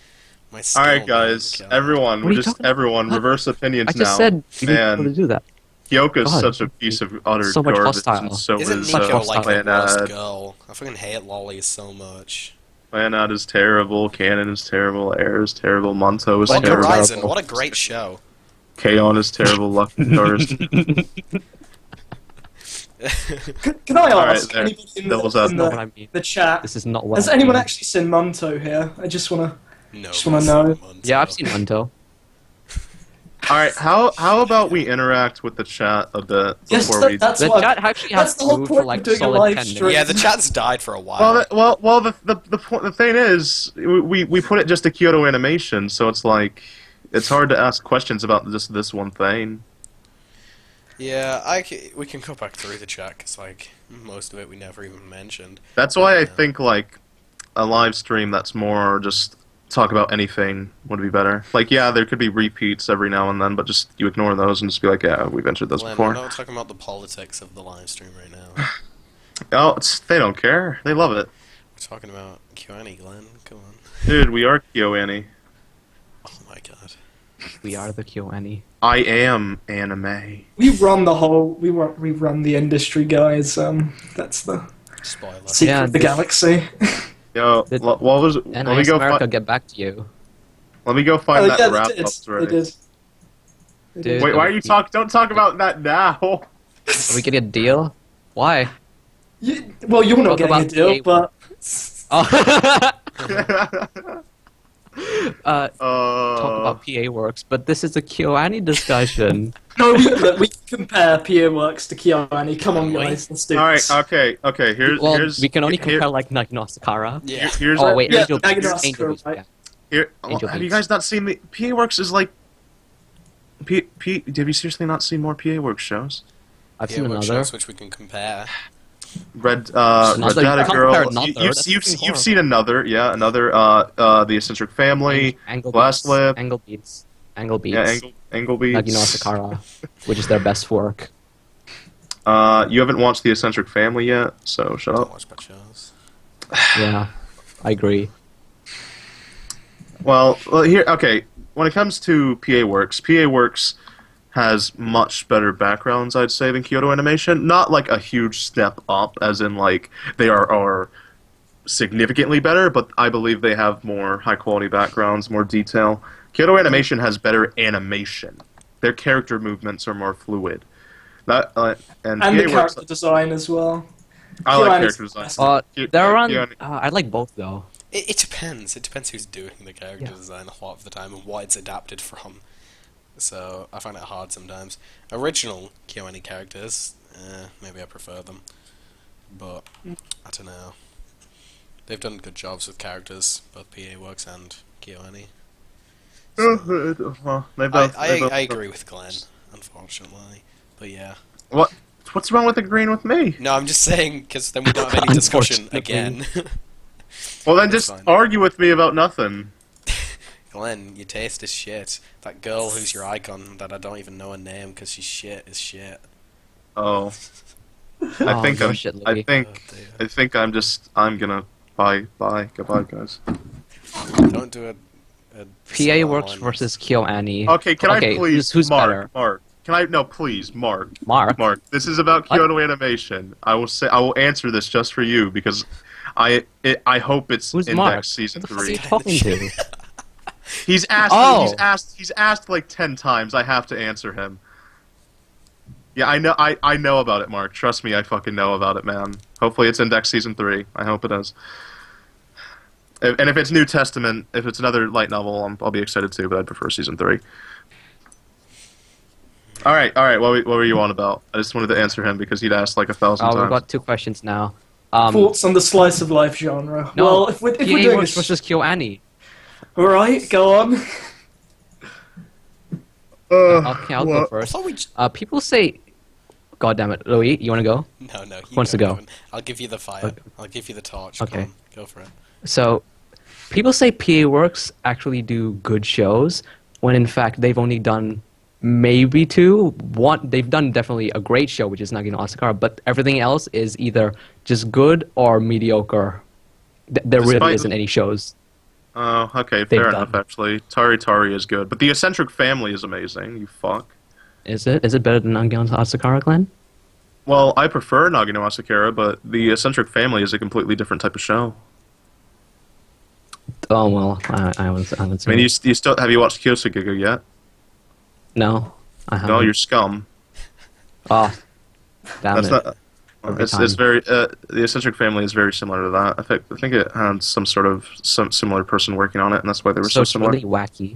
All skill, right, man. guys, God. everyone, What are we you just talking- everyone What? reverse opinions I just now. said you didn't be able to And do that. Kyoko's God. such a piece of utter So much garbage, hostile. and so Isn't is Nico like the Planad. worst girl? I fucking hate lollies so much. Planad is terrible. Canon is terrible. Air is terrible. Monto is Log terrible. Horizon, what a great show. Kaon is terrible. Lucky Stars. Can I Alright, ask there. anybody in Devil's the, That's in not what the, I mean. the chat? This is not what Has I anyone mean. actually seen Munto here? I just wanna. No. Just wanna know. Yeah, I've seen Munto. All right, how about we interact with the chat a bit Yes, before we? that's The what. chat actually that's has the whole food point for of like doing a solid live 10 stream. minutes. Yeah, the chat's died for a while. Well, the thing is, we put it just to Kyoto Animation, so it's like it's hard to ask questions about just this one thing. Yeah, we can go back through the chat because like most of it we never even mentioned. That's why I Yeah. think like a live stream that's more just talk about anything would be better. Like, yeah, there could be repeats every now and then, but just you ignore those and just be like, yeah, we've entered those Glen, we're before. not talking about the politics of the live stream right now. Oh, they don't care. They love it. We're talking about QAni, Glen. Come on. Dude, we are KyoAni. Oh my god. We are the KyoAni. I am anime. We run the whole. We run the industry, guys. That's the Spoiler. secret Yeah, of the galaxy. Yo, Did- what was? And Let me Ice go. America get back to you. Let me go find Oh, that yeah, wrap they did. up. They did. They Dude. did. Wait, why are you talk? Don't talk about that now. Are we getting a deal? Why? Well, you're not Talk getting a about deal, PA but Oh. Talk about PA works, but this is a KyoAni discussion. no, look, we can compare PA Works to KyoAni. Come on, Wait. guys, let's do All right, this. okay. Here's Well, here's we can only here- compare like Nagino Sakara. Yeah. Here's Oh wait, Yeah, Angel Nagino Beats. Sakura, Angel Beats. right. Yeah. here. Angel Have you Beats. guys not seen the PA Works? Is like have you seriously not seen more PA Works shows? I've Yeah, seen what another. shows which we can compare. Red Another- Red you Data can't Girl. compare another, that's You've fucking horrible. seen another, yeah, another the Eccentric Family. Angle Glass Beats. Lip. Angle Beats. Angle Beats. Yeah, Angle Beats. Nagino Sakara, which is their best work. You haven't watched the Eccentric Family yet, so shut Don't up. watch bad shows. Yeah, I agree. Well, here, okay. When it comes to PA Works has much better backgrounds, I'd say, than Kyoto Animation. Not like a huge step up, as in like they are significantly better, but I believe they have more high quality backgrounds, more detail. Kyoto Animation has better animation. Their character movements are more fluid. And And PA the Works, character design as well. I like KyoAni's character design. best. They're on. Yeah. I like both though. It depends. It depends who's doing the character Yeah. design a lot of the time and what it's adapted from. So I find it hard sometimes. Original KyoAni characters, maybe I prefer them, but I don't know. They've done good jobs with characters, both PA Works and KyoAni. Well, they've both- they've I both- agree with Glen, unfortunately, but yeah. What's wrong with agreeing with me? No, I'm just saying because then we don't have any discussion again. Well, then That's just fine. argue with me about nothing. Glen, your taste is shit. That girl who's your icon that I don't even know her name because she's shit is shit. Oh, Oh, I think no I'm. shit, I Louis. think. Oh, dear. I think I'm gonna. Bye. Goodbye, guys. Don't do a PA Works line. versus KyoAni. Okay, can Okay, I please, who's Mark? better? Mark, can I? No, please, Mark. Mark. Mark, this is about What? Kyoto Animation. I will answer this just for you because I hope it's Who's index Mark? season What the fuck are you 3. talking to? He's asked. Oh. He's asked like 10 times. I have to answer him. Yeah, I know. I know about it, Mark. Trust me, I fucking know about it, man. Hopefully, it's index season 3. I hope it is. And if it's New Testament, if it's another light novel, I'll be excited too. But I'd prefer season 3. All right. What were you on about? I just wanted to answer him because he'd asked like 1,000 Oh, times. we've got 2 questions now. Thoughts on the slice of life genre? No, Well, if we're doing Works this, versus KyoAni. all right, go on. Okay, I'll go I first. thought we. People say, "God damn it, Louis, you want to go?" No. Who wants to go? Kevin. I'll give you the fire. Okay. I'll give you the torch. Okay. Come on, go for it. So, people say PA Works actually do good shows, when in fact they've only done maybe two. One, they've done definitely a great show, which is Nagino Asakara, but everything else is either just good or mediocre. There really Despite- isn't any shows. Oh, okay, They've fair done. enough, actually. Tari is good, but the Eccentric Family is amazing, you fuck. Is it? Is it better than Nagino Asakara, Glen? Well, I prefer Nagino Asakura, but the Eccentric Family is a completely different type of show. Oh well, I haven't I seen mean, it. you still have you watched Kyosugiga yet? No, I haven't. No, you're scum. Oh, damn That's it. not. Every It's time. very the Eccentric Family is very similar to that. I think it had some sort of similar person working on it, and that's why they were so it's similar. really wacky.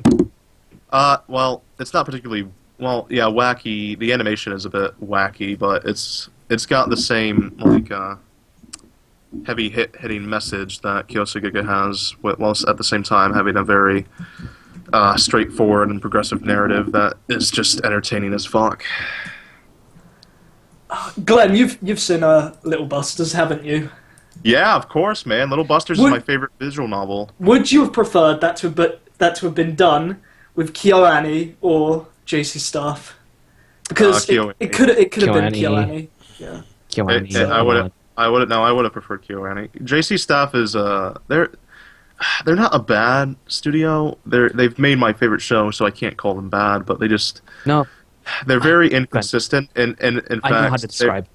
Well, it's not particularly yeah, wacky. The animation is a bit wacky, but it's got the same like heavy hitting message that Kyosugiga has, whilst at the same time having a very straightforward and progressive narrative that is just entertaining as fuck. Glenn, you've seen Little Busters, haven't you? Yeah, of course, man. Little Busters is Would- my favorite visual novel. Would you have preferred that to have been done with KyoAni or JC Staff? Because KyoAni. it could have been KyoAni. KyoAni. Yeah. KyoAni, I would come have. I would have preferred KyoAni. JC Staff is they're not a bad studio. They've made my favorite show, so I can't call them bad. But No, they're very inconsistent. And in fact, I know how to describe.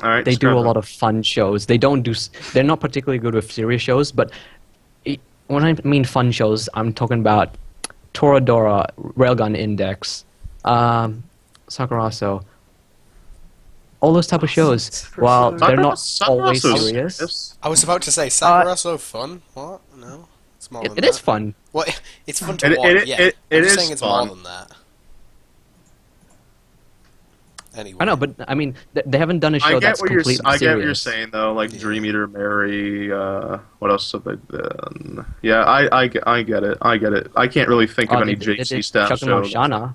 All right, They do describe a them. lot of fun shows. They don't do. They're not particularly good with serious shows, but when I mean fun shows, I'm talking about Toradora, Railgun Index, Sakuraso, all those type of shows. While they're not always Sakuraso's serious, I was about to say Sakura so fun. What? No, it's more than it that. is fun. What? It's fun to It- watch. it- yeah, it- I'm it just is saying it's fun. more than that. Anyway, I know, but I mean, they haven't done a show that's completely I get what you're serious. saying though. Like Yeah. Dream Eater Mary. What else have they done? Yeah, I get it. I get it. I can't really think of any JC Staff Chuck shows. Shana.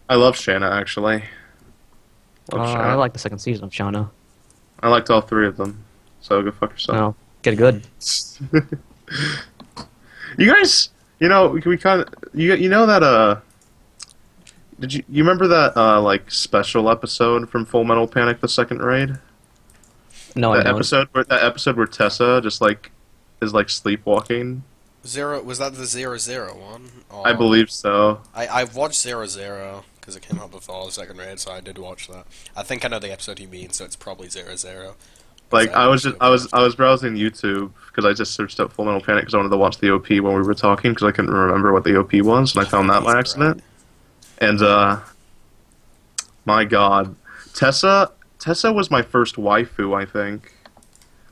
I love Shanna actually. Love I Shanna. like the second season of Shana. I liked all three of them. So go fuck yourself. No, get good. You guys, we kind of you know that did you remember that like special episode from Full Metal Panic: The Second Raid? No, I That don't. episode where Tessa just like is like sleepwalking. was that the 0-0 one? Or... I believe so. I've watched 0-0 because it came out before the second raid, so I did watch that. I think I know the episode you mean, so it's probably 0-0. Like I I was browsing YouTube because I just searched up Full Metal Panic because I wanted to watch the OP when we were talking because I couldn't remember what the OP was, and I found that by accident. And my God, Tessa was my first waifu. I think.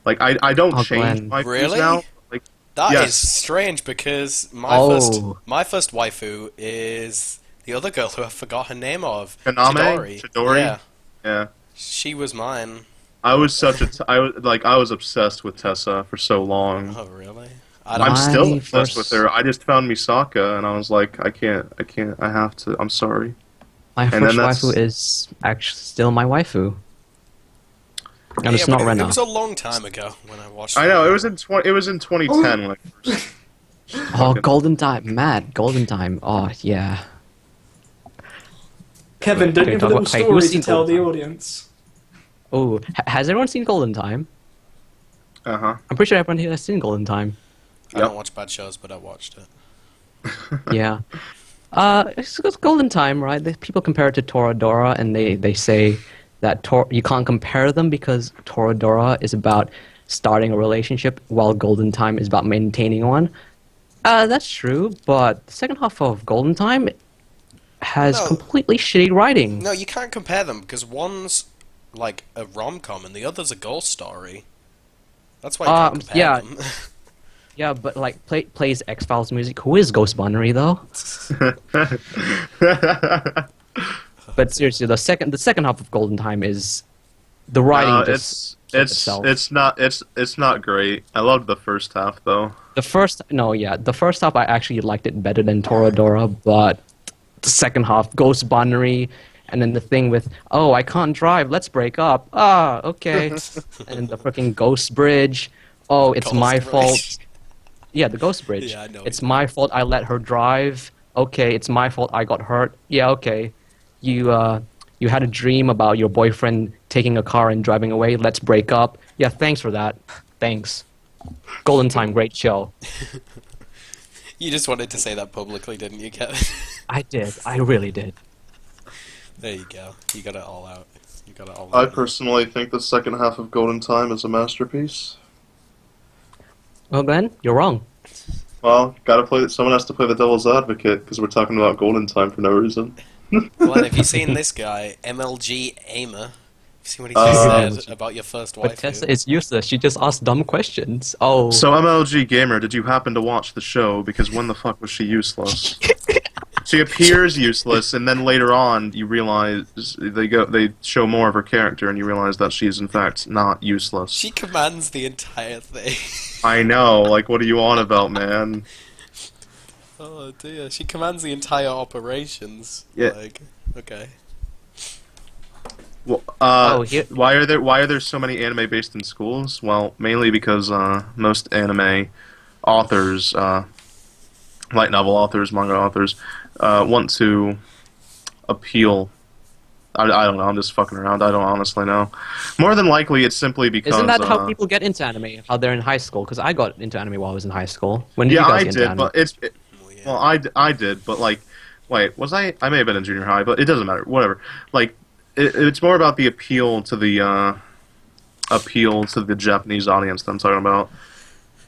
Like I don't Oh, change Glenn. waifus Really? now. Like That is Yes. strange because Oh. my first waifu is the other girl who I forgot her name of. Kaname? Chidori? Yeah, yeah, she was mine. I was I was obsessed with Tessa for so long. Oh really? I'm still My obsessed with her. I just found Misaka, and I was like, I can't, I have to. I'm sorry. My then first that's- waifu is actually still my waifu. And it's Yeah, not but Rena. It was a long time ago when I watched. I know that. it was in 2010 when I first. Oh, Golden Time. Mad. Golden Time. Oh, yeah. Kevin, don't Okay, you have a talk little about- hey, story who's to seen tell the Golden audience? Oh, has everyone seen Golden Time? Uh huh. I'm pretty sure everyone here has seen Golden Time. I don't watch bad shows, but I watched it. Yeah. It's Golden Time, right? People compare it to Toradora, and they say that you can't compare them because Toradora is about starting a relationship, while Golden Time is about maintaining one. That's true, but the second half of Golden Time has No. completely shitty writing. No, you can't compare them because one's like a rom-com and the other's a ghost story. That's why you can't compare yeah. them. Yeah, but like plays X-Files music. Who is Ghost Binary though? But seriously, the second half of Golden Time is The writing just it's itself. it's not great. I loved the first half though. The first half I actually liked it better than Toradora, but the second half, Ghost Binary, and then the thing with, oh, I can't drive, let's break up. Ah, okay. And the freaking Ghost Bridge. Oh, it's Ghost my Bridge. fault. Yeah, the Ghost Bridge. Yeah, I know It's you- my fault I let her drive. Okay, it's my fault I got hurt. Yeah, okay. You had a dream about your boyfriend taking a car and driving away. Let's break up. Yeah, thanks for that. Thanks. Golden Time, great show. You just wanted to say that publicly, didn't you, Kevin? I did. I really did. There you go. You got it all out. You got it all I out. personally think the second half of Golden Time is a masterpiece. Well, Glenn, you're wrong. Well, someone has to play the devil's advocate because we're talking about Golden Time for no reason. Well, have you seen this guy, MLG Aimer? Have you seen what he said about your first But wife? Tessa is useless. She just asks dumb questions. Oh. So MLG Gamer, did you happen to watch the show? Because when the fuck was she useless? She appears useless, and then later on you realize they show more of her character, and you realize that she's in fact not useless. She commands the entire thing. I know, like what are you on about, man? Oh dear, she commands the entire operations. Yeah. Like, okay. Well, here- why are there so many anime based in schools? Well, mainly because most anime authors, light novel authors, manga authors, want to appeal. I don't know. I'm just fucking around. I don't honestly know. More than likely, it's simply because. Isn't that how people get into anime? How they're in high school? Because I got into anime while I was in high school. When did Yeah, you guys I get into did, anime? but Well, yeah. well, I did, but like, wait, was I? I may have been in junior high, but it doesn't matter. Whatever. Like, it's more about the appeal to the Japanese audience that I'm talking about.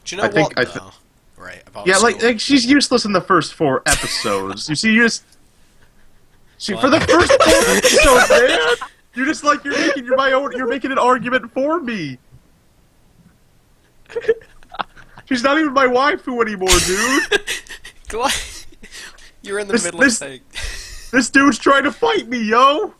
Do you know I think- what, though? Right, about Yeah, school. like she's useless in the first 4 episodes. You see, for What? the first 4 episodes, man. You're just like you're making an argument for me. She's not even my waifu anymore, dude. Glenn, you're in the This- middle this- of saying... This dude's trying to fight me, yo.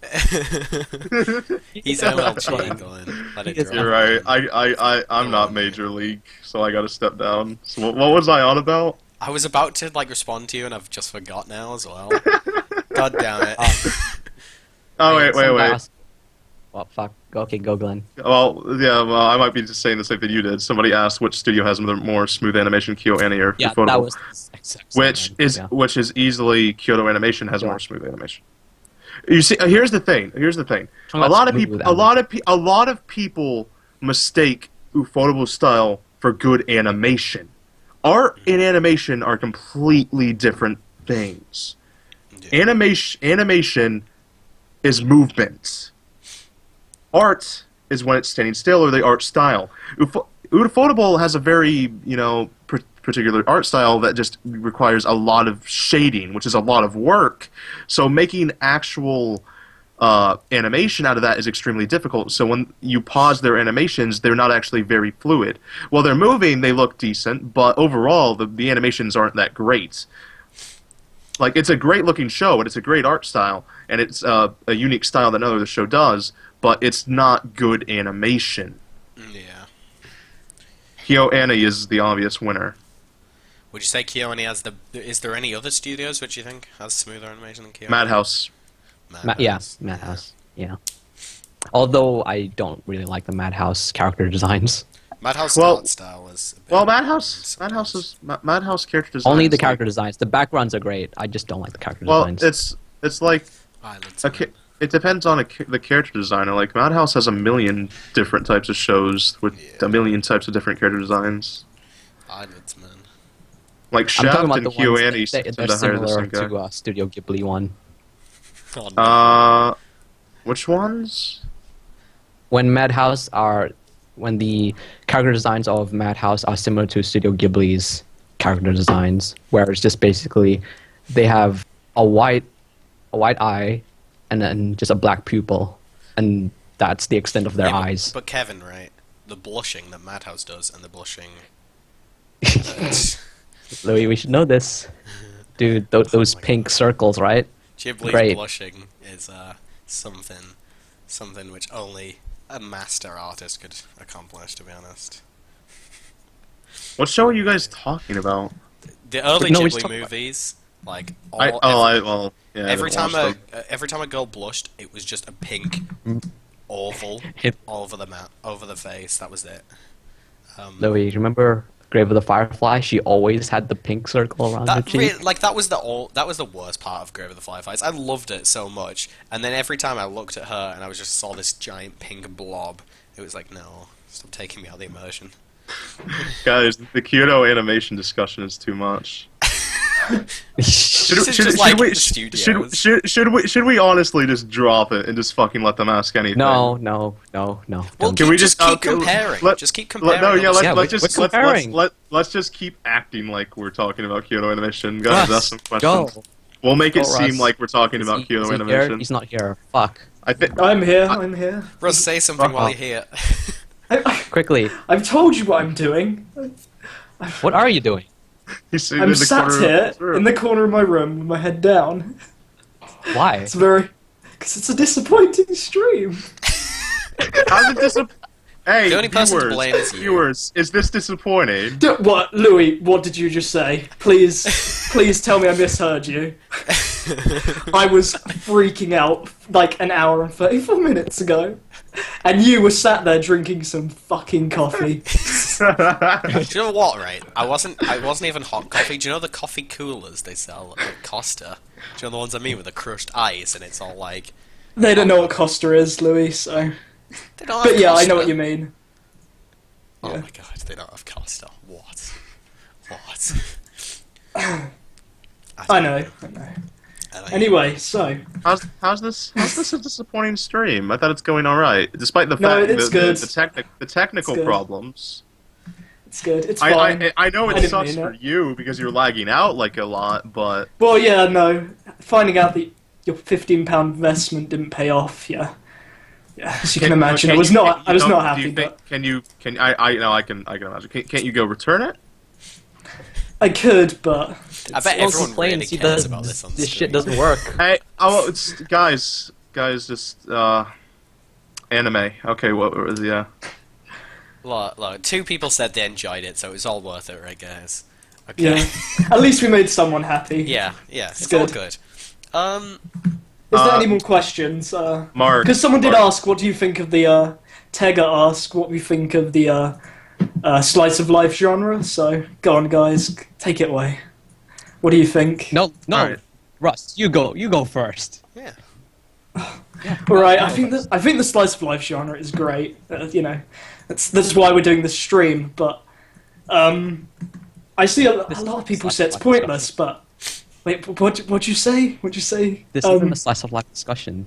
He's MLG, Glenn. Let it He is drop. You're right. I'm not major league, so I gotta step down. So what was I on about? I was about to like respond to you, and I've just forgot now as well. God damn it! Oh wait. Well, fuck. Okay, go, Glenn. Well, yeah. Well, I might be just saying the same thing you did. Somebody asked which studio has more smooth animation, Kyoto Ani or Yeah, Ufotable. that was the exact same one. Yeah. which is easily Kyoto Animation has Yeah. more smooth animation. You see, here's the thing. Talking A about lot of smooth people, animation. a lot of people mistake Ufotable style for good animation. Art and animation are completely different things. Yeah. Animation is movement. Art is when it's standing still or the art style. Ufotable has a very, particular art style that just requires a lot of shading, which is a lot of work. So making actual animation out of that is extremely difficult. So when you pause their animations, they're not actually very fluid. While they're moving, they look decent, but overall, the animations aren't that great. Like, it's a great looking show, and it's a great art style, and it's a unique style that no other show does, but it's not good animation. Yeah. Kyo Ani is the obvious winner. Would you say KyoAni has the? Is there any other studios which you think has smoother animation than KyoAni? Madhouse. Madhouse. Yeah. Although I don't really like the Madhouse character designs. Madhouse Well- art style is. A bit Well, Madhouse character design. Only the is like- character designs. The backgrounds are great. I just don't like the character Well, designs. it's like Eyelids. it depends on the character designer. Like Madhouse has a million different types of shows with Yeah. a million types of different character designs. Eyelids, man. I'm Like talking Shaft about and the Kyo ones Ani that tend they're to hire the similar same guy. to Studio Ghibli one. Oh, no. Which ones? When the character designs of Madhouse are similar to Studio Ghibli's character designs, where it's just basically they have a white eye and then just a black pupil, and that's the extent of their Yeah, eyes. But Kevin, right? The blushing that Madhouse does, and the blushing. Louis, we should know this, dude. Those pink circles, right? Ghibli's Great. blushing is something which only a master artist could accomplish, to be honest. What show are you guys talking about? The early No, we Ghibli talk about- movies, like Yeah, I every didn't time watch them. every time a girl blushed, it was just a pink oval Hit- all over the over the face. That was it. Louis, remember Grave of the Firefly? She always had the pink circle around her That cheek. that was the worst part of Grave of the Fireflies. I loved it so much, and then every time I looked at her and I was just saw this giant pink blob, it was like, no, stop taking me out of the immersion. Guys, the Kyoto animation discussion is too much. This is just like the studios. Should we honestly just drop it and just fucking let them ask anything? No. Well, Don't Can we just just keep comparing? Just keep comparing. No, yeah, all the we're comparing. let's just keep acting like we're talking about Kyoto animation. Guys, Russ, ask some questions. go. We'll make it Go, seem Russ. like we're talking Is about he Kyoto here? animation. He's not here. Fuck. I think I'm here. I'm here. Russ, say something Fuck while off. you're here. Quickly. I've told you what I'm doing. What are you doing? he's sitting I'm in the sat corner here of the room. in the corner of my room with my head down. Why? It's because it's a disappointing stream. How's it Hey, The only person to viewers, blame is you. viewers, is this disappointing? What, Louis? What did you just say? Please tell me I misheard you. I was freaking out like an hour and 34 minutes ago, and you were sat there drinking some fucking coffee. Do you know what? Right, I wasn't even hot coffee. Do you know the coffee coolers they sell at Costa? Do you know the ones I mean with the crushed ice and it's all like? They don't know what Costa is, Louis. So, They don't have but yeah, I Costa. know what you mean. Oh Yeah. my god, they don't have Costa. What? I know. Anyway, so How's this a disappointing stream? I thought it's going all right, despite the No, fact it's good. the technical It's good. problems. it's good. It's fine. I know I it didn't sucks mean for it. you because you're lagging out like a lot, but Well, yeah, no. Finding out that your £15 investment didn't pay off, yeah. Yeah, as you can imagine, I was not happy, but I know I can imagine. Can't you go return it? I could, but I bet Well, everyone complains really he cares does- about this on This stream. shit doesn't work. Hey, it's guys, just anime. Okay, what was yeah? Look, 2 people said they enjoyed it, so it was all worth it, right, guys? Okay. yeah. At least we made someone happy. Yeah, it's good. all good. Is there any more questions? Mark, Because someone did Mark. ask, what do you think of the Tega asked what we think of the slice of life genre. So go on, guys, take it away. What do you think? No, Alright. Russ, you go first. Yeah. All right, I think the slice of life genre is great. You know, that's why we're doing this stream. But I see a lot of people say it's pointless. But wait, what'd you say? What'd you say? This isn't a slice of life discussion.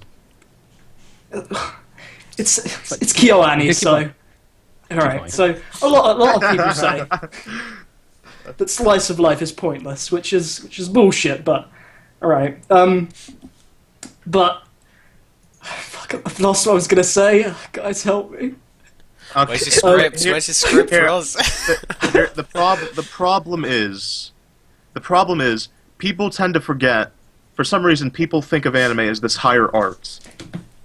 It's KyoAni, Keep so going. all right. going. So a lot of people say that slice of life is pointless, which is bullshit. But all right. But fuck, I've lost what I was gonna say. Guys, help me. Okay. Where's your script? here- Where's your script, here. Russ? The problem is people tend to forget. For some reason, people think of anime as this higher art,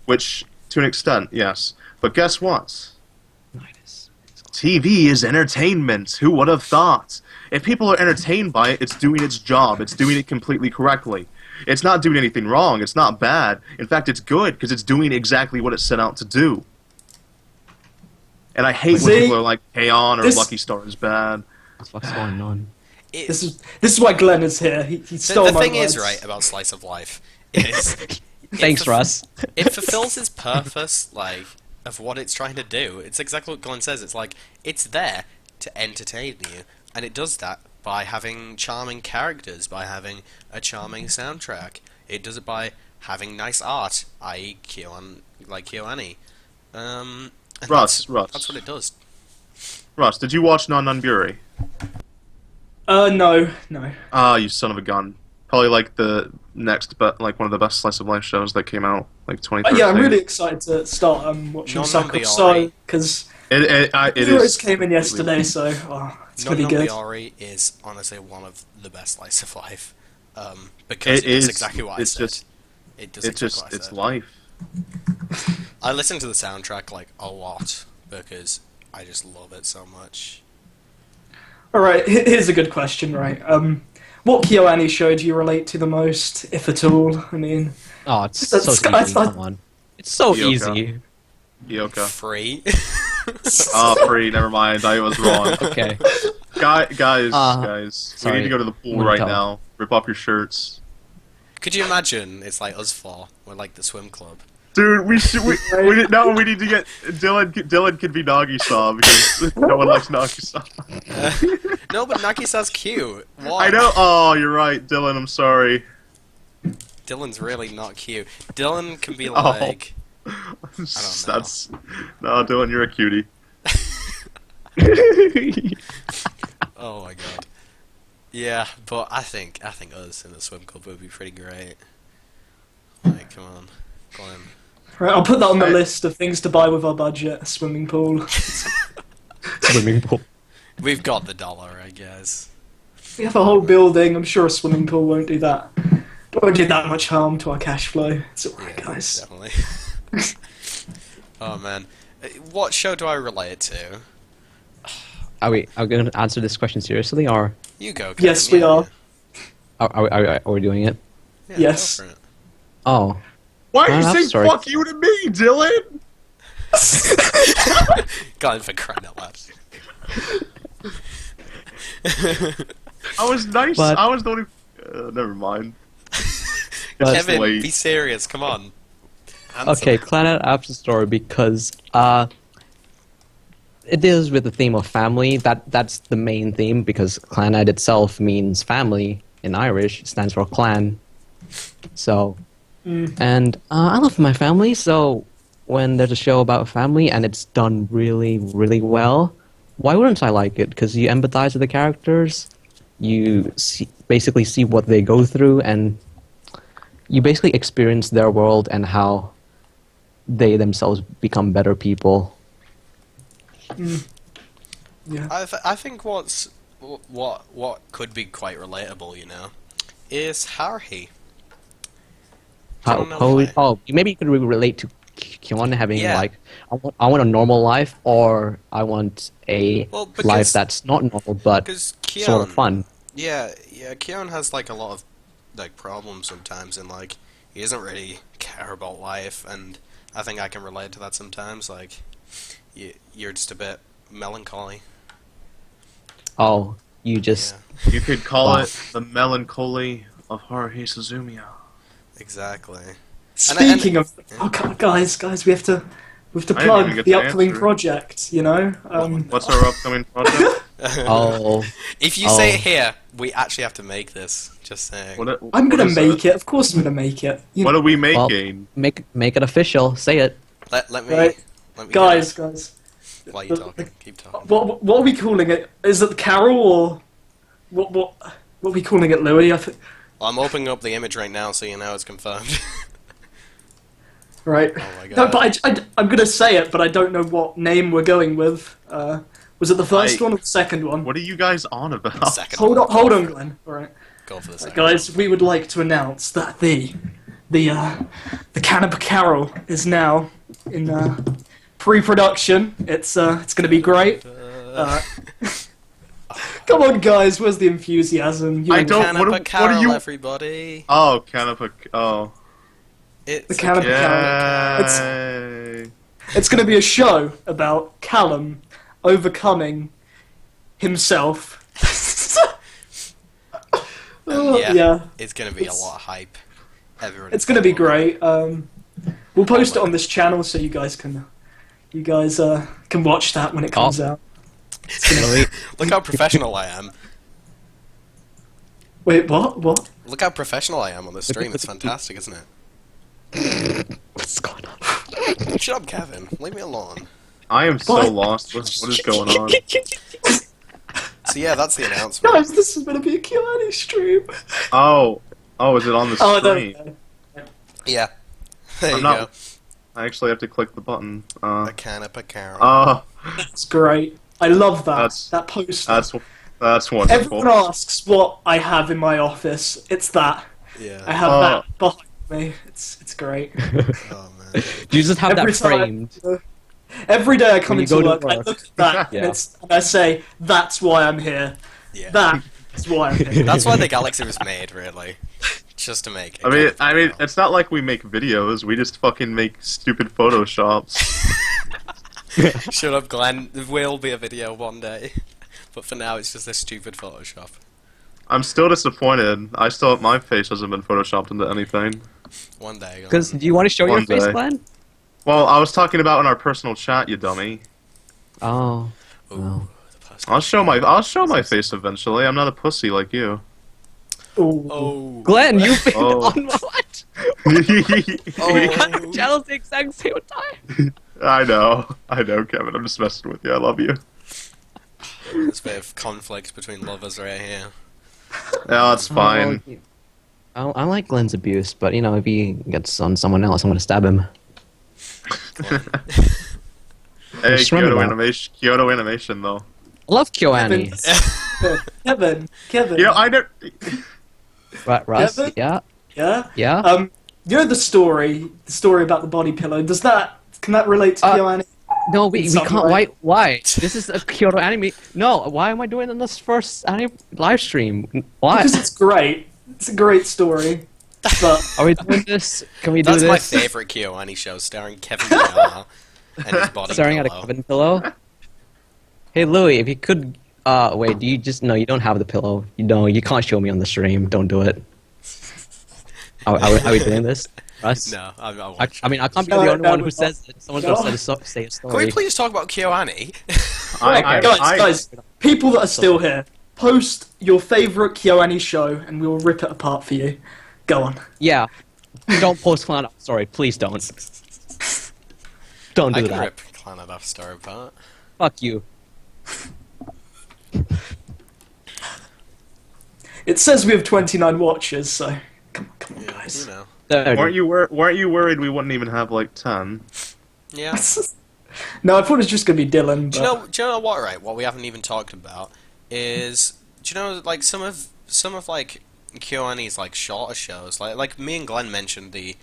which, to an extent, yes. But guess what? TV is entertainment. Who would have thought? If people are entertained by it, it's doing its job. It's doing it completely correctly. It's not doing anything wrong. It's not bad. In fact, it's good because it's doing exactly what it set out to do. And I hate when See? people are like, "Hey-on" or This- "Lucky Star is bad." What the fuck's going on? This is why Glen is here. He stole The my thing is, words. right, about Slice of Life is Thanks, Russ. it fulfills its purpose, like, of what it's trying to do. It's exactly what Glen says. It's like, it's there to entertain you, and it does that by having charming characters, by having a charming soundtrack. It does it by having nice art, i.e. KyoAni. And Russ. that's what it does. Russ, did you watch Non-Nunburi? No. Ah, you son of a gun. Probably like the next, but like one of the best slice of life shows that came out like 2013. Yeah, I'm really excited to start watching Non-Nunburi. Sakurai because It Heroes is. came in yesterday, so it's gonna be good. Non-Nunburi is honestly one of the best Slice of Life. Because It it's is. exactly what I It's said. just. It does It's exactly just. what I It's said. life. I listen to the soundtrack like a lot because I just love it so much. Alright, here's a good question, right? What KyoAni show do you relate to the most, if at all? I mean... Oh, it's That's- so easy. I- Come on. It's so Yoka. easy. Yoka. Free. Oh, free. Never mind. I was wrong. Okay. Guys, we sorry. need to go to the pool What do you right tell? now. Rip off your shirts, Could you imagine? It's like us four. We're like the swim club. dude. We need to get Dylan. Dylan could be Nagisa because no one likes Nagisa. No, but Nagisa's cute. What? I know. Oh, you're right, Dylan. I'm sorry. Dylan's really not cute. Dylan can be Oh. like... That's no, Dylan. You're a cutie. Oh my god. Yeah, but I think us in the swim club would be pretty great. Like, come on, Glen. Right, I'll put that on the Right. list of things to buy with our budget. A swimming pool. Swimming pool. We've got the dollar, I guess. We have a whole building. I'm sure a swimming pool won't do that. Won't do that much harm to our cash flow. It's alright, guys. Definitely. Oh man, what show do I relate it to? Are we going to answer this question seriously, or You go. Kevin. Yes, we Yeah, are. are we doing it? Yeah, Yes. go for it. Oh. Why are you I'm saying sorry. fuck you to me, Dylan? Glen, for crying out loud. I was nice. But- I was the only. Never mind. But- Kevin, late. be serious. Come on. Answer Okay, me. Planet Apps Story because it deals with the theme of family. That's the main theme because Clanite itself means family in Irish. It stands for clan. So, and I love my family. So when there's a show about family and it's done really, really well, why wouldn't I like it? Because you empathize with the characters. You basically see what they go through, and you basically experience their world and how they themselves become better people. Yeah. I think what could be quite relatable, you know, is Haruhi. don't know why. Maybe you could relate to Kyon having Yeah. like, I want a normal life, or I want a Well, life because- that's not normal but Because sort of Kyon, fun. yeah, Kyon has like a lot of like problems sometimes, and like he doesn't really care about life, and I think I can relate to that sometimes. Like, you're just a bit melancholy. Oh, you just Yeah, You could call Wow. it the melancholy of Haruhi Suzumiya. exactly. Speaking of, oh, guys, we have to I didn't even plug get the to upcoming answer. project. You know, What's our upcoming project? oh If you say Oh. it here, we actually have to make this. Just saying. I'm gonna what is make it. Of course, I'm gonna make it. You What know, are we well, making? make it official. Say it. Let me. Right. Let me guys. While you're talking, keep talking. What are we calling it? Is it Carol or what are we calling it, Louis? I think. I'm opening up the image right now, so you know it's confirmed. Right. Oh my No, god. but I'm gonna say it, but I don't know what name we're going with. Was it the first I- one or the second one? What are you guys on about? Second Hold one. on, Glenn. All right. Go for the second. Guys, we would like to announce that the Canapa Carol is now in pre-production. It's going to be great. Come on, guys, where's the enthusiasm? You I know, don't- Canapa what are Carol, you- everybody. Oh, Canapa. Oh. It's The a Canapa Canapa Carol. Yay. It's going to be a show about Callum overcoming himself. Oh, Yeah. It's gonna be a It's- lot of hype. Everyone. It's going to be great. We'll post it on this channel so you guys can watch that when it comes out. Look how professional I am. Wait, what? What? Look how professional I am on this stream. It's fantastic, isn't it? What's going on? Shut up, Kevin. Leave me alone. I am so What? lost. What is going on? So yeah, that's the announcement. Guys, this is going to be a Q&A stream. Oh, is it on the Oh, screen? no. Yeah. There I'm you not- go. I actually have to click the button. The Canapa Carol. That's great. I love that. That's- that poster. That's wonderful. Everyone asks what I have in my office. It's that. I yeah. have that behind me. It's great. Oh man. Do you just have Every that time- framed? Every day I come When you into go to work, I work. look at that Yeah. and I say, "That's why I'm here. Yeah. That's why I'm here." That's why the Galaxy was made, really. Just to make. I mean, it's not like we make videos. We just fucking make stupid photoshops. Shut up, Glenn. There will be a video one day, but for now, it's just a stupid Photoshop. I'm still disappointed. My face hasn't been photoshopped into anything. One day. Because Glenn. do you want to show your One face, day. Glenn? Well, I was talking about in our personal chat, you dummy. Oh. Ooh, Well. the person. I'll show my face eventually. I'm not a pussy like you. Ooh. Oh. Glenn, you've been Oh. on what? Oh. Channels the exact same time. I know, Kevin. I'm just messing with you. I love you. There's a bit of conflict between lovers right here. Yeah, it's fine. I like Glenn's abuse, but you know, if he gets on someone else, I'm gonna stab him. Glenn. Hey, Just remember that. Kyoto animation, though. I love KyoAni. Kevin. You know, I don't. Right, Russ? Kevin? Yeah? Yeah. Yeah? You know the story about the body pillow. Can that relate to KyoAni? No, we some can't. way. Why? This is a Kyoto anime. No, why am I doing it in this first anime live stream? Why? Because it's great. It's a great story. But Are we doing this? Can we do That's this? my favorite KyoAni show, starring KevinNyaa and his body Staring at a pillow. Kevin pillow? Hey, Louis, if you could... wait, do you just... No, you don't have the pillow. You can't show me on the stream. Don't do it. Are we doing this? Russ? No, I won't. I mean, I can't be No, the only no, one we're who says it. Someone's got to say a story. Can we please talk about KyoAni? guys, people that are still here, post your favourite KyoAni show and we'll rip it apart for you. Go on. Yeah. Don't post Clan Up Story. Please don't. Don't I do can that. rip Planet Off Star apart. Fuck you. It says we have 29 watchers, so come on, Yeah, guys. you know. 30. Weren't you worried we wouldn't even have like 10? Yeah. No, I thought it was just gonna be Dylan. Do But you know what? Right, what we haven't even talked about is, do you know, like some of like KyoAni's like shorter shows, like me and Glenn mentioned the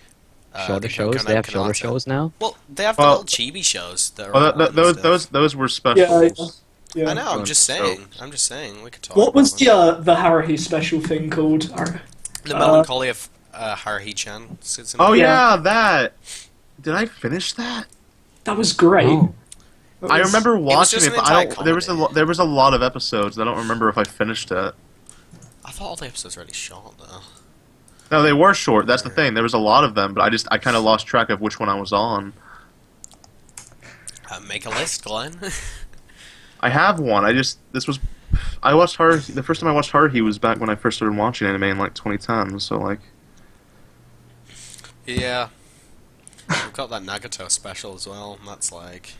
Shorter the shows? They have shorter shows now? Well, they have the Well- little chibi shows that are. Well, online and stuff. those were specials. yeah. I know. I'm just saying. shows. I'm just saying. We could talk. What was about the Haruhi special thing called? the melancholy of Haruhi-chan? Sits in Oh the- yeah, that. Did I finish that? That was great. Oh. That I was- remember watching just it, an but I entire don't. There was a lot of episodes. I don't remember if I finished it. I thought all the episodes were really short though. No, they were short. That's the thing. There was a lot of them, but I kind of lost track of which one I was on. Make a list, Glenn. I have one. I watched her. The first time I watched her, he was back when I first started watching anime in like 2010. So like, Yeah. We've got that Nagato special as well. And that's like,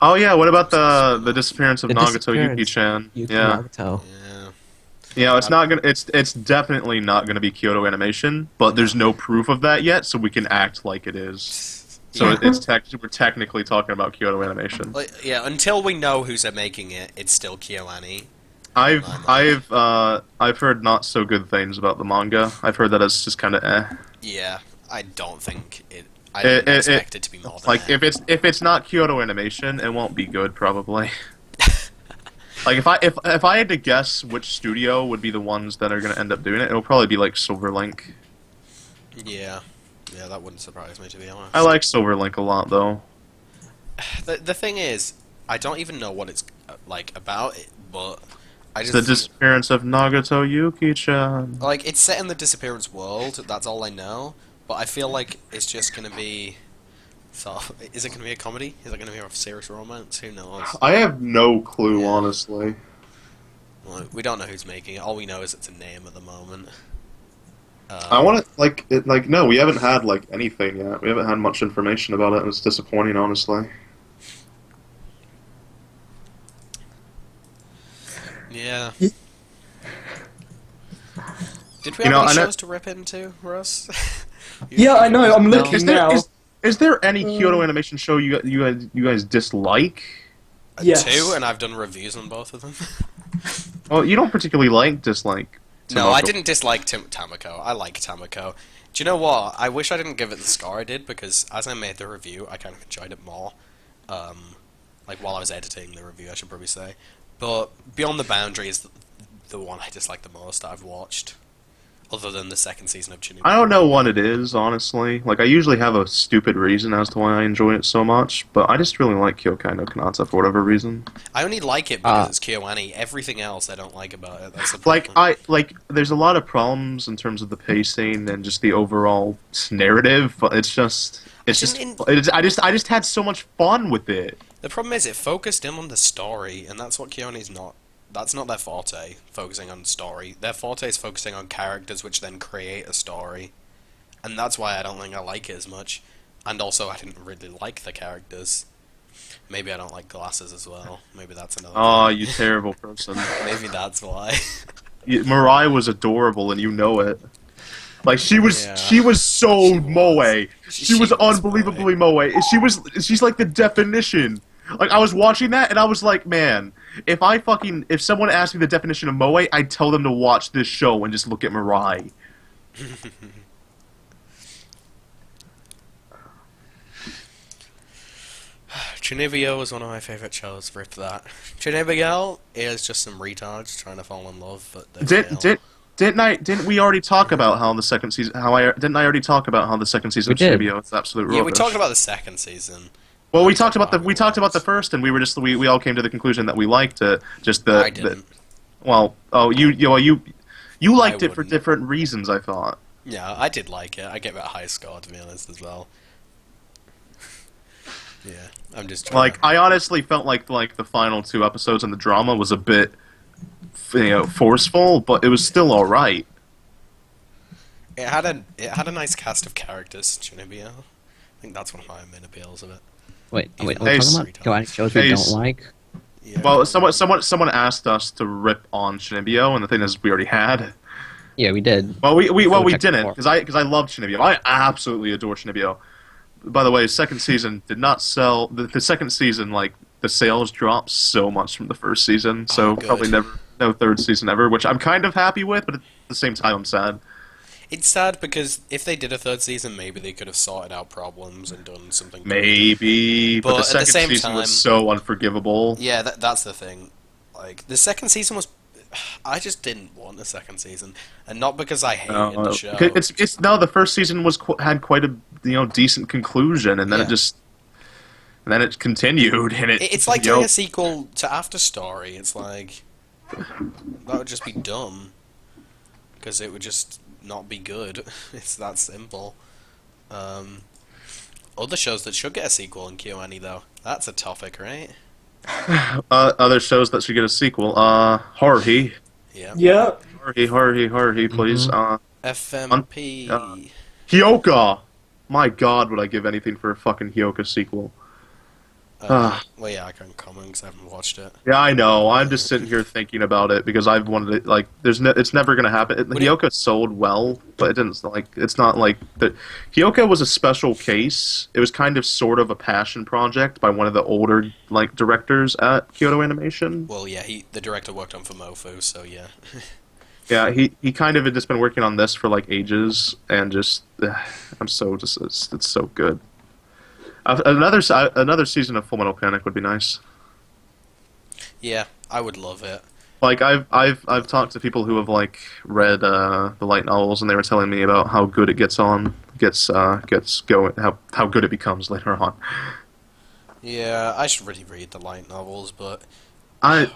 oh yeah, what about the disappearance of The Nagato disappearance. Yuki-chan? Yuki Yeah, Nagato. yeah. yeah. It's not gonna. It's definitely not gonna be Kyoto Animation, but there's no proof of that yet, so we can act like it is. So Yeah. we're technically talking about Kyoto Animation. Like, yeah, until we know who's making it, it's still KyoAni. I've heard not so good things about the manga. I've heard that it's just kind of eh. Yeah, I don't think it. I didn't expect it to be more than Like that. if it's not Kyoto Animation, it won't be good probably. Like if I had to guess which studio would be the ones that are gonna end up doing it, it'll probably be like Silverlink. Yeah, yeah, that wouldn't surprise me to be honest. I like Silverlink a lot though. The thing is, I don't even know what it's like about it, but I It's just the disappearance of Nagato Yuki-chan. like it's set in the disappearance world. That's all I know. But I feel like it's just gonna be. So, is it gonna be a comedy? Is it gonna be a serious romance? Who knows? I have no clue, Yeah. honestly. Well, we don't know who's making it. All we know is it's a name at the moment. I want to no, we haven't had like anything yet. We haven't had much information about it, and it's disappointing, honestly. Yeah. Yeah. Did we You have know, any I know- shows to rip into, Russ? Yeah, I know. I'm No. looking now. Is there any Kyoto Animation show you guys dislike? Yes. Two, and I've done reviews on both of them. Well, you don't particularly dislike. No, I Tamako. didn't dislike Tamako. I like Tamako. Do you know what? I wish I didn't give it the score I did, because as I made the review, I kind of enjoyed it more. Like, while I was editing the review, I should probably say. But Beyond the Boundary is the one I dislike the most that I've watched. Other than the second season of Chinoobi. I don't know what it is, honestly. Like, I usually have a stupid reason as to why I enjoy it so much, but I just really like Kyokai no Kanata for whatever reason. I only like it because it's KyoAni. Everything else I don't like about it. That's the problem. There's a lot of problems in terms of the pacing and just the overall narrative, but I just had so much fun with it. The problem is it focused in on the story, and that's what KyoAni's not. That's not their forte, focusing on story. Their forte is focusing on characters which then create a story. And that's why I don't think I like it as much. And also, I didn't really like the characters. Maybe I don't like glasses as well. Maybe that's another Oh, thing. you terrible person. Maybe that's why. Mirai was adorable, and you know it. Like, she was so moe. She was unbelievably moe. She's like the definition. Like, I was watching that, and I was like, man, if someone asked me the definition of moe, I'd tell them to watch this show and just look at Mirai. Chunibyo was one of my favourite shows. Rip that. Chunibyo is just some retards trying to fall in love, but they fail. Didn't we already talk about how the second season? Didn't I already talk about how the second season of Chunibyo is absolute rubbish? Yeah, we talked about the second season. Well, we talked about the first, and we all came to the conclusion that we liked it. I didn't. You liked it for different reasons, I thought. Yeah, I did like it. I gave it a high score, to be honest, as well. Yeah, I'm just trying I honestly felt like the final 2 episodes and the drama was a bit, forceful, but it was still all right. It had a nice cast of characters, Chunibyo. I think that's one of my main appeals of it. Wait, are we Hey, talking about shows we don't like? Yeah, Well, someone asked us to rip on Chunibyo, and the thing is, we already had. Yeah, we did. Well, we check didn't, before. because I love Chunibyo. I absolutely adore Chunibyo. By the way, second season did not sell. The second season, the sales dropped so much from the first season, so good. probably no third season ever, which I'm kind of happy with, but at the same time, I'm sad. It's sad because if they did a third season, maybe they could have sorted out problems and done something. Maybe, but the at the second same season time, was so unforgivable. Yeah, that's the thing. Like, the second season was... I just didn't want a second season, and not because I hated the show. The first season had quite a decent conclusion, and then it continued, and It's like doing a sequel to After Story. It's like that would just be dumb because it would just not be good. It's that simple. Other shows that should get a sequel in KyoAni though. That's a topic, right? Other shows that should get a sequel. Haruhi. Yeah. Yeah. Haruhi, please. FMP. Hyoka! My god, would I give anything for a fucking Hyoka sequel. Well, yeah, I can't comment because I haven't watched it. Yeah, I know. I'm just sitting here thinking about it because I've wanted it. It's never gonna happen. Hyoka sold well, but it didn't. It's not like that. Hyoka was a special case. It was kind of sort of a passion project by one of the older directors at Kyoto Animation. Well, yeah, the director worked on Fumofu, so yeah. Yeah, he kind of had just been working on this for ages, and it's so good. Another season of Fullmetal Panic would be nice. Yeah, I would love it. I've talked to people who have read the light novels, and they were telling me about how good it gets going, how good it becomes later on. Yeah, I should really read the light novels, but when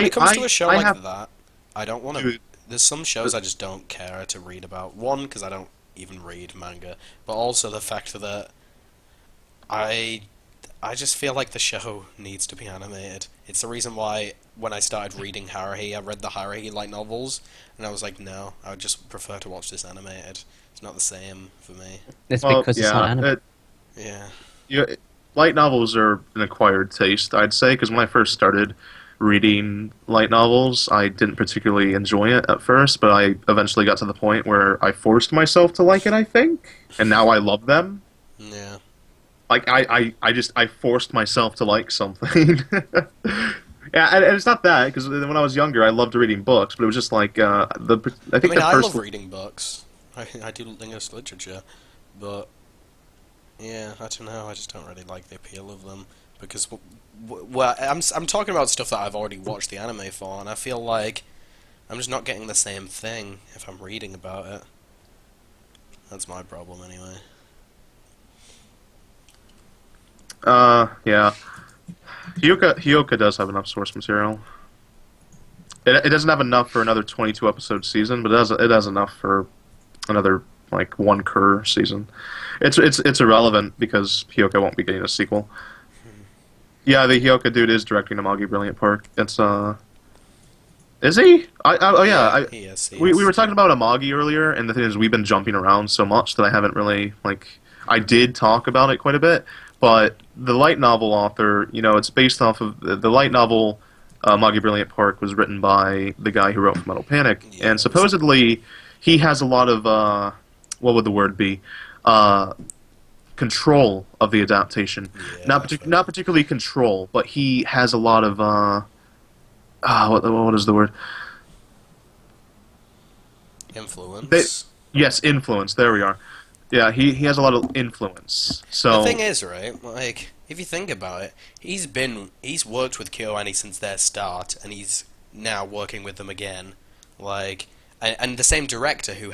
it comes to a show that, I don't want to. There's some shows I just don't care to read about. One, because I don't even read manga, but also the fact that I just feel like the show needs to be animated. It's the reason why when I started reading Haruhi, I read the Haruhi light novels, and I was like, no, I would just prefer to watch this animated. It's not the same for me. It's because it's not animated. Light novels are an acquired taste, I'd say, because when I first started reading light novels, I didn't particularly enjoy it at first, but I eventually got to the point where I forced myself to like it, I think, and now I love them. Yeah. I forced myself to like something. Yeah, and it's not that, because when I was younger, I loved reading books, but it was just I love reading books. I do English literature, but yeah, I don't know. I just don't really like the appeal of them because, well, I'm talking about stuff that I've already watched the anime for, and I feel like I'm just not getting the same thing if I'm reading about it. That's my problem, anyway. Yeah. Hyoka does have enough source material. It doesn't have enough for another 22 episode season, but it has enough for another like one Cur season. It's irrelevant because Hyoka won't be getting a sequel. Yeah, the Hyoka dude is directing Amagi Brilliant Park. It's is he? Oh yeah, he is. We were talking about Amagi earlier, and the thing is, we've been jumping around so much that I haven't really I did talk about it quite a bit, but the light novel author, it's based off of the light novel. Amagi Brilliant Park was written by the guy who wrote Metal Panic, and supposedly he has a lot of what would the word be? Control of the adaptation. Not particularly control, but he has a lot of what is the word? Influence. Yes, influence. There we are. Yeah, he has a lot of influence. So the thing is, right? Like, if you think about it, he's worked with KyoAni since their start, and he's now working with them again. Like, and the same director who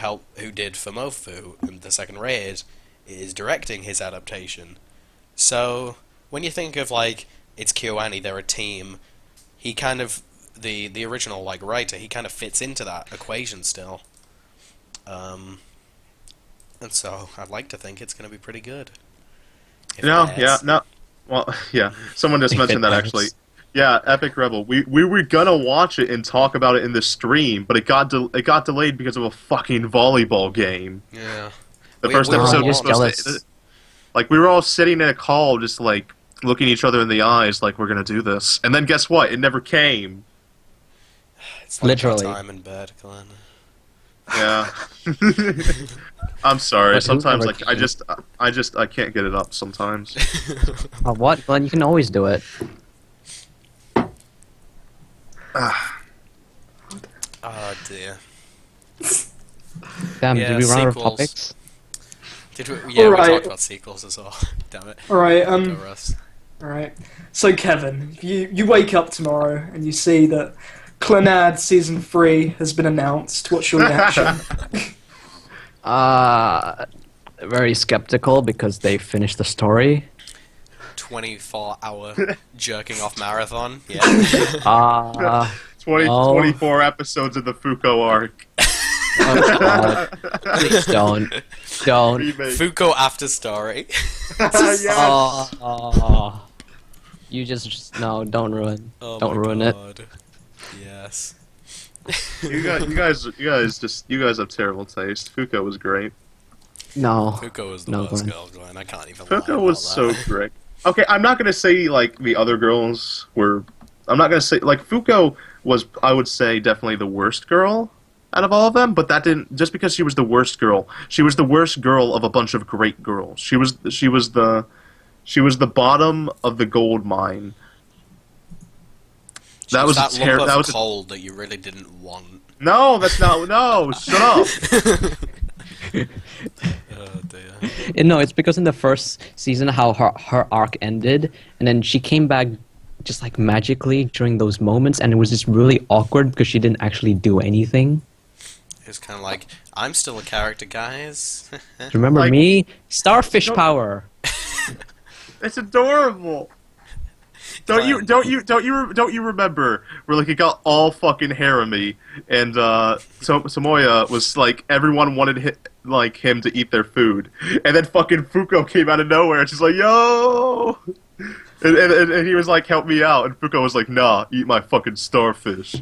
did Fumofu in the second raid is directing his adaptation. So when you think of it's KyoAni, they're a team. He kind of the original writer. He kind of fits into that equation still. And so I'd like to think it's going to be pretty good. No. Well, yeah. Someone just mentioned that actually. Yeah, Epic Rebel. We were gonna watch it and talk about it in the stream, but it got delayed because of a fucking volleyball game. Yeah. The first episode was supposed to, we were all sitting in a call, just looking each other in the eyes, like we're gonna do this, and then guess what? It never came. It's like literally time in bed, Glen. Yeah. I'm sorry. But sometimes I can't get it up sometimes. what? Glenn, you can always do it. Oh dear. Damn, Yeah, did we run out of sequels. topics? Did we? Yeah, Alright. we talked about sequels as well. Damn it. Alright, Go, Russ. alright. So Kevin, you wake up tomorrow and you see that Clannad Season 3 has been announced. What's your reaction? Very skeptical because they finished the story. 24-hour jerking off marathon. Yeah. 24 episodes of the Fuko arc. Oh God. Please don't. Remake. Fuko after story. Yes. Oh. You just no, don't ruin. Oh Don't my ruin it. God. Yes. You guys have terrible taste. Fuko was great. No. Fuko was the No, worst Glenn. girl, Glenn. I can't even lie Fuko about was so that. great. Okay, I'm not gonna say the other girls were. I'm not gonna say Fuko was. I would say definitely the worst girl out of all of them. But that didn't just because she was the worst girl. She was the worst girl of a bunch of great girls. She was the bottom of the gold mine. That was that terrible. lump That of was coal that you really didn't want. no. That's not. No, shut up. Oh dear. No, it's because in the first season how her arc ended, and then she came back just magically during those moments, and it was just really awkward because she didn't actually do anything. It's kind of I'm still a character, guys. Remember me? Starfish Don't- power. It's adorable. Don't you remember where it got all fucking harem-y and Samoya was everyone wanted him to eat their food, and then fucking Fuko came out of nowhere and she's like, yo, and he was like, help me out, and Fuko was like, nah, eat my fucking starfish.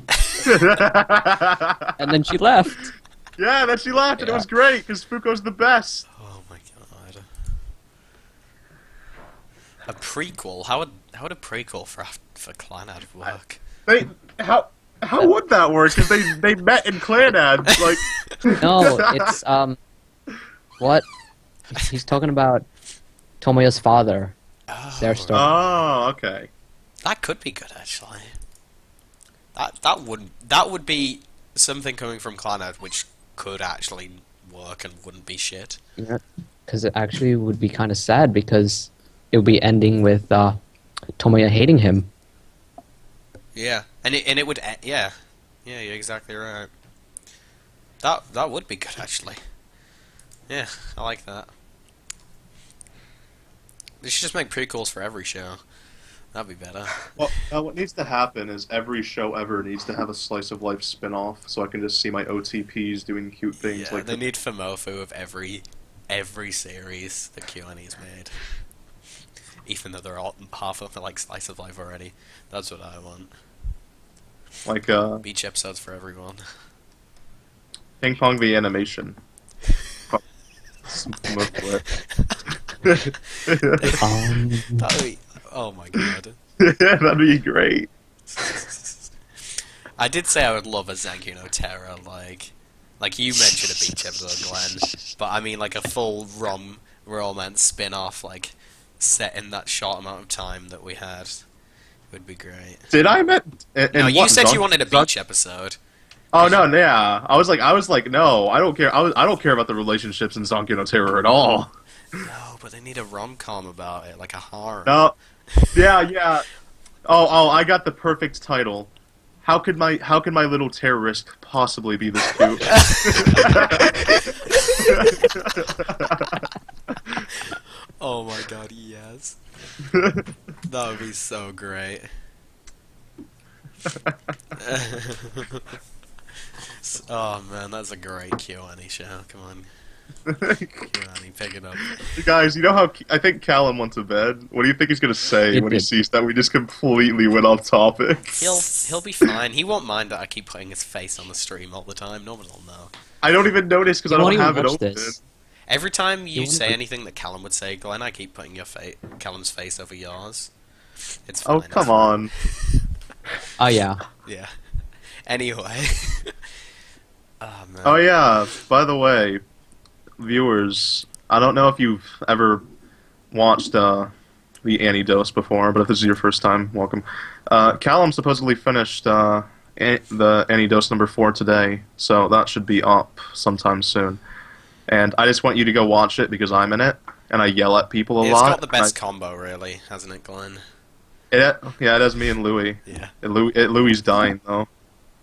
And then she left. Yeah, then she left and it was great because Fuko's the best. Oh my God. A prequel? How would a prequel for Clannad work? How would that work? Because they met in Clannad. No, it's what? He's talking about Tomoya's father. Oh, Their story. Oh, okay. that could be good actually. That would be something coming from Clannad which could actually work and wouldn't be shit. Yeah, because it actually would be kind of sad because it would be ending with Tomoya hating him. Yeah, and it would yeah, you're exactly right. That would be good actually. Yeah, I like that. They should just make prequels for every show. That'd be better. Well, what needs to happen is every show ever needs to have a slice of life spin-off, so I can just see my OTPs doing cute things Yeah, like they need Famofu of every series that KyoAni's made. Even though they're all half of them are like slice of life already. That's what I want. like Beach episodes for everyone. Ping Pong the animation. That'd be, oh my god. That'd be great. I did say I would love a Zanku no Terra, like you mentioned a beach episode, Glen, but I mean like a full romance spin-off, like set in that short amount of time that we had, would be great. Did I No, you said you wanted a beach episode. Oh no, yeah. I was like, no, I don't care. I don't care about the relationships in Zanku no Terror at all. No, but they need a rom-com about it, like a horror. No, yeah. Oh, I got the perfect title. How could my little terrorist possibly be this cute? Oh my god, yes. That would be so great. Oh man, that's a great KyoAni show. Come on. KyoAni, pick it up. Guys, you know how I think Callum went to bed? What do you think he's gonna say when he sees that we just completely went off topic? He'll be fine. He won't mind that I keep putting his face on the stream all the time. No one will know. I don't even notice because I don't have it open. Every time you say anything that Callum would say, Glen, I keep putting Callum's face over yours. It's fine. Oh, come on. Oh yeah. Yeah. Anyway. Oh man. Oh yeah, by the way, viewers, I don't know if you've ever watched the AniDose before, but if this is your first time, welcome. Callum supposedly finished the AniDose number 4 today, so that should be up sometime soon. And I just want you to go watch it because I'm in it, and I yell at people a lot. It's got the best combo, really, hasn't it, Glen? Yeah, it has me and Louis. Yeah. Louis dying, though.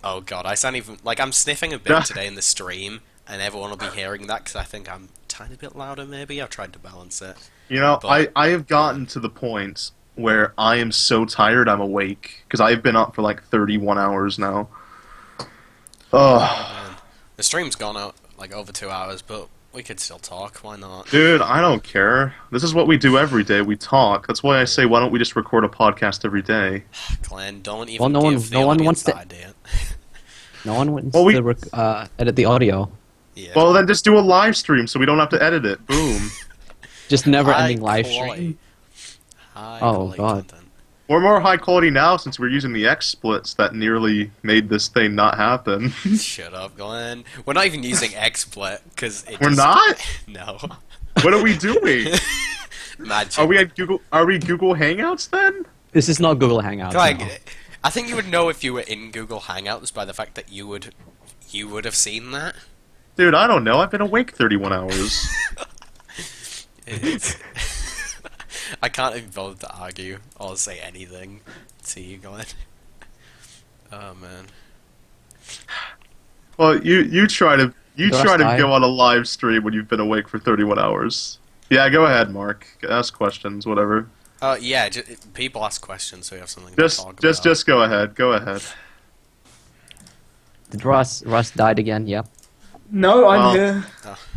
Oh god, I sound even... Like, I'm sniffing a bit today in the stream, and everyone will be hearing that, because I think I'm a tiny bit louder, maybe. I've tried to balance it. You know, But- I have gotten to the point where I am so tired I'm awake, because I've been up for like 31 hours now. Oh. Man. The stream's gone out, like, over 2 hours, but we could still talk. Why not? Dude, I don't care. This is what we do every day. We talk. That's why I say, why don't we just record a podcast every day? Glen, don't even Well, no one- give the no one audience wants that to- idea. No one wants Well, we- to edit the audio. Yeah. Well, then just do a live stream so we don't have to edit it. Boom. Just never-ending High live quality. stream. High Oh, quality God. content. We're more high quality now since we're using the X splits that nearly made this thing not happen. Shut up, Glen. We're not even using XSplit, because We're not? No. What are we doing? Magic. Are we at Google? Are we Google Hangouts then? This is not Google Hangouts. Like, no. I think you would know if you were in Google Hangouts by the fact that you would have seen that. Dude, I don't know. I've been awake 31 hours. It's... I can't even bother to argue or say anything to you, Glen. Oh man. Well, you try to I- go on a live stream when you've been awake for 31 hours. Yeah, go ahead, Mark. Ask questions, whatever. Yeah. People ask questions, so we have something to talk about. Just go ahead. Go ahead. Did Russ died again? Yep. No, I'm Well, here.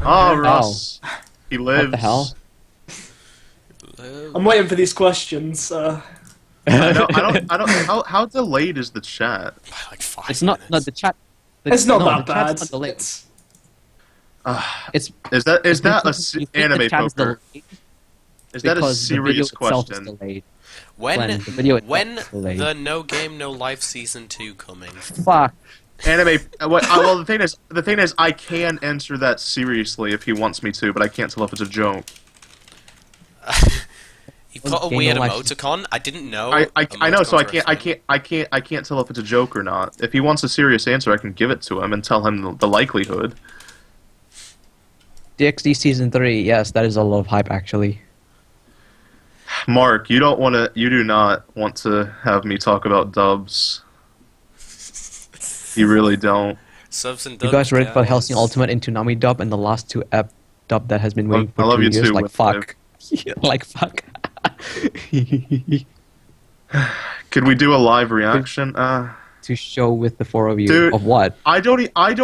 Oh, Russ. He lives. What the hell? I'm waiting for these questions. I don't. How delayed is the chat? By like 5 It's not. minutes. No, the chat. It's not no, that the chat's bad. not delayed. It's Is that you think anime the chat is poker? delayed Is that a because the video serious itself is question? delayed. When Glen, the video itself when is delayed. the No Game No Life season 2 coming? Fuck. Anime. Well, the thing is, I can answer that seriously if he wants me to, but I can't tell if it's a joke. You put a Game weird No Life emoticon. I didn't know. I know, so emoticons were a thing. I can't tell if it's a joke or not. If he wants a serious answer, I can give it to him and tell him the likelihood. DxD Season 3, yes, that is a lot of hype, actually. Mark, you do not want to have me talk about dubs. You really don't. Subs and You dubs, guys read about guys. Hellsing Ultimate into Nami dub and the last 2 ep dub that has been waiting I for love 2 you years? too, Like, Winston. fuck. Like, fuck. Could we do a live reaction? To show with the 4 of you. Dude, Of what? I don't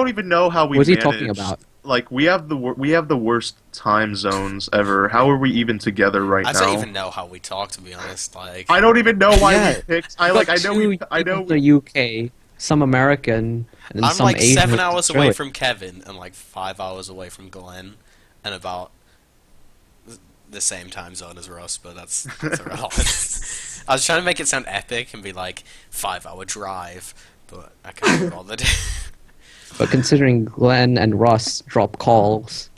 even know how we What is he managed. talking about? Like we have the worst time zones ever. How are we even together right I now? don't even know how we talk, to be honest. Like, I don't even know why Yeah. we picked. Got two I know. people from the UK, some American, and then I'm some like Asian. 7 hours away Australian. from Kevin and like 5 hours away from Glen, and about the same time zone as Russ, but that's irrelevant. I was trying to make it sound epic and be like 5-hour drive, but I can't be bothered. But considering Glen and Russ drop calls.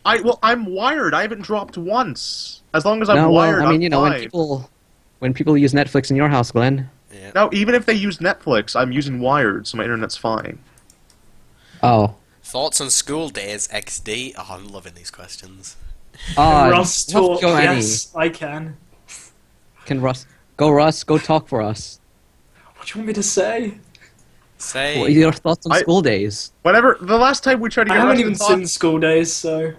I'm wired. I haven't dropped once. As long as I'm No, wired, well, I mean, you know, fine. when people use Netflix in your house, Glen. Yeah. No, even if they use Netflix, I'm using wired, so my internet's fine. Oh. Thoughts on school days, XD? Oh, I'm loving these questions. Russ talk. Go, Annie. Yes, I can. Can Russ go talk for us? What do you want me to say? Say, What are your thoughts on I- school days? Whenever the last time we tried to I get haven't Russ even to talk, seen School Days, so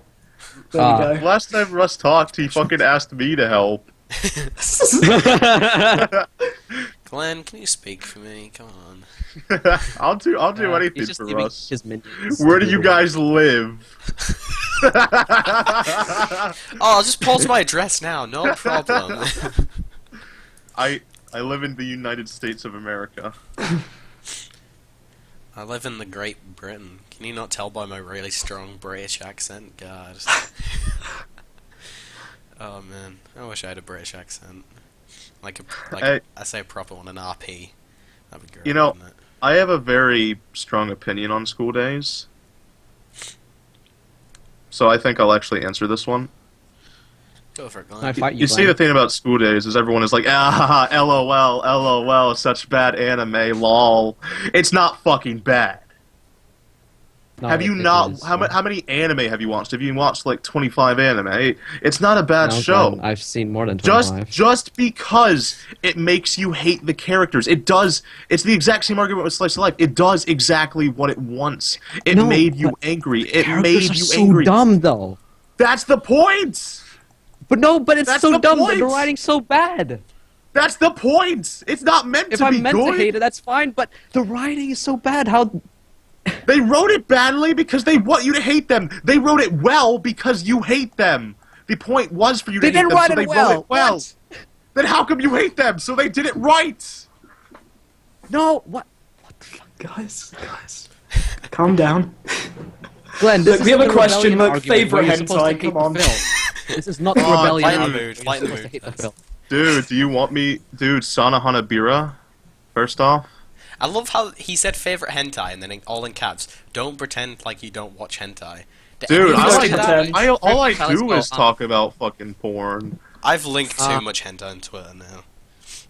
there Ah. we go. last time Russ talked, he fucking asked me to help. Glen, can you speak for me? Come on. I'll do anything He's just for leaving Russ. his minions. Where do you guys live? Oh, I'll just post my address now, no problem. I live in the United States of America. I live in the Great Britain. Can you not tell by my really strong British accent? God. Oh man, I wish I had a British accent. Hey. I say a proper one, an RP. That'd be great. You know, wouldn't it? I have a very strong opinion on school days. So I think I'll actually answer this one. Go for it, Glen. I fight you, You see, Glen. the thing about school days is everyone is like, ah, lol, lol, such bad anime, lol. It's not fucking bad. No, Have you it not? is. How many anime have you watched? Have you watched like 25 anime? It's not a bad No, show. Glen, I've seen more than 25. Just because it makes you hate the characters, it does. It's the exact same argument with Slice of Life. It does exactly what it wants. It No, made you but angry. It Characters made are you so angry. dumb, though. That's the point. But it's That's so the dumb that point. the writing's so bad. That's the point. It's not meant If to be I'm meant good. to hate it, that's fine. But the writing is so bad. How? They wrote it badly because they want you to hate them. They wrote it well because you hate them. The point was for you to They hate didn't them, write so it they well. wrote it well. What? Then how come you hate them? So they did it right. No. What? Guys, calm down. Glenn, Look, this we is have a the question, rebellion look, argument favourite where you're supposed to hentai, hate come the on. film. This is not the Oh, rebellion lighten the argument. mood, You're lighten the supposed to mood. hate the film. Dude, do you want me... Dude, Sana Hanabira, first off. I love how he said favorite hentai and then all in caps. Don't pretend like you don't watch hentai. Do any Dude, of us I do like that? hentai. all I Let's do go is on. talk about fucking porn. I've linked too much hentai on Twitter now.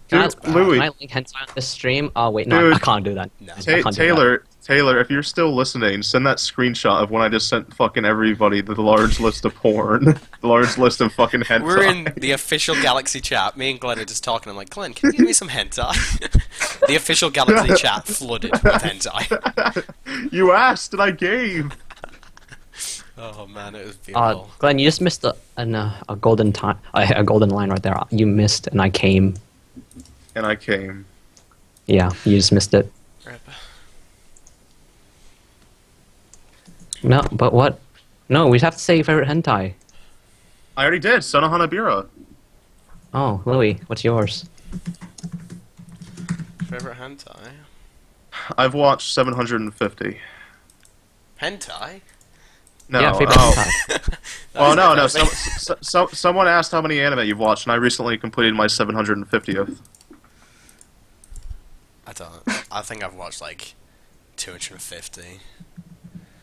Can Dude, Louis. I link hentai on this stream? Oh wait, no, Dude. I can't do that. No. I can't do that. Taylor, if you're still listening, send that screenshot of when I just sent fucking everybody the large list of porn. The large list of fucking hentai. We're in the official Galaxy chat. Me and Glen are just talking. I'm like, Glen, can you give me some hentai? The official Galaxy chat flooded with hentai. You asked and I gave. Oh man, it was beautiful. Glenn, you just missed a golden time, a golden line right there. You missed, and I came. And I came. Yeah, you just missed it. Rip. No, but what? No, we'd have to say favorite hentai. I already did. Sana Hanabira. Oh, Louis, what's yours? Favorite hentai? I've watched 750. Hentai? No. Yeah, favorite Oh. hentai. Well, no. That's Someone asked how many anime you've watched, and I recently completed my 750th. I don't. I think I've watched like 250.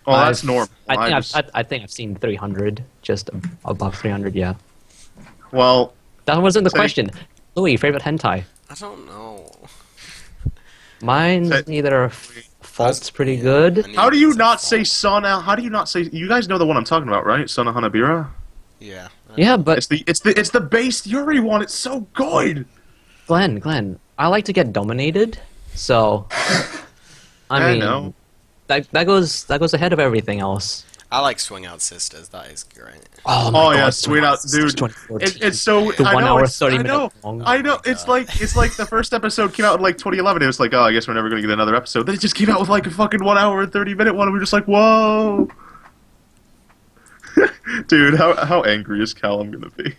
Well, that's normal. I think I've seen 300, just above 300. Yeah, Well, that wasn't the Say- question. Louis, favorite hentai? I don't know. Mine's Say- either Default's pretty good. How do you not say Sana? How do you not say? You guys know the one I'm talking about, right? Sana Hanabira. Yeah. Yeah, but It's the base Yuri one. It's so good. Glen, I like to get dominated, so I mean, know. that goes ahead of everything else. I like Swing Out Sisters. That is great. Oh my Oh god, yeah, sweet out, dude. It's so. The I 1 know, hour, it's, 30 I know. minutes long. I know. It's like the first episode came out in like 2011. It was like, oh, I guess we're never gonna get another episode. Then it just came out with like a fucking 1 hour and 30-minute one. And we're just like, whoa. Dude, how angry is Callum gonna be?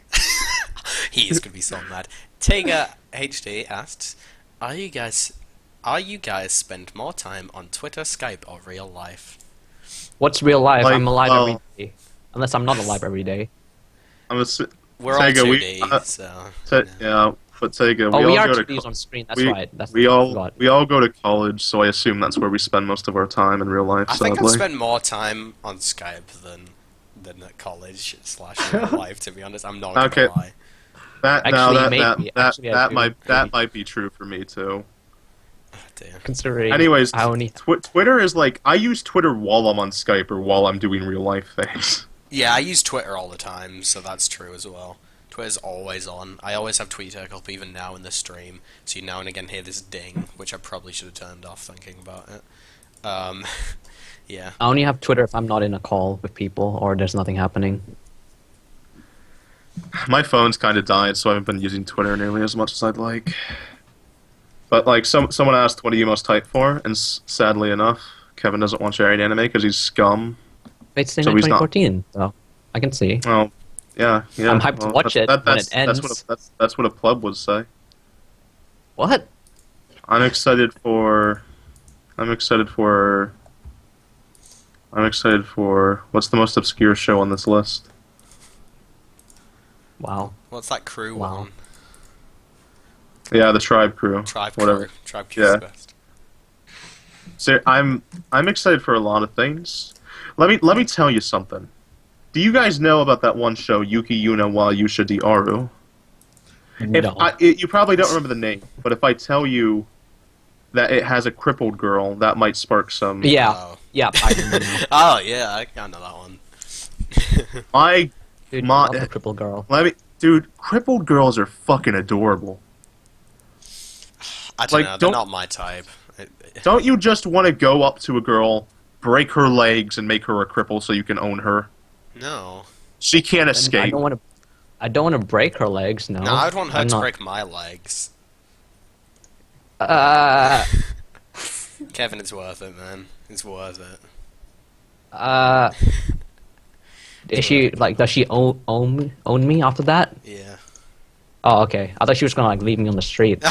He is gonna be so mad. Tega HD asks, Are you guys spend more time on Twitter, Skype, or real life? What's real life? Like, I'm alive every day. Unless I'm not alive every day. We're on Tega, 2D, so... yeah, but Tega, Oh, we are go 2Ds to on screen. That's we, right. That's we I all forgot. we all go to college, so I assume that's where we spend most of our time in real life. I think I've sadly. spent more time on Skype than at college / real life, to be honest. I'm not Okay. gonna lie. That might be true for me too. Oh, dear. Considering Anyways, I only Twitter is like I use Twitter while I'm on Skype or while I'm doing real life things. Yeah, I use Twitter all the time, so that's true as well. Twitter's always on. I always have Tweeter up even now in the stream, so you now and again hear this ding, which I probably should have turned off thinking about it. Yeah. I only have Twitter if I'm not in a call with people or there's nothing happening. My phone's kind of died, so I haven't been using Twitter nearly as much as I'd like. But like, someone asked, "What do you most type for?" And sadly enough, Kevin doesn't watch AniDose because he's scum. It's in So he's not. 2014, so I can see. Well, yeah. I'm hyped to watch it when it ends. That's what a pleb would say. What? I'm excited for. What's the most obscure show on this list? Wow. What's that crew Wow. one? Yeah, the Tribe Crew. Whatever. Crew. Tribe Crew's Yeah. the best. So I'm excited for a lot of things. Let me tell you something. Do you guys know about that one show, Yuki Yuna wa Yusha di Aru? No. You probably don't remember the name, but if I tell you that it has a crippled girl, that might spark some. Yeah. Oh. Yeah, I remember now. Oh, yeah, I know that one. Dude, My- not the cripple girl. Dude, crippled girls are fucking adorable. I don't Like, know, they're don't- not my type. Don't you just want to go up to a girl, break her legs, and make her a cripple so you can own her? No. She can't I escape. don't want to break her legs. No. No, I'd want her I'm to not- break my legs. Kevin, it's worth it, man. It's worth it. Is she like? Does she own me after that? Yeah. Oh, okay. I thought she was gonna like leave me on the street.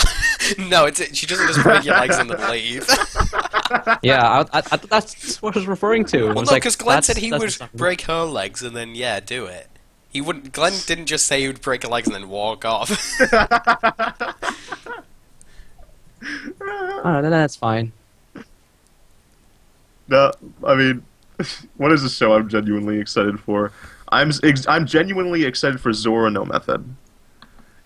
No, she doesn't just break your legs and then leave. Yeah, I thought that's what I was referring to. Well, It was no, like, because Glen that's- said he that's would something. break her legs and then, yeah, do it. He wouldn't. Glen didn't just say he would break her legs and then walk off. Oh, then that's fine. No, I mean, what is the show I'm genuinely excited for? I'm genuinely excited for Zora no Method.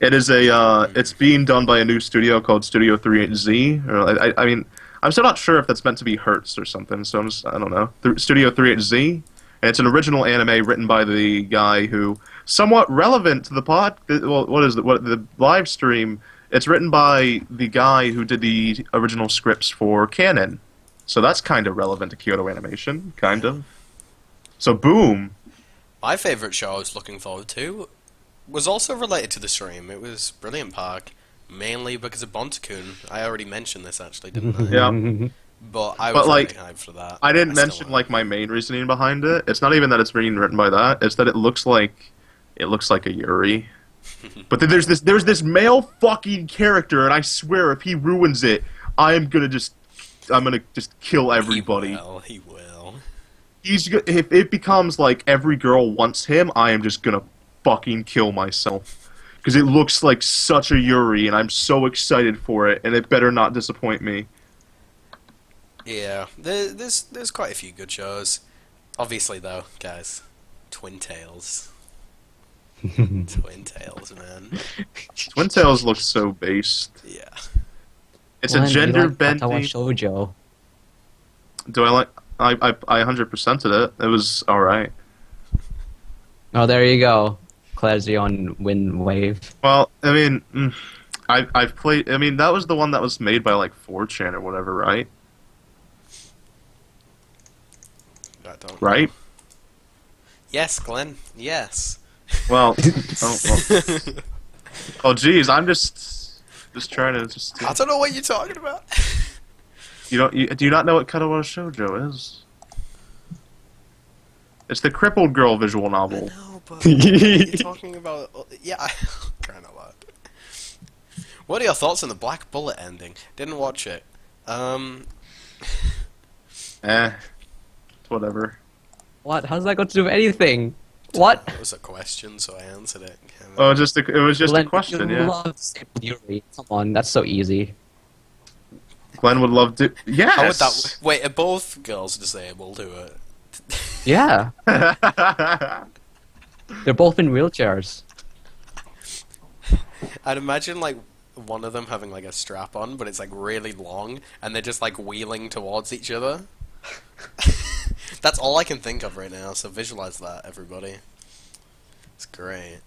It is it's being done by a new studio called Studio 38Z. Or I mean, I'm still not sure if that's meant to be Hertz or something. So I don't know. Studio 38Z, and it's an original anime written by the guy who somewhat relevant to the the live stream. It's written by the guy who did the original scripts for Canon. So that's kind of relevant to Kyoto Animation, kind of. So boom. My favourite show I was looking forward to was also related to the stream. It was Brilliant Park, mainly because of Bontakun. I already mentioned this, actually, didn't I? Yeah. But I was really hyped for that. I didn't still mention am. like my main reasoning behind it. It's not even that it's being written by that. It's that it looks like a Yuri. But then there's this male fucking character, and I swear if he ruins it, I'm gonna just kill everybody. He will. If it becomes like every girl wants him, I am just gonna fucking kill myself. Because it looks like such a Yuri, and I'm so excited for it, and it better not disappoint me. Yeah, there's quite a few good shows. Obviously, though, guys, Twin Tails. Twin Tails, man. Twin Tails looks so based. Yeah. It's Glenn, a you gender like Katawa bending. Shoujo. Do I like? I 100%ed it. It was all right. Oh, there you go. Clarity on Wind Wave. Well, I mean, I've played. I mean, that was the one that was made by like 4chan or whatever, right? I don't. Right? Yes, Glen. Yes. Well, oh, geez, I'm just trying to just. I don't know what you're talking about. Do you not know what Katawa Shoujo is? It's the crippled girl visual novel. No, but you're talking about. Yeah, kind of lot. What are your thoughts on the Black Bullet ending? Didn't watch it. Whatever. What? How's that got to do with anything? What? It was a question, so I answered it. Oh, it was just Glenn, a question, you yeah. love Staple Yuri. Come on, that's so easy. Glenn would love to. Yes. How would that? Wait, are both girls disabled who are? Yeah, they're both in wheelchairs. I'd imagine like one of them having like a strap on, but it's like really long, and they're just like wheeling towards each other. That's all I can think of right now. So visualize that, everybody. It's great.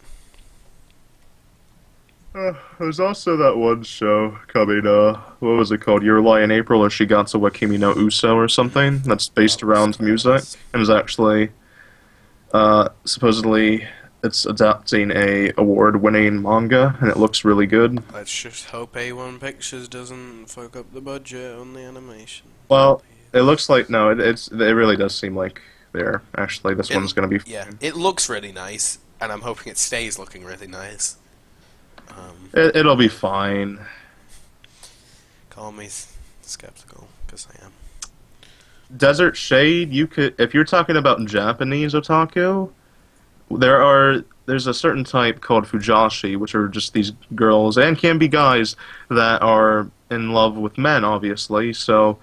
There's also that one show coming, what was it called? Your Lie in April or Shigatsu wa Kimi no Uso or something, that's based around music, and is actually, supposedly, it's adapting a award-winning manga, and it looks really good. Let's just hope A1 Pictures doesn't fuck up the budget on the animation. Well, it looks like, no, it really does seem like actually, this one's gonna be fine. Yeah, it looks really nice, and I'm hoping it stays looking really nice. It'll be fine. Call me skeptical, because I am. Desert Shade, if you're talking about Japanese otaku, there's a certain type called fujashi, which are just these girls, and can be guys, that are in love with men, obviously, so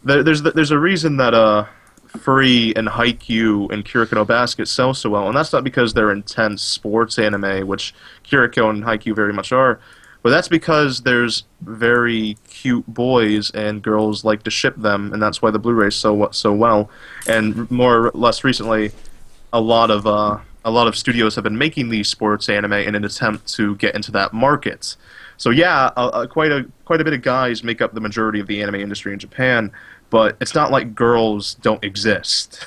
there's a reason that Free and Haikyuu and Kuroko no Basket sell so well, and that's not because they're intense sports anime, which Kuroko and Haikyuu very much are, but that's because there's very cute boys and girls like to ship them, and that's why the Blu-rays so well. And more or less recently, a lot of studios have been making these sports anime in an attempt to get into that market. So yeah, quite a bit of guys make up the majority of the anime industry in Japan, but it's not like girls don't exist.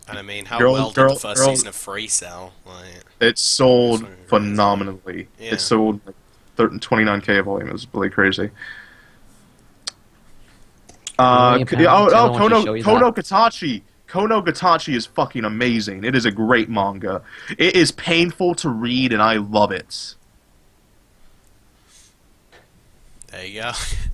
And I mean, how well did the first season of Free sell? Like, it sold phenomenally. Yeah. It sold like 29K a volume. It was really crazy. Kono Katachi. Kono Gatachi is fucking amazing. It is a great manga. It is painful to read, and I love it. there you go.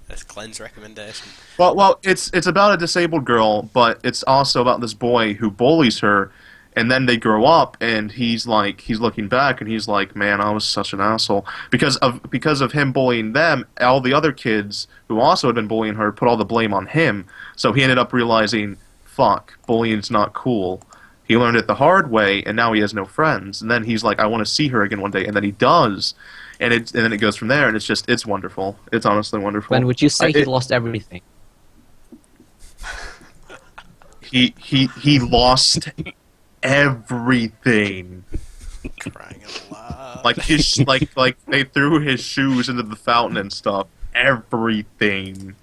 That's Glen's recommendation. Well, it's about a disabled girl, but it's also about this boy who bullies her, and then they grow up, and he's looking back, and he's like, man, I was such an asshole because of him bullying them. All the other kids who also had been bullying her put all the blame on him. So he ended up realizing, fuck, bullying's not cool. He learned it the hard way, and now he has no friends. And then he's like, I want to see her again one day, and then he does. And then it goes from there, and it's wonderful. It's honestly wonderful. When would you say he lost everything? He lost everything. Crying out loud. Like they threw his shoes into the fountain and stuff. Everything.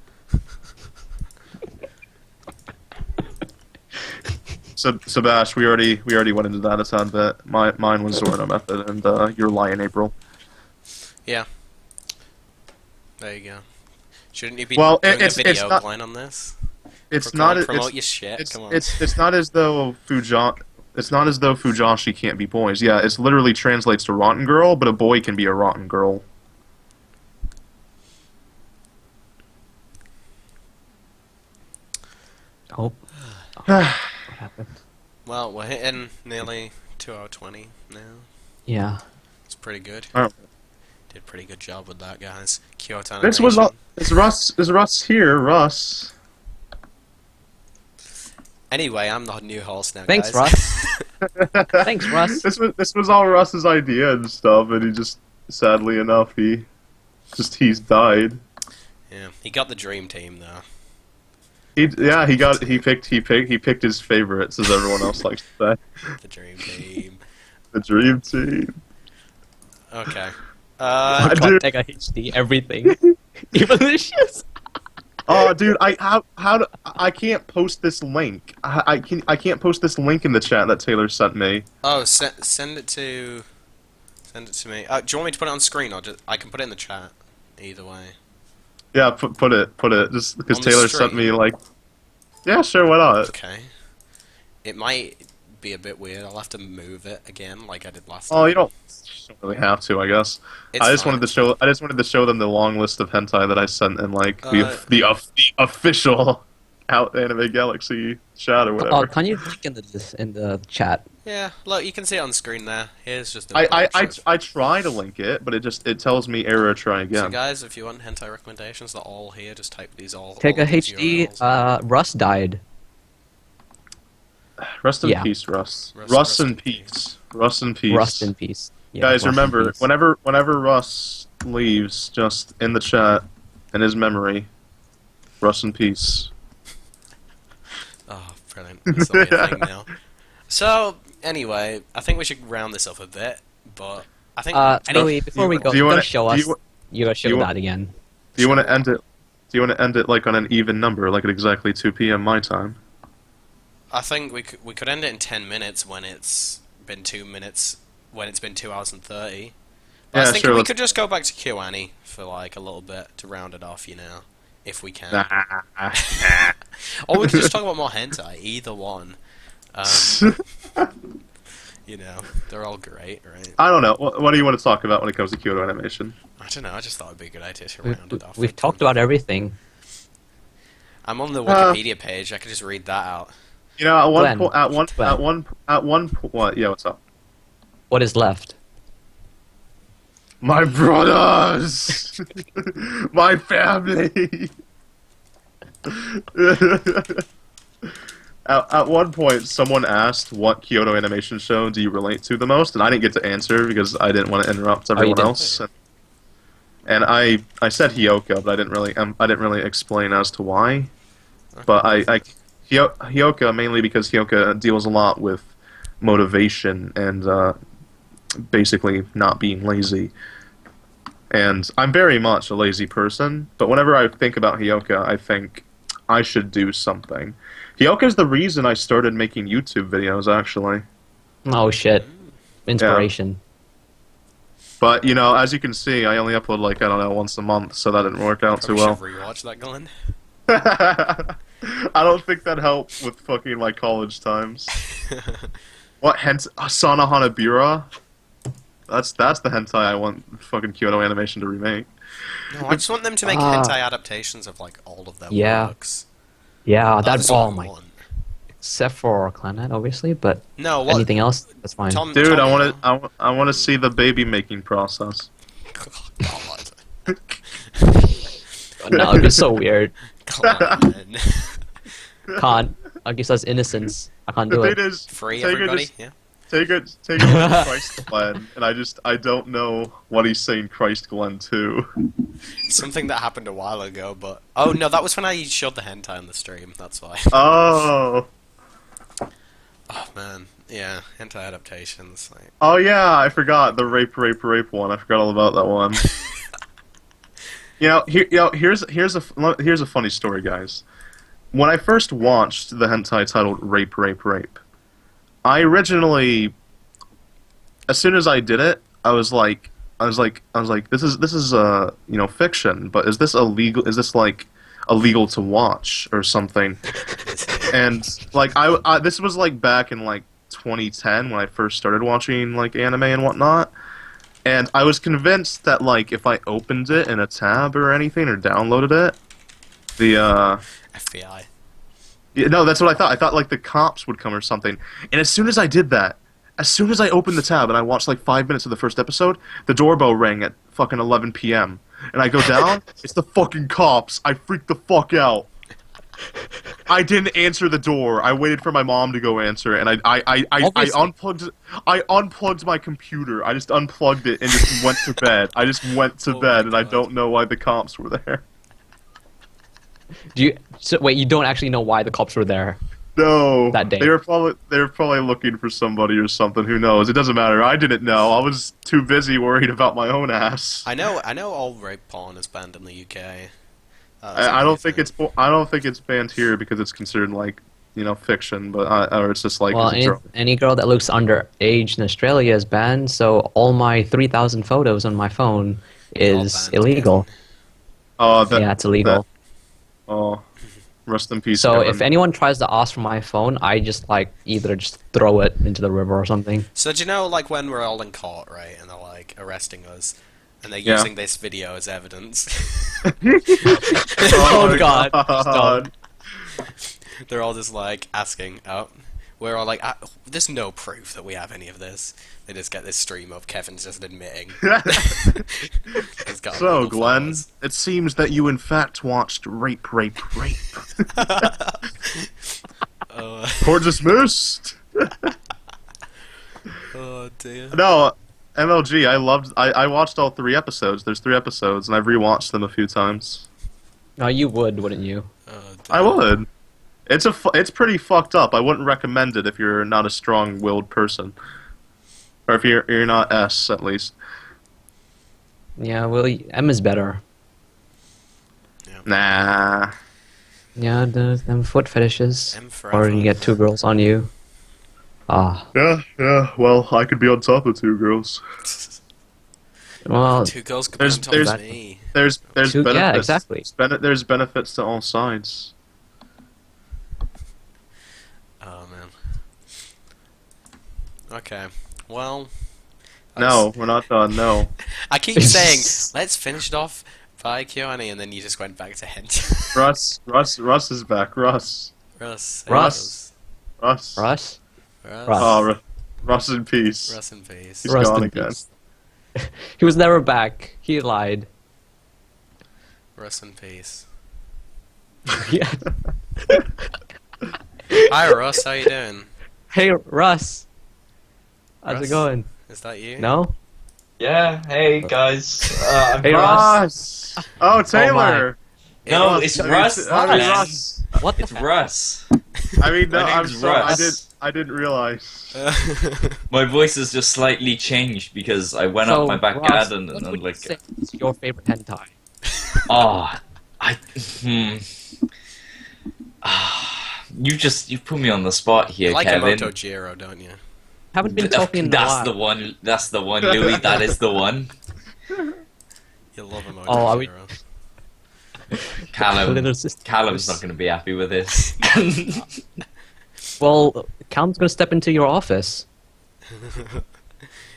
So Bash, we already went into that a tad bit. Mine was Zorno Method, and your Lie in April. Yeah. There you go. Shouldn't you be Well, doing it's a video, not- Glen, on this? It's not. Promote your shit. It's, Come on. it's not as though Fujashi can't be boys. Yeah, it literally translates to rotten girl, but a boy can be a rotten girl. Oh. What happened? Well, we're hitting nearly 2 hour 20 now. Yeah. It's pretty good. Oh. Did a pretty good job with that, guys. Kyoto This Animation. was is Russ here, Russ. Anyway, I'm the new host now, Thanks, guys. Russ. Thanks, Russ. This was all Russ's idea and stuff, and he just, sadly enough, he's died. Yeah, he got the dream team, though. He picked his favorites, as everyone else likes to say. The dream team. The dream team. Okay. Can't take a HD everything, even the shits. Oh, dude, I can't post this link. I can't post this link in the chat that Taylor sent me. Oh, send it to me. Do you want me to put it on screen or I can put it in the chat? Either way. Yeah, put it. Just because On the Taylor stream? sent me like. Yeah, sure, why not? Okay. It might be a bit weird. I'll have to move it again, like I did last time. Oh, you don't really have to, I guess. It's I just fine. wanted to show them the long list of hentai that I sent in like the official Out Anime Galaxy chat or whatever. Oh, can you link in the chat? Yeah, look, you can see it on screen there. Here's just the I try to link it, but it tells me error. Try So again. guys, if you want hentai recommendations, they're all here. Just type these all. Take all a these HD. URLs. Russ died. Rest in Yeah. peace, Russ. Russ Russ in in peace. Russ in peace. Rust in peace. Yeah, Guys, rest in remember, peace. whenever Russ leaves, just in the chat, in his memory, Russ in peace. Oh, brilliant. That's a thing now. So, anyway, I think we should round this up a bit, but I think... Anyway, before we go, do you you wanna- gotta show do us. you- You gotta show do you that again. Do you want to end it? Do you want to end it like on an even number, like at exactly 2 p.m. my time? I think we could end it in 10 minutes when it's been 2 minutes, when it's been 2 hours and 30. But I Yeah, was thinking sure, we let's- could just go back to KyoAni for like a little bit to round it off, you know, if we can. Or we could just talk about more hentai, either one. You know, they're all great, right? I don't know. What do you want to talk about when it comes to Kyoto animation? I don't know, I just thought it'd be a good idea to round it off. We've talked about everything. I'm on the Wikipedia page, I could just read that out. You know, Glen. what? Yeah, what's up? What is left? My brothers, my family. At one point, someone asked, "What Kyoto animation show do you relate to the most?" And I didn't get to answer because I didn't want to interrupt everyone didn't? else. And I said Hyoka, but I didn't really explain as to why. But Hyoka mainly because Hyoka deals a lot with motivation and basically not being lazy. And I'm very much a lazy person, but whenever I think about Hyoka, I think I should do something. Hyoka is the reason I started making YouTube videos, actually. Oh shit! Inspiration. But, you know, as you can see, I only upload, like, I don't know, once a month, so that didn't work out too well. Should rewatch that, Glen. I don't think that helped with fucking my college times. What Asana Hanabira? That's the hentai I want fucking Kyoto Animation to remake. No, I just want them to make hentai adaptations of like all of their Yeah. works. Yeah, That's that's all all I my. want. Except for Clanet, obviously, but No, what? anything else, that's fine. Tom, Dude, Tom, I want to see the baby making process. God. No, it'd be so weird. Come on, man. Can't. I guess that's innocence. I can't The do thing it. is, Free take it everybody. just- Yeah. take it to Christ Glen, and I don't know what he's saying Christ Glen to. Something that happened a while ago, but oh no, that was when I showed the hentai on the stream. That's why. Oh. Oh man, yeah, hentai adaptations. Like, Oh yeah, I forgot the rape one. I forgot all about that one. Here's a funny story, guys. When I first watched the hentai titled Rape, I originally, as soon as I did it, I was like, this is fiction, but is this illegal? Is this like illegal to watch or something? And like this was like back in like 2010 when I first started watching like anime and whatnot. And I was convinced that, like, if I opened it in a tab or anything, or downloaded it, FBI. Yeah, no, that's what I thought. I thought, like, the cops would come or something. And as soon as I did that, as soon as I opened the tab and I watched, like, 5 minutes of the first episode, the doorbell rang at fucking 11 p.m. And I go down, it's the fucking cops. I freaked the fuck out. I didn't answer the door. I waited for my mom to go answer, and I unplugged my computer. I just unplugged it and just went to bed. I just went to Oh bed, my and I God. don't know why the cops were there. Wait, you don't actually know why the cops were there? No, That day. they were probably looking for somebody or something. Who knows? It doesn't matter. I didn't know. I was too busy worried about my own ass. I know all rape porn is banned in the UK. I don't think it's banned here because it's considered like fiction, but or it's just like Well, any girl that looks underage in Australia is banned, so all my 3,000 photos on my phone is banned, illegal. oh Yeah, it's illegal. oh, rest in peace. So Kevin. if anyone tries to ask for my phone, I just either just throw it into the river or something. So do you know like when we're all in court, right, and they're like arresting us, and they're Yeah. using this video as evidence? Oh, God. Stop. They're all just like asking, we're all like, there's no proof that we have any of this. They just get this stream of Kevin's just admitting. He's got So, little Glen, followers. it seems that you in fact watched rape. Court dismissed. Oh dear. No, MLG. I watched all 3 episodes. There's 3 episodes, and I've rewatched them a few times. No, you would, wouldn't you? Oh, dear. I would. It's pretty fucked up. I wouldn't recommend it if you're not a strong-willed person, or if you're not S at least. Yeah, well, M is better. Nah. Yeah, them foot fetishes. M Or forever. you get 2 girls on you. Ah. Yeah. Well, I could be on top of 2 girls. Well, 2 girls could There's- be on top there's- of me. There's Yeah, benefits. exactly. There's benefits to all sides. Oh man. Okay. Well. No, we're not done. No. I keep saying let's finish it off by Kyoani, and then you just went back to hint. Russ is back. Russ. Russ. Russ. Russ. Russ? Russ. Russ. Oh, Russ in peace. Russ in peace. He's Rust gone in again. peace. He was never back. He lied. Russ in peace. Yeah. Hi Russ, how you doing? Hey, Russ. How's Russ? it going? Is that you? No? Yeah, hey guys. I'm Hey, Russ. Russ. Oh, Taylor. No, it's Russ. man. Russ. What the It's fuck? Russ. I mean, no, My I'm name's sorry. Russ. I didn't realize. My voice has just slightly changed because I went up my back Russ, garden what and would you like, say is your favorite hentai? you put me on the spot here, You like Kevin. Emoto Jiro, don't you? Haven't been talking in a That's while. the one. That's the one, Louis. That is the one. You love Emoto Oh, are we- Jiro. Little sister. Callum's not going to be happy with this. Well, Callum's gonna step into your office.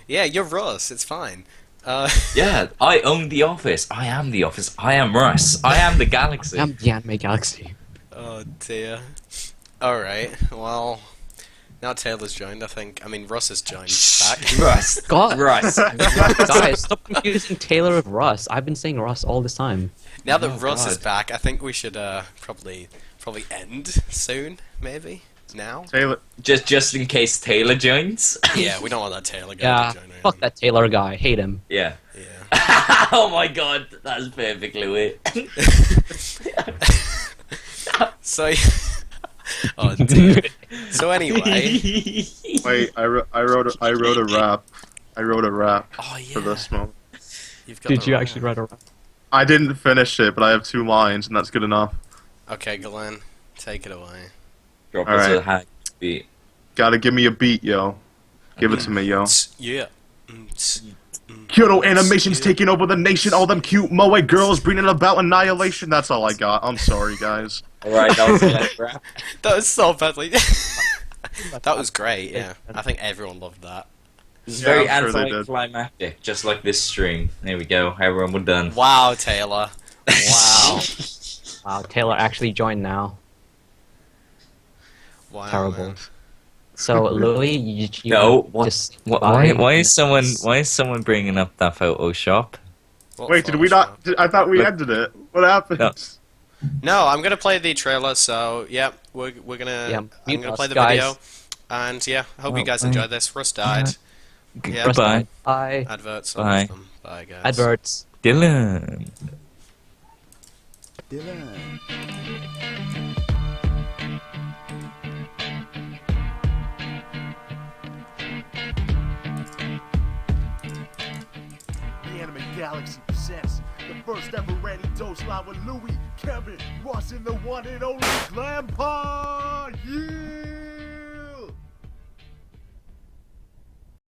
Yeah, you're Russ. It's fine. Yeah, I own the office. I am the office. I am Russ. I am the galaxy. I'm the Anime Galaxy. Oh dear. All right. Well, now Taylor's joined. I think. I mean, Russ has joined back. Russ. God. Russ. Guys, stop confusing Taylor with Russ. I've been saying Russ all this time. Now that Oh, Russ is God. back, I think we should probably end soon. Maybe now. Taylor. just in case Taylor joins. Yeah, we don't want that Taylor guy Yeah, to join. or fuck anything. that Taylor guy. Hate him. Yeah. Yeah. Oh my god, that's perfect, Louis. So. Oh dear. So anyway. Wait, I wrote a rap. I wrote a rap Oh yeah. for this moment. You've got Did the you right- actually write a rap? I didn't finish it, but I have 2 lines, and that's good enough. Okay, Glen, take it away. Drop All us right. a hack beat. Gotta give me a beat, yo. Give it to me, yo. Yeah. Kyoto animation's taking over the nation. All them cute moe girls bringing about annihilation. That's all I got. I'm sorry, guys. Alright, that was Glen's rap. That was so badly. That was great. Yeah, I think everyone loved that. It's Yeah, very I'm sure they did. anticlimactic, just like this stream. There we go, everyone, we're done. Wow, Taylor. Wow. Wow, Taylor actually joined now. Wow. Terrible. Man. So, Louis, you No, what? just Why buy- is someone bringing up that Photoshop? What Wait, did we not? I thought we Look. ended it. What happened? No. No, I'm gonna play the trailer. So yeah, we're gonna. Yeah, I'm mute gonna us, play the guys. video, and yeah, hope Oh, you guys bye. enjoyed this. Russ died. Yeah. Goodbye. Bye. Adverts. Bye. Bye, guys. Adverts. Dylan. Dylan. The Anime Galaxy presents the first ever AniDose live with Louis, Kevin, Russ, and the one and only Glen. Yeah!